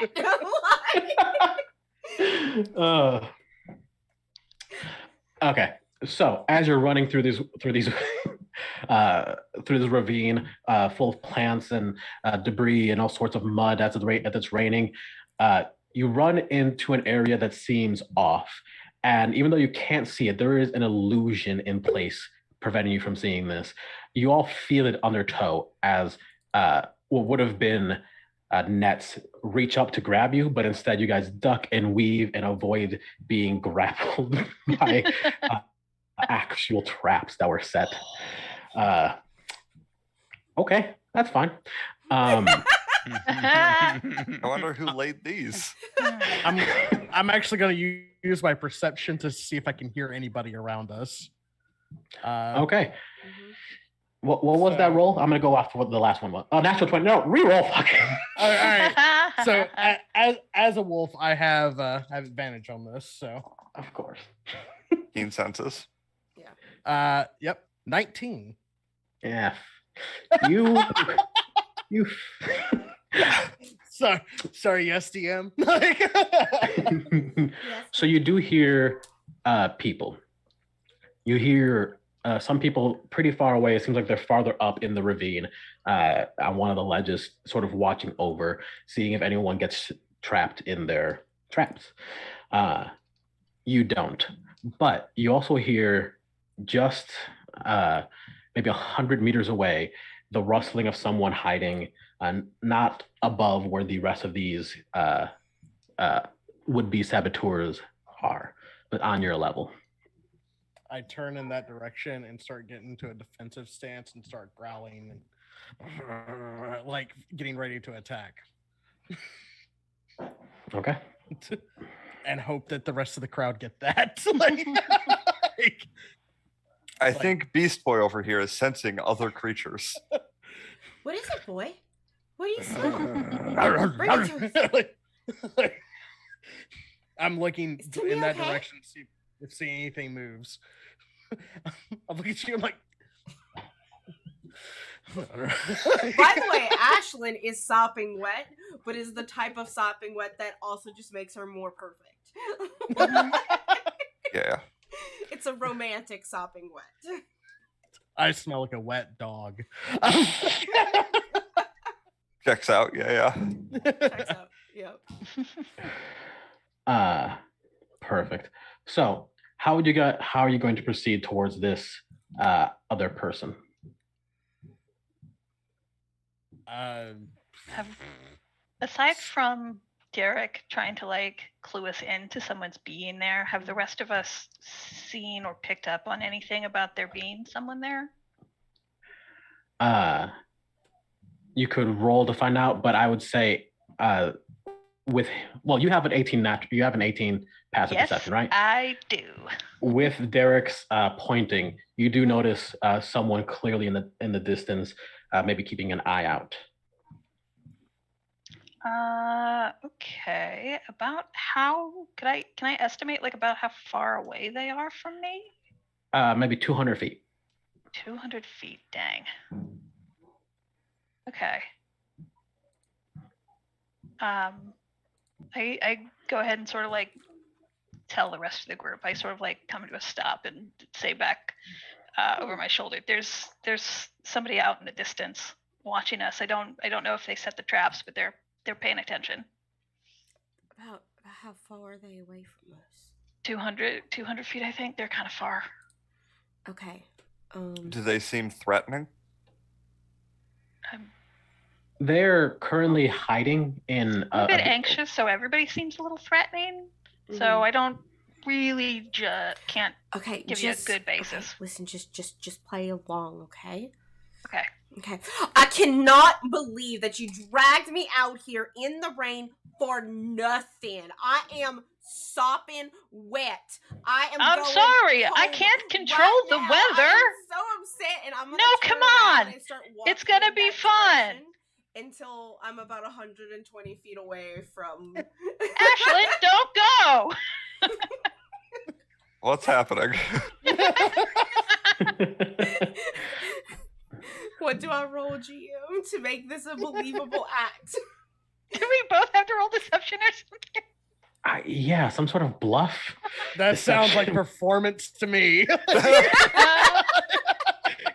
S3: Okay, so as you're running through this ravine full of plants and debris and all sorts of mud at the rate that it's raining, you run into an area that seems off. And even though you can't see it, there is an illusion in place preventing you from seeing this. You all feel it undertow as what would have been nets reach up to grab you, but instead you guys duck and weave and avoid being grappled by actual traps that were set. Okay, that's fine.
S6: I wonder who laid these.
S2: I'm actually going to use my perception to see if I can hear anybody around us.
S3: Okay.
S1: Mhm.
S3: What was that roll? I'm gonna go after what the last one was. Oh, natural 20. No, re-roll. Fuck.
S2: All right. So as a wolf, I have advantage on this. So
S3: Of course.
S6: Keen senses.
S2: yep, 19.
S3: Yeah. You.
S2: Sorry, yes, DM.
S3: So you do hear people You hear some people pretty far away. It seems like they're farther up in the ravine on one of the ledges, sort of watching over, seeing if anyone gets trapped in their traps. You don't. But you also hear just maybe 100 meters away the rustling of someone hiding, not above where the rest of these would-be saboteurs are, but on your level.
S2: I turn in that direction and start getting into a defensive stance and start growling and like getting ready to attack.
S3: Okay.
S2: And hope that the rest of the crowd get that. like,
S6: I think Beast Boy over here is sensing other creatures.
S1: What is it, boy? What are you saying? Bring it to us.
S2: I'm looking
S1: Is Timmy
S2: in that
S1: okay?
S2: direction to see anything moves. I'm looking at you. I'm like.
S1: By the way, Ashlyn is sopping wet, but is the type of sopping wet that also just makes her more perfect.
S6: Yeah.
S1: It's a romantic sopping wet.
S2: I smell like a wet dog.
S6: Checks out. Yeah.
S1: Checks out. Yep.
S3: Perfect. So, how are you going to proceed towards this other person?
S5: Aside from Derek trying to like clue us into someone's being there, have the rest of us seen or picked up on anything about there being someone there?
S3: You could roll to find out, but I would say you have an 18 you have an 18 passive
S5: Yes,
S3: perception, right?
S5: I do.
S3: With Derek's pointing, you do notice someone clearly in the distance, maybe keeping an eye out.
S5: Okay. About how can I estimate like about how far away they are from me?
S3: Maybe 200 feet.
S5: 200 feet, dang. Okay. I go ahead and sort of like tell the rest of the group. I sort of like come to a stop and say back over my shoulder, there's somebody out in the distance watching us. I don't know if they set the traps, but they're paying attention.
S1: About how far are they away from us?
S5: 200 feet, I think. They're kind of far.
S1: Okay.
S6: Do they seem threatening?
S3: They're currently hiding in
S5: I'm a bit anxious, so everybody seems a little threatening. Mm-hmm. So I don't really can't give you a good basis.
S1: Okay, listen, just play along, okay?
S5: Okay.
S1: I cannot believe that you dragged me out here in the rain for nothing. I am sopping wet.
S5: I'm sorry. I can't control the weather.
S1: I'm so upset, and I'm gonna
S5: come on.
S1: And start walking
S5: it's gonna be fun
S1: until I'm about 120 feet away from.
S5: Ashlyn, don't go.
S6: What's happening?
S1: What do I roll, GM, to make this a believable act?
S5: Do we both have to roll deception or something?
S3: Yeah, some sort of bluff.
S2: That sounds like performance to me.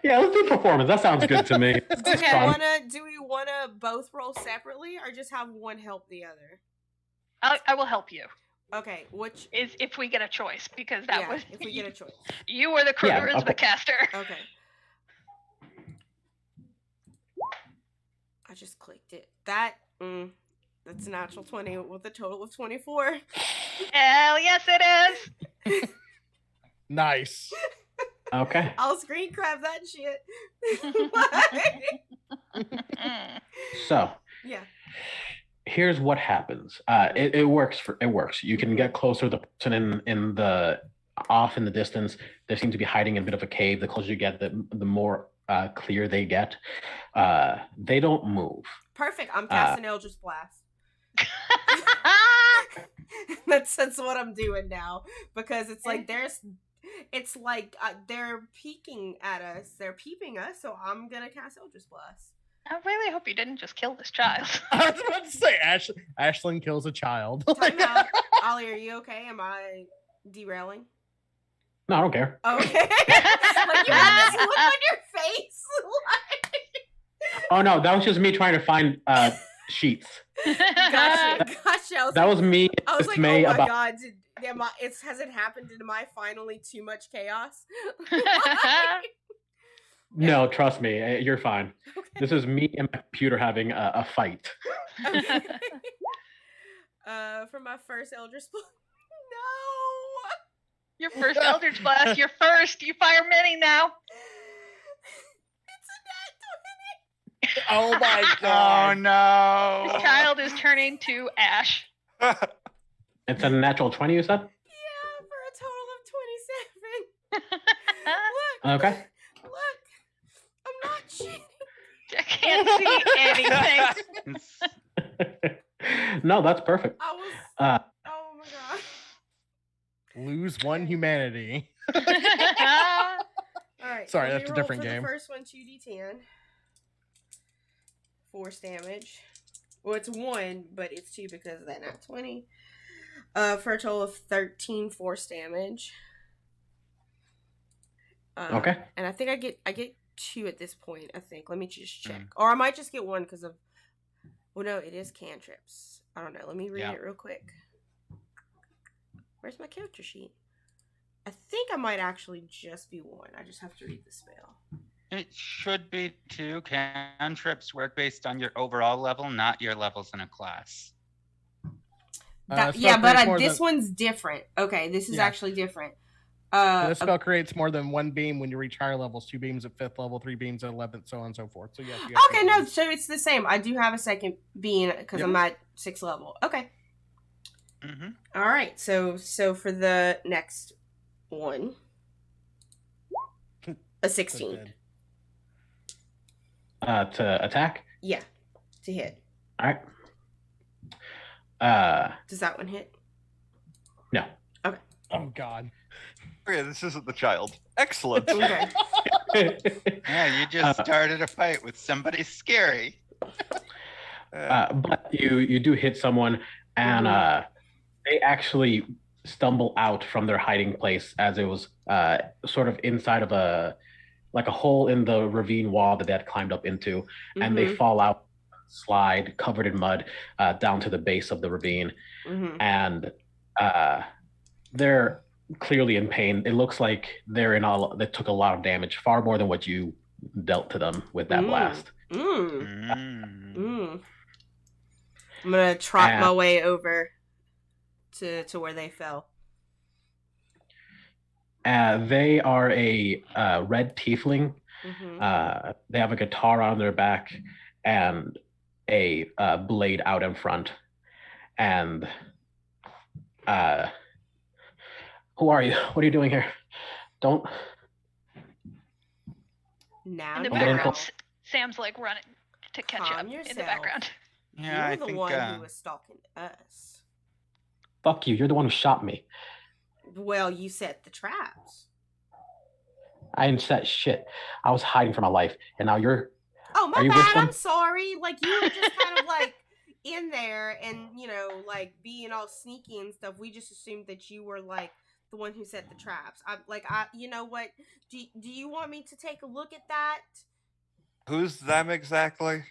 S3: Yeah, let's do performance. That sounds good to me.
S1: Okay, do we wanna both roll separately or just have one help the other?
S5: I will help you.
S1: Okay, which
S5: is if we get a choice, because that was
S1: if we get a choice.
S5: You were the charisma caster.
S1: Okay. I just clicked it. That's a natural 20 with a total of 24.
S5: Hell yes, it is.
S2: Nice.
S3: Okay.
S1: I'll screen grab that shit.
S3: So.
S1: Yeah.
S3: Here's what happens. It works. It works. You can get closer. The person in the distance, they seem to be hiding in a bit of a cave. The closer you get, the more clear they get. They don't move.
S1: Perfect. I'm casting Eldritch Blast. That's what I'm doing now, because it's like they're peeking at us. They're peeping us, so I'm gonna cast Eldritch Blast.
S5: I really hope you didn't just kill this child.
S2: I was about to say, Ashlyn kills a child.
S1: Time out. Ollie, are you okay? Am I derailing?
S3: No, I don't care.
S1: Okay. Like you have this look on your face.
S3: Oh no, that was just me trying to find sheets.
S1: Gotcha.
S3: That was me.
S1: I was like,
S3: dismay
S1: oh my
S3: about.
S1: god, has it happened? Am I finally too much chaos?
S3: No, trust me, you're fine.
S1: Okay.
S3: This is me and my computer having a fight.
S1: Okay. For my first Eldritch Blast. No.
S5: Your first Eldritch Blast. You're first. You fire many now.
S1: It's a nat 20.
S2: Oh my
S4: Oh
S2: god.
S4: no!
S5: This child is turning to ash.
S3: It's a natural 20, you said?
S1: Yeah, for a total of 27. Look.
S3: Okay.
S1: Look. I'm not cheating.
S5: I can't see anything.
S3: No, that's perfect.
S1: I was.
S3: Uh,
S1: Oh my god.
S2: Lose one humanity.
S1: All right.
S2: Sorry,
S1: let
S2: that's
S1: me
S2: a
S1: roll
S2: different
S1: for
S2: game.
S1: The first one, 2d10. Force damage. Well, it's 1, but it's 2 because of that nat 20. For a total of 13 force damage.
S3: Okay.
S1: And I think I get 2 at this point. I think. Let me just check, or I might just get 1 because of. Well, no, it is cantrips. I don't know. Let me read it real quick. Where's my character sheet? I think I might actually just be 1. I just have to read the spell.
S4: It should be 2. Cantrips work based on your overall level, not your levels in a class.
S1: Yeah, but this one's different. Okay, this is actually different.
S2: This spell creates more than 1 beam when you reach higher levels. 2 beams at 5th level, 3 beams at 11th, so on and so forth. So yes.
S1: Okay, no, so it's the same. I do have a second being because I'm at 6th level. Okay.
S4: Mm-hmm.
S1: All right. So for the next one, a 16.
S3: To attack?
S1: Yeah, to hit.
S3: All right.
S1: Does that one hit?
S3: No.
S1: Okay.
S2: Oh god.
S6: Okay, this isn't the child. Excellent.
S1: Okay.
S4: Yeah, you just started a fight with somebody scary.
S3: But you do hit someone, and they actually stumble out from their hiding place as it was sort of inside of a hole in the ravine wall that they had climbed up into, and they fall out, slide covered in mud down to the base of the ravine, and they're clearly in pain. It looks like they took a lot of damage, far more than what you dealt to them with that blast.
S1: I'm gonna trot my way over to where they fell.
S3: They are a red tiefling. They have a guitar on their back and a blade out in front. And who are you? What are you doing here? Don't.
S1: Now
S5: in the background, Sam's like running to catch up in the background.
S4: Yeah,
S1: You're the one who was stalking us.
S3: Fuck you. You're the one who shot me.
S1: Well, you set the traps.
S3: I didn't set shit. I was hiding for my life, and now you're.
S1: Oh, my bad. I'm sorry. Like, you were just kind of like in there and, like being all sneaky and stuff. We just assumed that you were like the one who set the traps. You know what? Do you want me to take a look at that?
S6: Who's them exactly?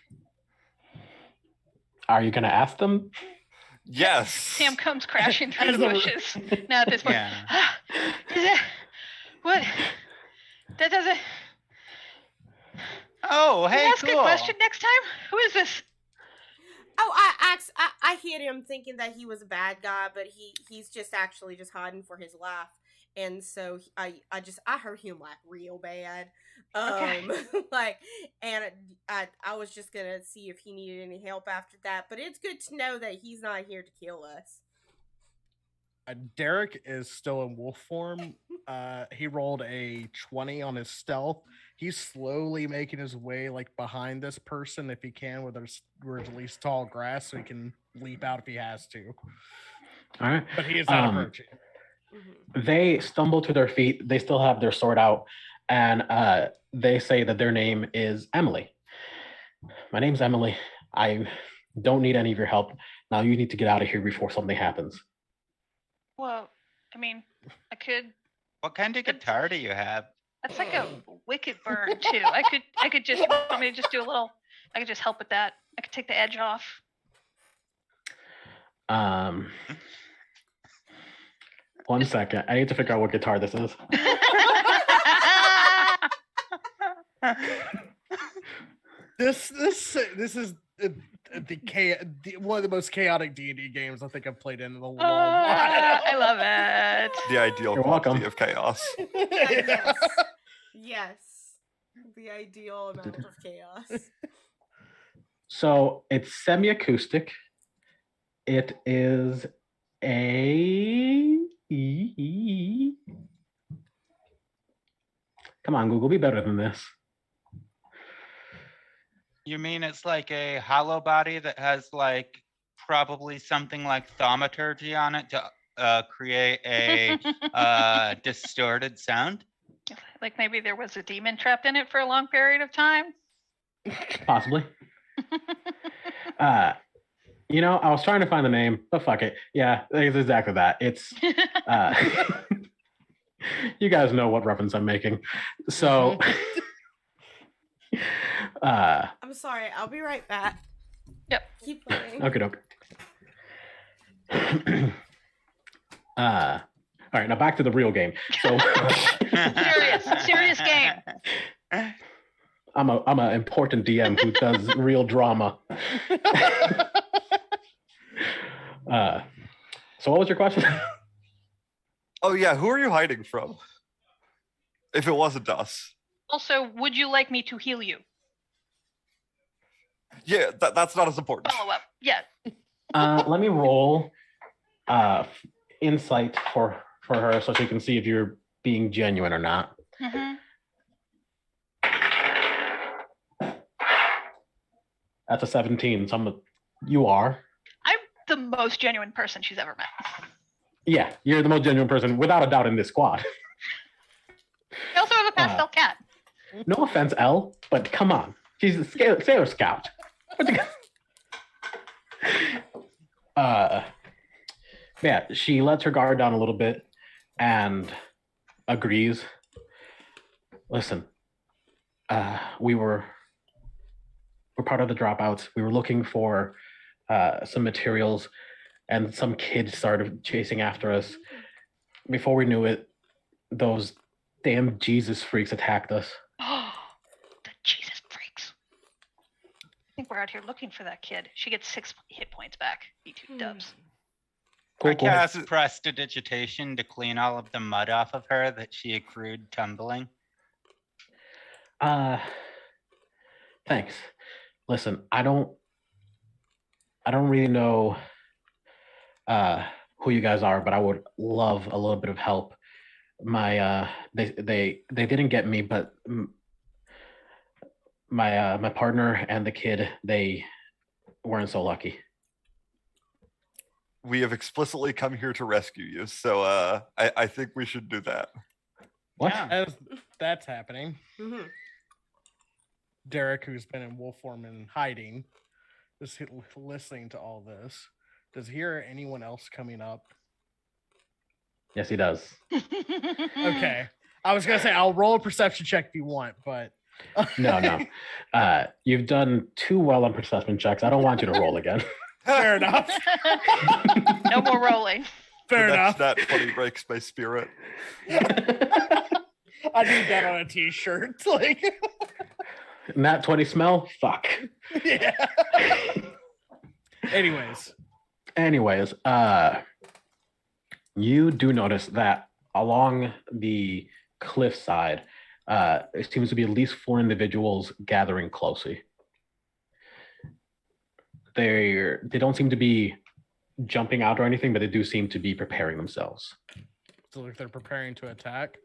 S3: Are you going to ask them?
S6: Yes.
S5: Sam comes crashing through the bushes. Now at this point, what? That doesn't.
S4: Oh, hey,
S5: ask a question next time. Who is this?
S1: Oh, I hit him thinking that he was a bad guy, but he's just actually just hiding for his life, and so I heard him like real bad, and I was just gonna see if he needed any help after that, but it's good to know that he's not here to kill us.
S2: Derek is still in wolf form. He rolled a 20 on his stealth. He's slowly making his way like behind this person if he can, where there's at least tall grass, so he can leap out if he has to.
S3: All right.
S2: But he is not approaching.
S3: They stumble to their feet. They still have their sword out, and they say that their name is Emily. My name's Emily. I don't need any of your help. Now you need to get out of here before something happens.
S5: Well, I mean, I could
S4: What kind of guitar do you have?
S5: That's like a wicked bird too. I could just want me to just do a little. I could just help with that. I could take the edge off.
S3: One second. I need to figure out what guitar this is.
S2: This is one of the most chaotic D&D games I think I've played in a long while.
S5: I love it.
S6: The ideal
S3: You're
S6: quantity
S3: welcome.
S6: of chaos.
S1: Yes. Yes. The ideal amount of chaos.
S3: So it's semi-acoustic. It is a. Come on, Google, be better than this.
S4: You mean it's like a hollow body that has like probably something like thaumaturgy on it to create a distorted sound?
S5: Like maybe there was a demon trapped in it for a long period of time.
S3: Possibly. You know, I was trying to find the name, but fuck it. Yeah, it's exactly that. It's you guys know what reference I'm making. So
S1: I'm sorry. I'll be right back.
S5: Yep.
S1: Keep playing.
S3: okay, doke. All right, now back to the real game. So
S5: serious game.
S3: I'm a important DM who does real drama. So what was your question?
S6: Oh yeah, who are you hiding from? If it wasn't us.
S5: Also, would you like me to heal you?
S6: Yeah, that's not as important.
S5: Follow up. Yeah.
S3: Let me roll insight for her so she can see if you're being genuine or not.
S5: Mm-hmm.
S3: That's a 17. So you are.
S5: I'm the most genuine person she's ever met.
S3: Yeah, you're the most genuine person without a doubt in this squad.
S5: I also have a pastel cat.
S3: No offense, Elle, but come on. She's a Sailor Scout. Yeah, she lets her guard down a little bit and agrees. Listen, we're part of the dropouts. We were looking for some materials, and some kid started chasing after us. Before we knew it, those damn Jesus freaks attacked us.
S5: Oh, the Jesus freaks. I think we're out here looking for that kid. She gets 6 hit points back. B2 dubs.
S3: Cool,
S4: I
S3: cool.
S4: cast prestidigitation to clean all of the mud off of her that she accrued tumbling.
S3: Thanks. Listen, I don't really know who you guys are, but I would love a little bit of help. My they didn't get me, but my partner and the kid, they weren't so lucky.
S6: We have explicitly come here to rescue you, so I think we should do that.
S3: What?
S4: Yeah.
S2: As that's happening,
S1: Mm-hmm.
S2: Derek, who's been in wolf form and hiding, is listening to all this. Does he hear anyone else coming up?
S3: Yes, he does.
S2: Okay. I was gonna say I'll roll a perception check if you want, but
S3: No. You've done too well on perception checks. I don't want you to roll again.
S2: fair enough.
S5: No more rolling.
S2: Fair enough.
S6: That funny breaks my spirit.
S2: I need that on a t-shirt. Like,
S3: Nat 20 smell? Fuck.
S2: yeah. Anyways,
S3: you do notice that along the cliffside, there seems to be at least 4 individuals gathering closely. They don't seem to be jumping out or anything, but they do seem to be preparing themselves.
S2: so if they're preparing to attack.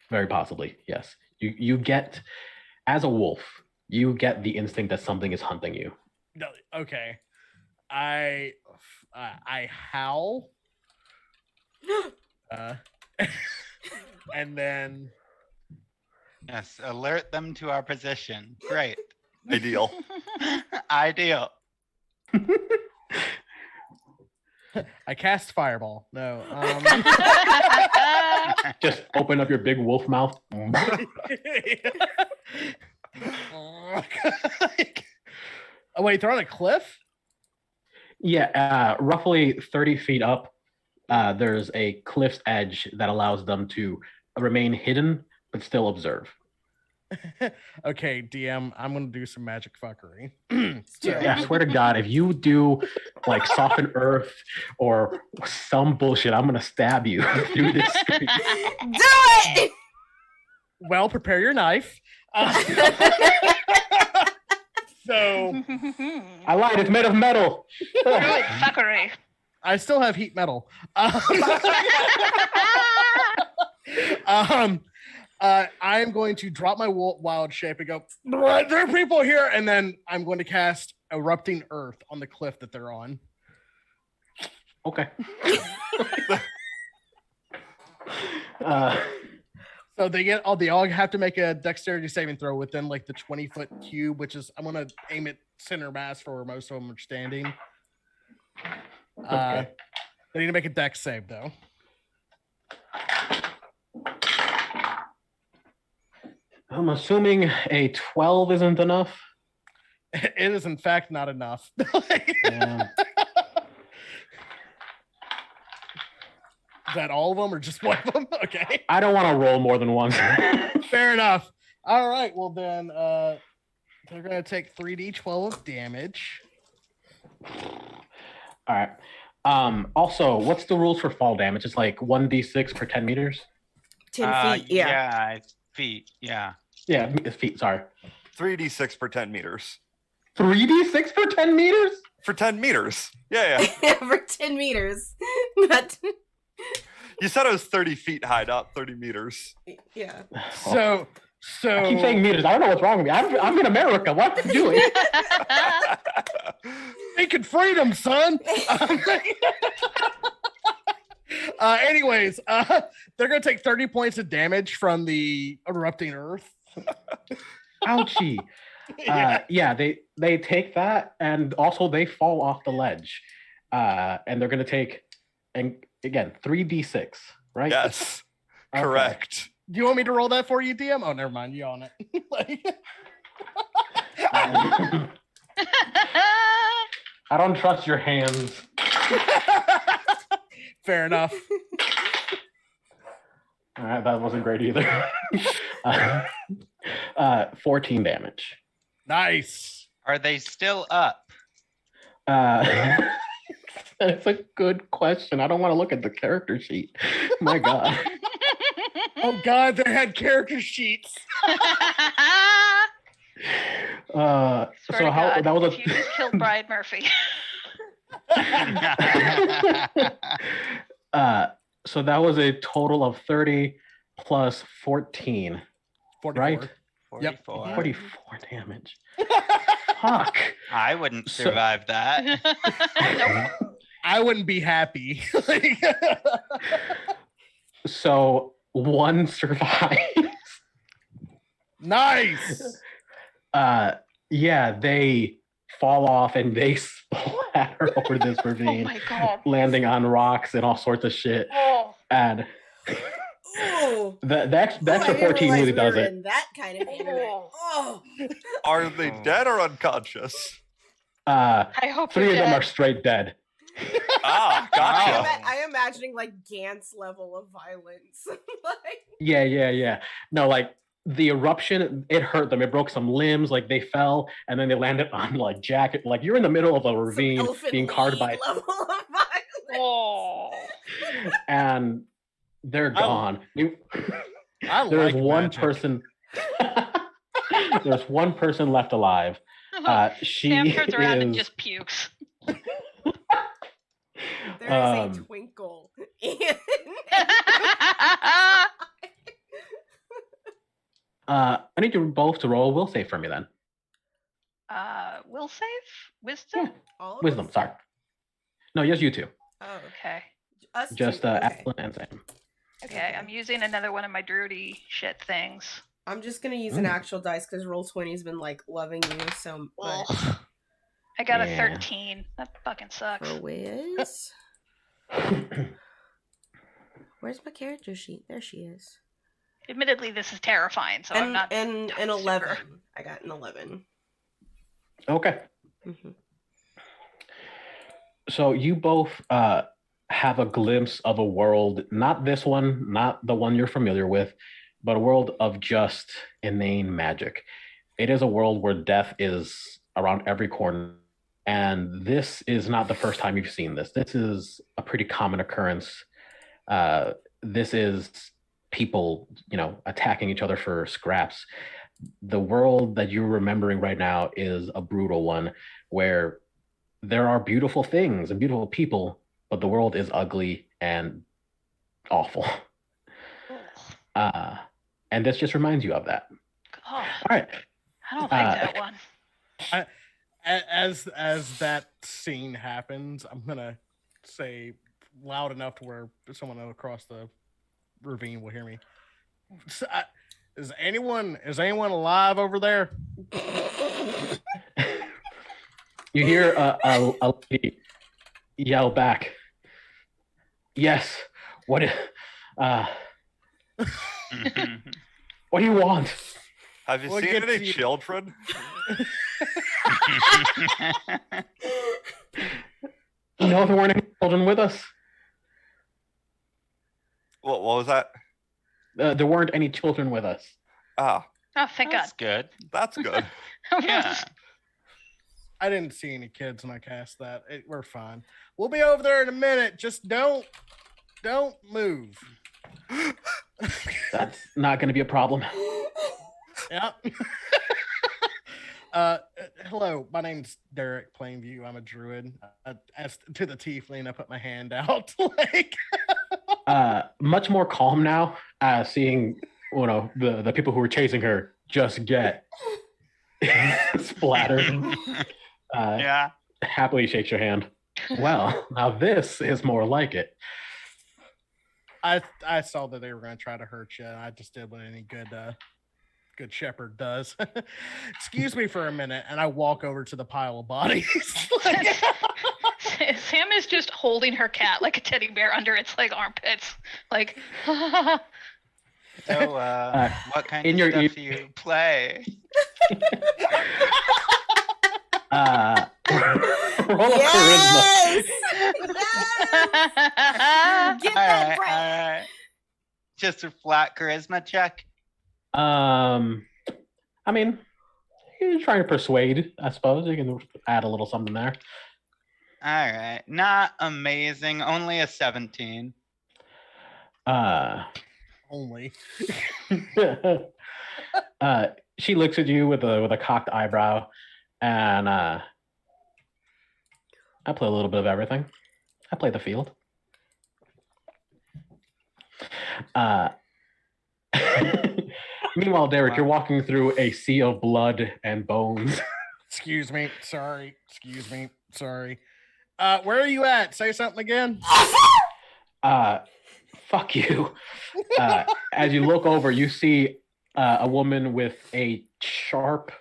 S3: Very possibly, yes. You get, as a wolf, you get the instinct that something is hunting you.
S2: No, okay. I howl. And then
S4: Yes, alert them to our position. Great.
S6: Ideal.
S4: Ideal.
S2: I cast fireball. No.
S3: Just open up your big wolf mouth.
S2: Oh wait, they're on a cliff?
S3: Yeah, roughly 30 feet up, there's a cliff's edge that allows them to remain hidden but still observe.
S2: Okay, DM, I'm gonna do some magic fuckery.
S3: Yeah, I swear to God, if you do like soften earth or some bullshit, I'm gonna stab you through this screen.
S1: Do it!
S2: Well, prepare your knife. So
S3: I lied, it's made of metal.
S5: Druid fuckery.
S2: I still have heat metal. I'm going to drop my wild shape and go, there are people here, and then I'm going to cast erupting earth on the cliff that they're on.
S3: Okay.
S2: So they all have to make a dexterity saving throw within like the 20-foot cube, which is I'm gonna aim at center mass for where most of them are standing.
S3: Okay.
S2: They need to make a dex save though.
S3: I'm assuming a 12 isn't enough.
S2: It is in fact not enough.
S3: Yeah.
S2: Is that all of them or just one of them? Okay.
S3: I don't want to roll more than once.
S2: Fair enough. All right. Well, then they're going to take 3d12 of damage.
S3: All right. Also, what's the rules for fall damage? It's like 1d6 per 10 meters?
S1: 10 feet, yeah.
S4: Yeah, it's feet. Yeah.
S3: Yeah, it's feet, sorry.
S6: 3d6 per 10 meters.
S3: 3d6 per 10 meters?
S6: For 10 meters. Yeah, yeah.
S1: For 10 meters. Not,
S6: You said it was 30 feet high, not 30 meters.
S1: yeah.
S2: So
S3: I keep saying meters. I don't know what's wrong with me. I'm in America. What am I doing?
S2: making freedom, son. Anyways, they're going to take 30 points of damage from the erupting earth.
S3: Ouchie. Yeah, they take that, and also they fall off the ledge. And they're going to take, and again, 3d6, right?
S6: Yes,
S3: Okay.
S6: correct.
S2: Do you want me to roll that for you, DM? Oh, never mind. You own it.
S3: I don't trust your hands.
S2: Fair enough.
S3: All right, that wasn't great either. 14 damage.
S2: Nice.
S4: Are they still up?
S3: That's a good question. I don't want to look at the character sheet. My God.
S2: Oh God, they had character sheets.
S5: Swear
S3: So
S5: to
S3: how
S5: God,
S3: that was
S5: if you just killed Bride Murphy.
S3: So that was a total of 30 plus 14,
S2: 44.
S3: right?
S4: 44.
S3: 44 damage. Fuck.
S4: I wouldn't
S3: So-
S4: survive that.
S5: Nope.
S2: I wouldn't be happy.
S3: So one survives.
S2: Nice.
S3: Yeah, they fall off and they splatter over this
S5: Oh
S3: ravine,
S5: my God.
S3: landing on rocks and all sorts of shit.
S5: Oh.
S3: And
S1: Oh.
S3: the extra
S1: I didn't
S3: 14
S1: realize
S3: really
S1: we
S3: does
S1: were
S3: it.
S1: in that kind of anime. Oh.
S6: Are they
S4: Oh.
S6: dead or unconscious?
S3: Uh,
S5: I hope
S3: 3
S5: you're
S3: of them
S5: dead.
S3: are straight dead.
S6: Ah, gotcha.
S1: I'm imagining like Gantz level of violence. Like,
S3: Yeah. No, like the eruption, it hurt them. It broke some limbs, like they fell, and then they landed on like jacket. Like you're in the middle of a
S1: some
S3: ravine
S1: elephant
S3: being carved by,
S1: lead level of violence.
S5: Oh.
S3: and they're gone.
S2: I
S3: There's
S2: like
S3: one
S2: magic.
S3: person. There's one person left alive. She
S5: Sam turns around and
S3: is-
S5: just pukes.
S1: There is a
S3: Um,
S1: twinkle in
S3: I need you both to roll a will save for me then.
S5: Will save? Wisdom?
S1: all of
S3: Wisdom,
S1: us?
S3: sorry. No, just you two.
S1: Oh,
S5: Okay.
S1: us
S3: Just
S1: two. Okay.
S3: Aslan and Sam.
S5: Okay, I'm using another one of my druidy shit things.
S1: I'm just gonna use an actual dice because Roll20's been like loving you so much.
S5: I got a
S3: Yeah.
S5: 13. That fucking sucks.
S1: For whiz. Where's my character sheet? There she is.
S5: Admittedly, this is terrifying, so I'm not.
S1: And an
S5: super-
S1: 11. I got an 11.
S3: Okay.
S1: Mm-hmm.
S3: So you both have a glimpse of a world, not this one, not the one you're familiar with, but a world of just inane magic. It is a world where death is around every corner. And this is not the first time you've seen this. This is a pretty common occurrence. This is people, attacking each other for scraps. The world that you're remembering right now is a brutal one where there are beautiful things and beautiful people, but the world is ugly and awful. And this just reminds you of that.
S5: Oh,
S3: All right.
S5: I don't like that one.
S2: As that scene happens, I'm gonna say loud enough to where someone across the ravine will hear me. Is anyone alive over there?
S3: You hear a lady yell back. Yes. What do you want?
S6: Have you
S2: We'll
S6: seen
S2: get
S6: any
S2: to you.
S6: children?
S3: No, there weren't any children with us.
S6: What was that?
S3: There weren't any children with us.
S6: Ah,
S5: Oh, thank God.
S4: That's good.
S6: that's good.
S4: Yeah.
S2: I didn't see any kids when I cast that. We're fine. We'll be over there in a minute. Just don't move.
S3: That's not going to be a problem.
S2: Yeah. Hello, my name's Derek Plainview. I'm a druid. As to the tiefling, I put my hand out.
S3: Much more calm now, seeing the people who were chasing her just get splattered.
S4: Yeah.
S3: Happily shakes your hand. Well, now this is more like it.
S2: I saw that they were going to try to hurt you, and I just did what any good shepherd does. Excuse me for a minute, and I walk over to the pile of bodies.
S5: Sam is just holding her cat like a teddy bear under its armpits.
S4: So, what kind
S3: in
S4: of
S3: your
S4: stuff do you play?
S3: Roll a charisma.
S1: Get
S4: All
S1: that
S4: right,
S1: breath.
S4: all right. Just a flat charisma check.
S3: I mean, you're trying to persuade, I suppose. You can add a little something there.
S4: All right. Not amazing. Only a 17.
S2: Only.
S3: She looks at you with a cocked eyebrow, and I play a little bit of everything. I play the field. Meanwhile, Derek, you're walking through a sea of blood and bones.
S2: Excuse me. Sorry. Where are you at? Say something again.
S3: Fuck you. As you look over, you see a woman with a sharp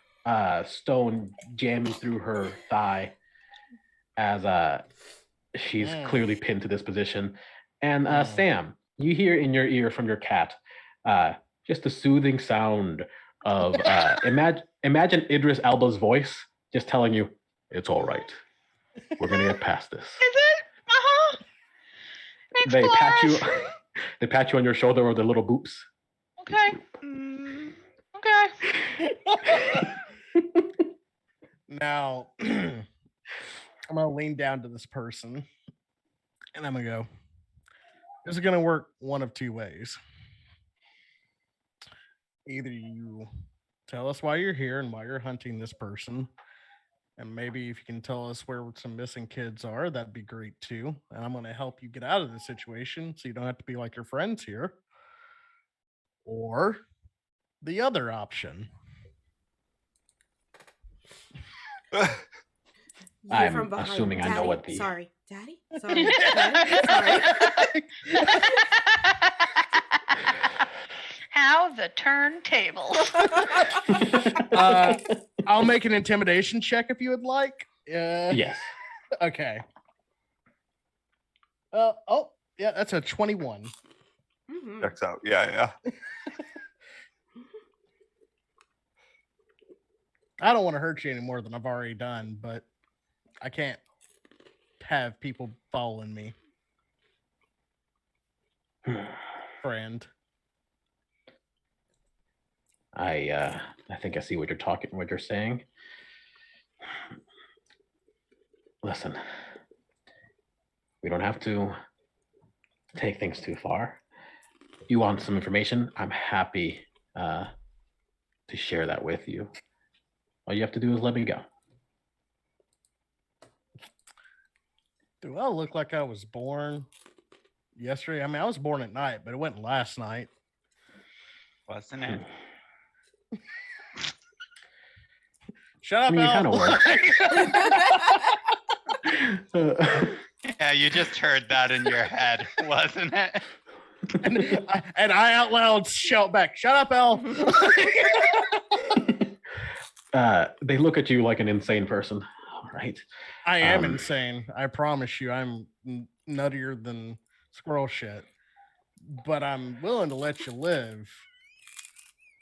S3: stone jamming through her thigh as she's clearly pinned to this position. And Sam, you hear in your ear from your cat just the soothing sound of imagine Idris Elba's voice just telling you it's all right. We're gonna get past this.
S5: Is it? Uh-huh. Thanks,
S3: They pat you.
S5: Flash.
S3: They pat you on your shoulder with their little boops.
S5: Okay. Okay.
S2: Now, I'm gonna lean down to this person, and I'm gonna go. This is gonna work one of two ways. Either you tell us why you're here and why you're hunting this person, and maybe if you can tell us where some missing kids are, that'd be great too. And I'm gonna help you get out of this situation, so you don't have to be like your friends here. Or the other option.
S3: I'm
S1: from behind.
S3: assuming I know
S1: Daddy?
S3: what the-
S1: Sorry, Daddy. Sorry, Daddy. Sorry.
S5: How the turntables.
S2: I'll make an intimidation check if you would like.
S3: Yes.
S2: Okay. Oh, yeah, that's a 21.
S1: Mhm.
S6: Checks out. Yeah.
S2: I don't want to hurt you any more than I've already done, but I can't have people following me, friend.
S3: I think I see what you're saying. Listen, we don't have to take things too far. If you want some information, I'm happy to share that with you. All you have to do is let me go.
S2: Do I look like I was born yesterday? I mean, I was born at night, but it wasn't last night.
S4: Wasn't it?
S2: Shut up,
S3: I mean, you
S2: Al.
S3: kind of were.
S4: Yeah, you just heard that in your head, wasn't it?
S2: and I out loud shout back, "Shut up, Al."
S3: They look at you like an insane person. All right.
S2: I am insane. I promise you, I'm nuttier than squirrel shit. But I'm willing to let you live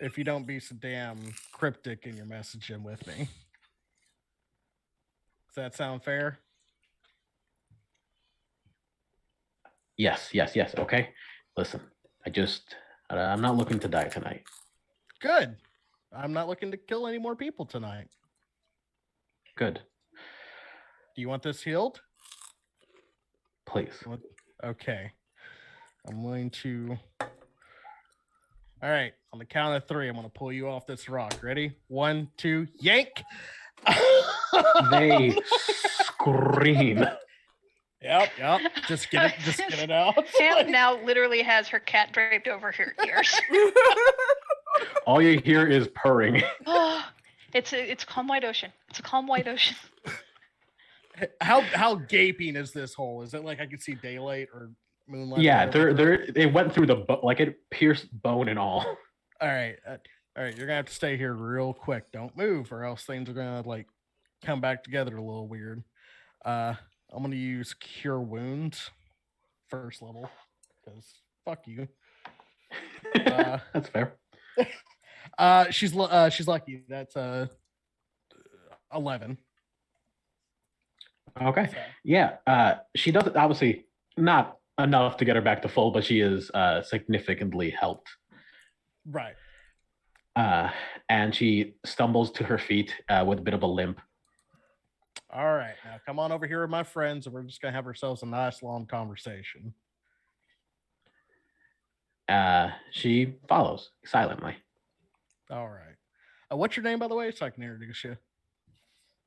S2: if you don't be so damn cryptic in your messaging with me. Does that sound fair?
S3: Yes. Okay. Listen, I'm not looking to die tonight.
S2: Good. I'm not looking to kill any more people tonight.
S3: Good.
S2: Do you want this healed?
S3: Please.
S2: Okay. I'm going to. All right. On the count of 3, I'm going to pull you off this rock. Ready? 1, 2, yank.
S3: They scream.
S2: Yep. Just get it out.
S5: Sam now literally has her cat draped over her ears.
S3: All you hear is purring.
S5: Oh, it's a calm white ocean. It's a calm white ocean.
S2: How gaping is this hole? Is it like I can see daylight or moonlight?
S3: Yeah, they went through like it pierced bone and all.
S2: All right. You're gonna have to stay here real quick. Don't move, or else things are gonna like come back together a little weird. I'm gonna use Cure Wounds, first level, because fuck you.
S3: That's fair.
S2: She's lucky. That's 11.
S3: Okay.
S2: So,
S3: Yeah. She doesn't, obviously not enough to get her back to full, but she is significantly helped.
S2: right.
S3: And she stumbles to her feet with a bit of a limp.
S2: All right. Now come on over here with my friends, and we're just gonna have ourselves a nice long conversation.
S3: She follows silently.
S2: All right. What's your name, by the way, so I can introduce you?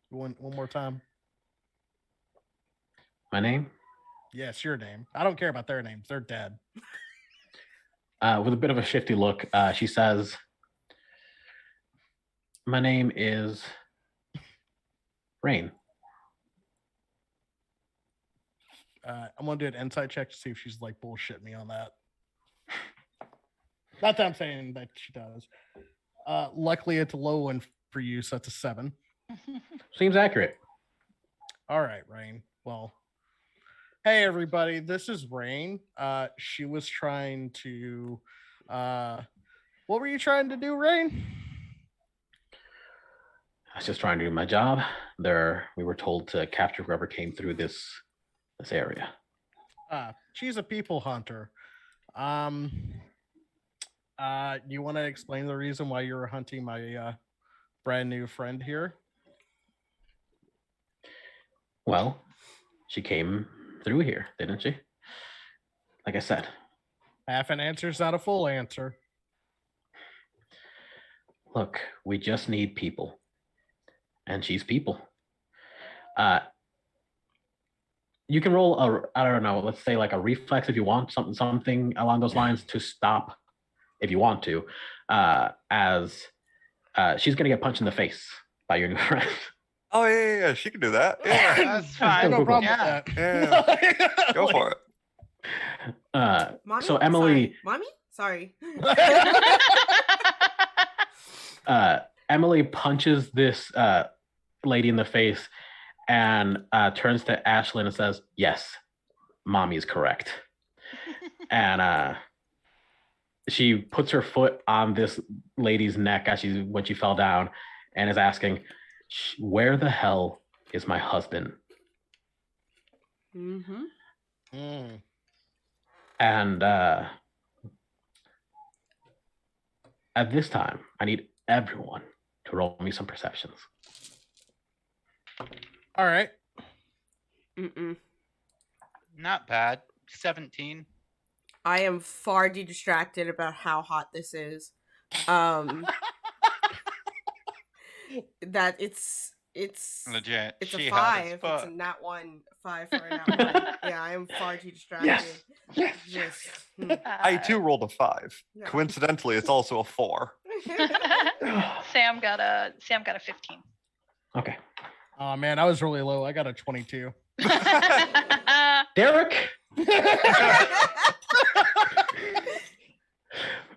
S2: One more time.
S3: My name?
S2: Yes, your name. I don't care about their names. They're dead.
S3: With a bit of a shifty look, she says, "My name is Rain."
S2: I'm gonna do an insight check to see if she's like bullshit me on that. Not that I'm saying that she does. Luckily, it's a low one for you, so that's a 7.
S3: Seems accurate.
S2: All right, Rain. Well, hey everybody, this is Rain. She was trying to. What were you trying to do, Rain?
S3: I was just trying to do my job. We were told to capture whoever came through this area.
S2: She's a people hunter. You want to explain the reason why you're hunting my brand new friend here?
S3: Well, she came through here, didn't she? Like I said.
S2: Half an answer is not a full answer.
S3: Look, we just need people. And she's people. You can roll I don't know, let's say like a reflex if you want, something along those lines to stop if you want to, as she's gonna get punched in the face by your new friend.
S6: Oh yeah. She can do that. Yeah.
S4: That's fine.
S2: No problem
S4: Yeah.
S2: with that.
S6: Go for it.
S1: Mommy?
S3: So Emily,
S1: Sorry.
S3: Emily punches this lady in the face and turns to Ashlyn and says, "Yes, mommy is correct. And she puts her foot on this lady's neck when she fell down and is asking, where the hell is my husband?
S1: Mm-hmm.
S2: Mm.
S3: And at this time, I need everyone to roll me some perceptions.
S2: All right.
S1: Mm-mm.
S4: Not bad. 17.
S1: I am far too distracted about how hot this is. That it's
S4: Legit.
S1: it's
S4: She
S1: a
S4: hot
S1: 5.
S4: as
S1: It's a
S4: fuck.
S1: nat 1, 5 for a nat 1. Yeah, I am far too distracted.
S3: Yes.
S1: Just
S6: I too rolled a 5.
S1: Yeah.
S6: Coincidentally, it's also a 4.
S5: Sam got a 15.
S3: Okay.
S2: Oh man, I was really low. I got a 22.
S3: Derek,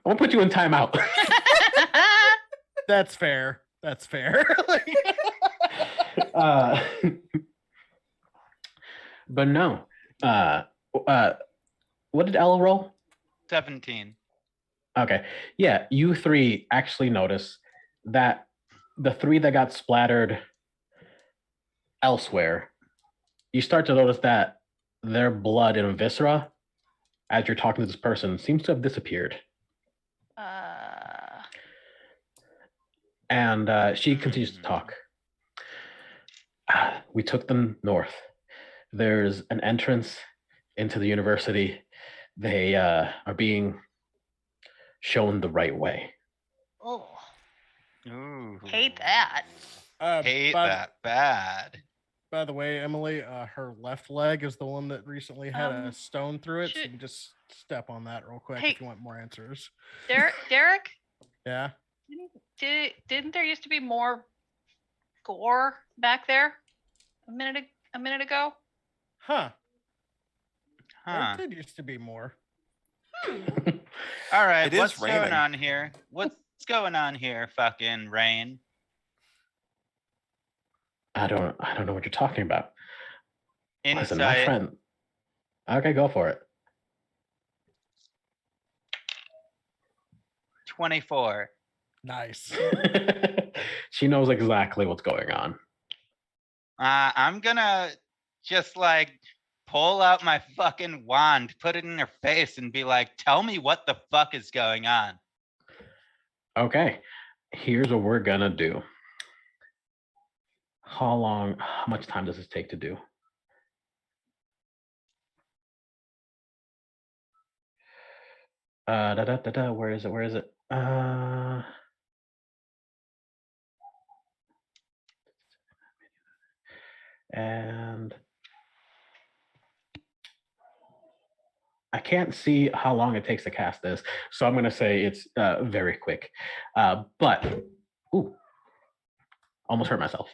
S3: I'll put you in timeout.
S2: That's fair. That's fair.
S3: But no. What did Ella roll?
S4: 17.
S3: Okay. Yeah, you three actually notice that the 3 that got splattered elsewhere, you start to notice that their blood and viscera, as you're talking to this person, seems to have disappeared. And she continues to talk. We took them north. There's an entrance into the university. They are being shown the right way.
S5: Oh,
S4: Ooh.
S5: hate that.
S4: Hate
S2: by,
S4: that bad.
S2: By the way, Emily, her left leg is the one that recently had a
S5: Um,
S2: stone through it. So you
S5: should-
S2: can just step on that real quick
S5: Hey.
S2: if you want more answers.
S5: Derek,
S2: Yeah.
S5: didn't there used to be more gore back there a minute ago?
S2: Huh.
S4: Huh.
S2: There did used to be more.
S4: All right,
S6: It is
S4: what's going
S6: raining.
S4: on here? What's going on here, fucking rain?
S3: I don't know what you're talking about. Listen, my
S4: Insight.
S3: friend. Okay, go for it.
S4: 24.
S2: Nice.
S3: She knows exactly what's going on.
S4: I'm gonna just like pull out my fucking wand, put it in her face, and be like, tell me what the fuck is going on.
S3: Okay, here's what we're gonna do. How much time does this take to do? Where is it? And I can't see how long it takes to cast this, so I'm gonna say it's very quick. But almost hurt myself.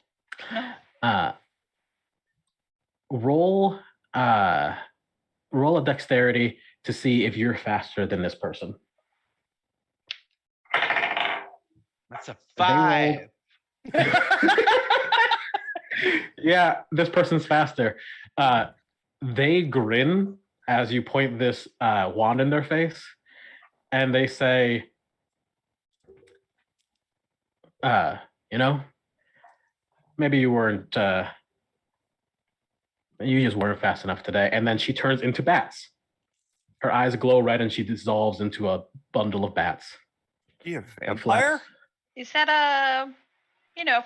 S3: Roll a dexterity to see if you're faster than this person.
S4: That's a
S3: They
S4: 5.
S3: Yeah, this person's faster. They grin as you point this wand in their face, and they say, maybe you weren't, you just weren't fast enough today. And then she turns into bats. Her eyes glow red, and she dissolves into a bundle of bats.
S6: You a
S3: And
S6: vampire?
S3: flaps.
S5: Is that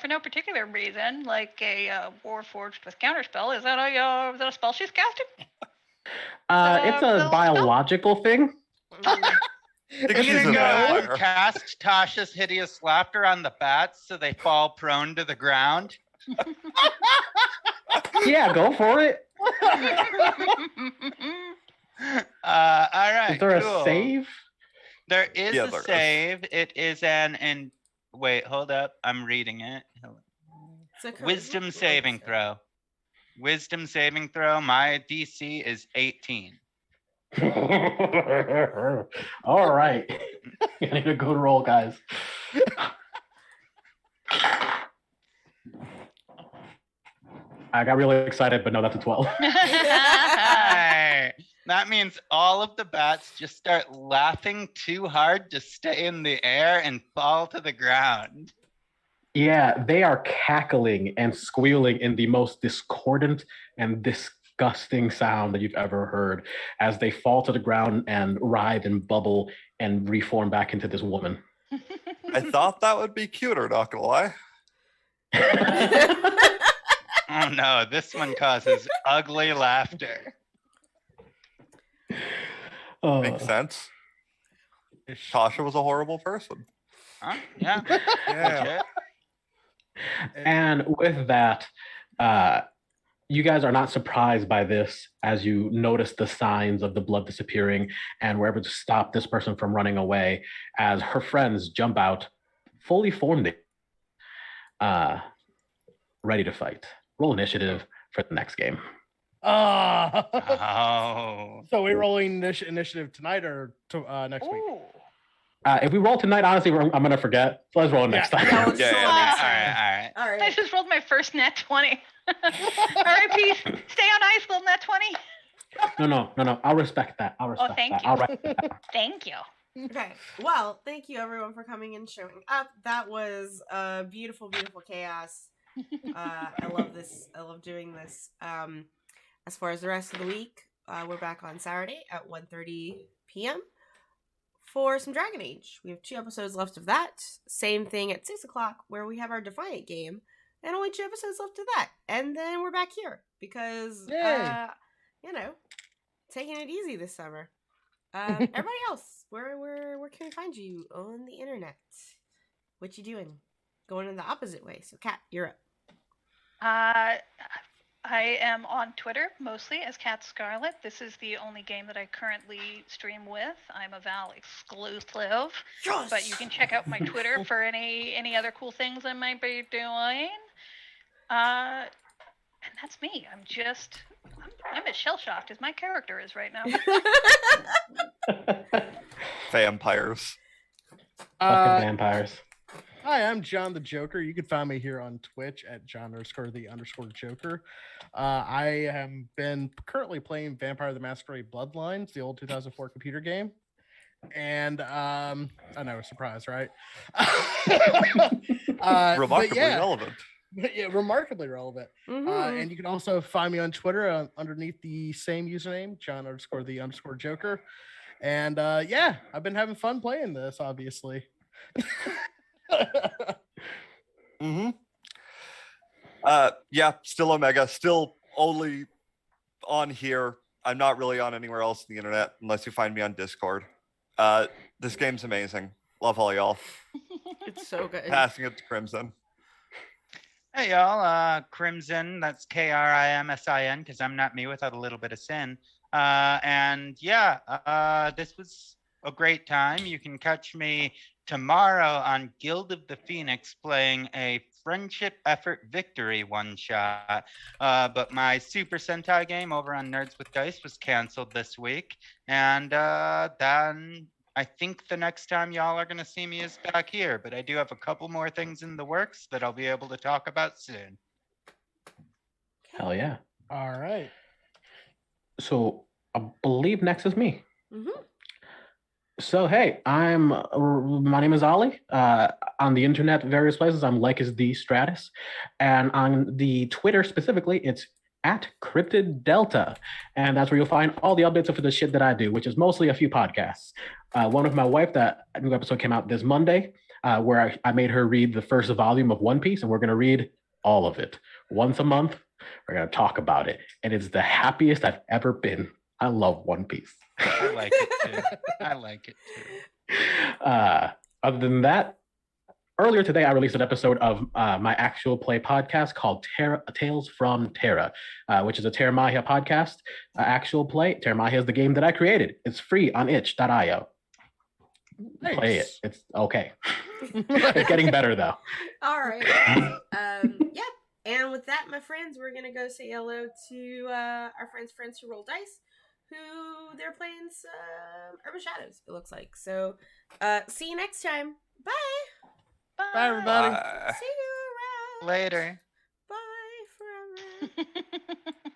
S5: for no particular reason, like a war forged with counterspell? Is that a spell she's casting?
S3: It's a
S5: spell?
S3: biological thing.
S6: Think
S4: I'm
S6: she's
S4: gonna
S6: a
S4: go ahead and
S6: vampire.
S4: cast Tasha's hideous laughter on the bats so they fall prone to the ground.
S3: Yeah, go for it.
S4: All right.
S3: Is there
S4: cool.
S3: a save?
S4: There is
S6: Yeah,
S4: a
S6: there is.
S4: save. It is wait, hold up. I'm reading it.
S1: It's a charisma?
S4: Wisdom
S1: Oh,
S4: saving
S1: sorry.
S4: throw. Wisdom saving throw. My DC is 18.
S3: All right. You need a good roll, guys. I got really excited, but no, that's a 12.
S4: Nice. That means all of the bats just start laughing too hard to stay in the air and fall to the ground.
S3: Yeah, they are cackling and squealing in the most discordant and disgusting sound that you've ever heard as they fall to the ground and writhe and bubble and reform back into this woman.
S6: I thought that would be cuter, not gonna lie.
S4: Oh no, this one causes ugly laughter.
S6: Makes sense. Tasha was a horrible person.
S4: Huh? Yeah.
S6: Yeah.
S4: Legit.
S3: And with that, you guys are not surprised by this as you notice the signs of the blood disappearing and were able to stop this person from running away as her friends jump out, fully formed, ready to fight. Roll initiative for the next game.
S4: Oh.
S2: So we rolling initiative tonight or next week?
S5: Ooh.
S3: If we roll tonight, honestly, I'm going to forget. So let's roll next time.
S1: Yeah, let's
S6: Yeah,
S1: roll
S6: yeah.
S1: next
S4: All
S1: time.
S4: right.
S1: All
S5: I
S1: right.
S5: just rolled my first net 20. R.I.P. Stay on ice, little net 20.
S3: No. I'll respect that. I'll respect
S5: thank
S3: that.
S5: you.
S3: I'll write
S5: Thank you.
S1: Okay. Well, thank you everyone for coming and showing up. That was beautiful, beautiful chaos. I love this. I love doing this. As far as the rest of the week, we're back on Saturday at 1:30 p.m. for some Dragon Age. We have 2 episodes left of that. Same thing at 6 o'clock where we have our Defiant game, and only 2 episodes left of that. And then we're back here because,
S2: Yay.
S1: taking it easy this summer. Everybody else, where can we find you on the internet? What you doing? Going in the opposite way. So, Kat, you're up.
S5: I am on Twitter mostly as Cat Scarlet. This is the only game that I currently stream with. I'm a Val exclusive,
S1: Yes!
S5: but you can check out my Twitter for any other cool things I might be doing. And that's me. I'm as shell shocked as my character is right now.
S6: Vampires.
S3: fucking vampires.
S2: Hi, I'm John the Joker. You can find me here on Twitch at John_the_Joker. I have been currently playing Vampire the Masquerade Bloodlines, the old 2004 computer game. And I know, surprise, right?
S6: Remarkably
S2: yeah,
S6: relevant.
S2: yeah, remarkably relevant.
S1: Mhm.
S2: And you can also find me on Twitter underneath the same username, John_the_Joker. And yeah, I've been having fun playing this, obviously.
S6: Mm-hmm. Yeah, still Omega, still only on here. I'm not really on anywhere else on the internet unless you find me on Discord. This game's amazing. Love all y'all.
S1: It's so good.
S6: Passing it to Crimson.
S4: Hey y'all, Crimson, that's Krimsin, because I'm not me without a little bit of sin. And yeah, this was a great time. You can catch me tomorrow on Guild of the Phoenix playing a Friendship Effort Victory one-shot. But my Super Sentai game over on Nerds with Dice was canceled this week. And then I think the next time y'all are going to see me is back here. But I do have a couple more things in the works that I'll be able to talk about soon.
S3: Hell yeah.
S2: All right.
S3: So I believe next is me.
S1: Mhm.
S3: So hey, my name is Ollie. On the internet, various places, I'm like is the Stratus, and on the Twitter specifically, it's at Cryptid Delta, and that's where you'll find all the updates for the shit that I do, which is mostly a few podcasts. One of my wife, that new episode came out this Monday, where I made her read the first volume of One Piece, and we're gonna read all of it once a month. We're gonna talk about it, and it's the happiest I've ever been. I love One Piece.
S4: I like it too. I like it too.
S3: Other than that, earlier today I released an episode of my actual play podcast called Tales from Terra, which is a Terra Mahia podcast, actual play. Terra Mahia is the game that I created. It's free on itch.io.
S2: Nice.
S3: Play it. It's okay. It's getting better though.
S1: All right. Yeah. And with that, my friends, we're gonna go say hello to our friends who roll dice, who they're playing some Urban Shadows, it looks like. So see you next time. Bye.
S2: Bye, everybody.
S6: Bye.
S1: See you around.
S4: Later.
S1: Bye forever.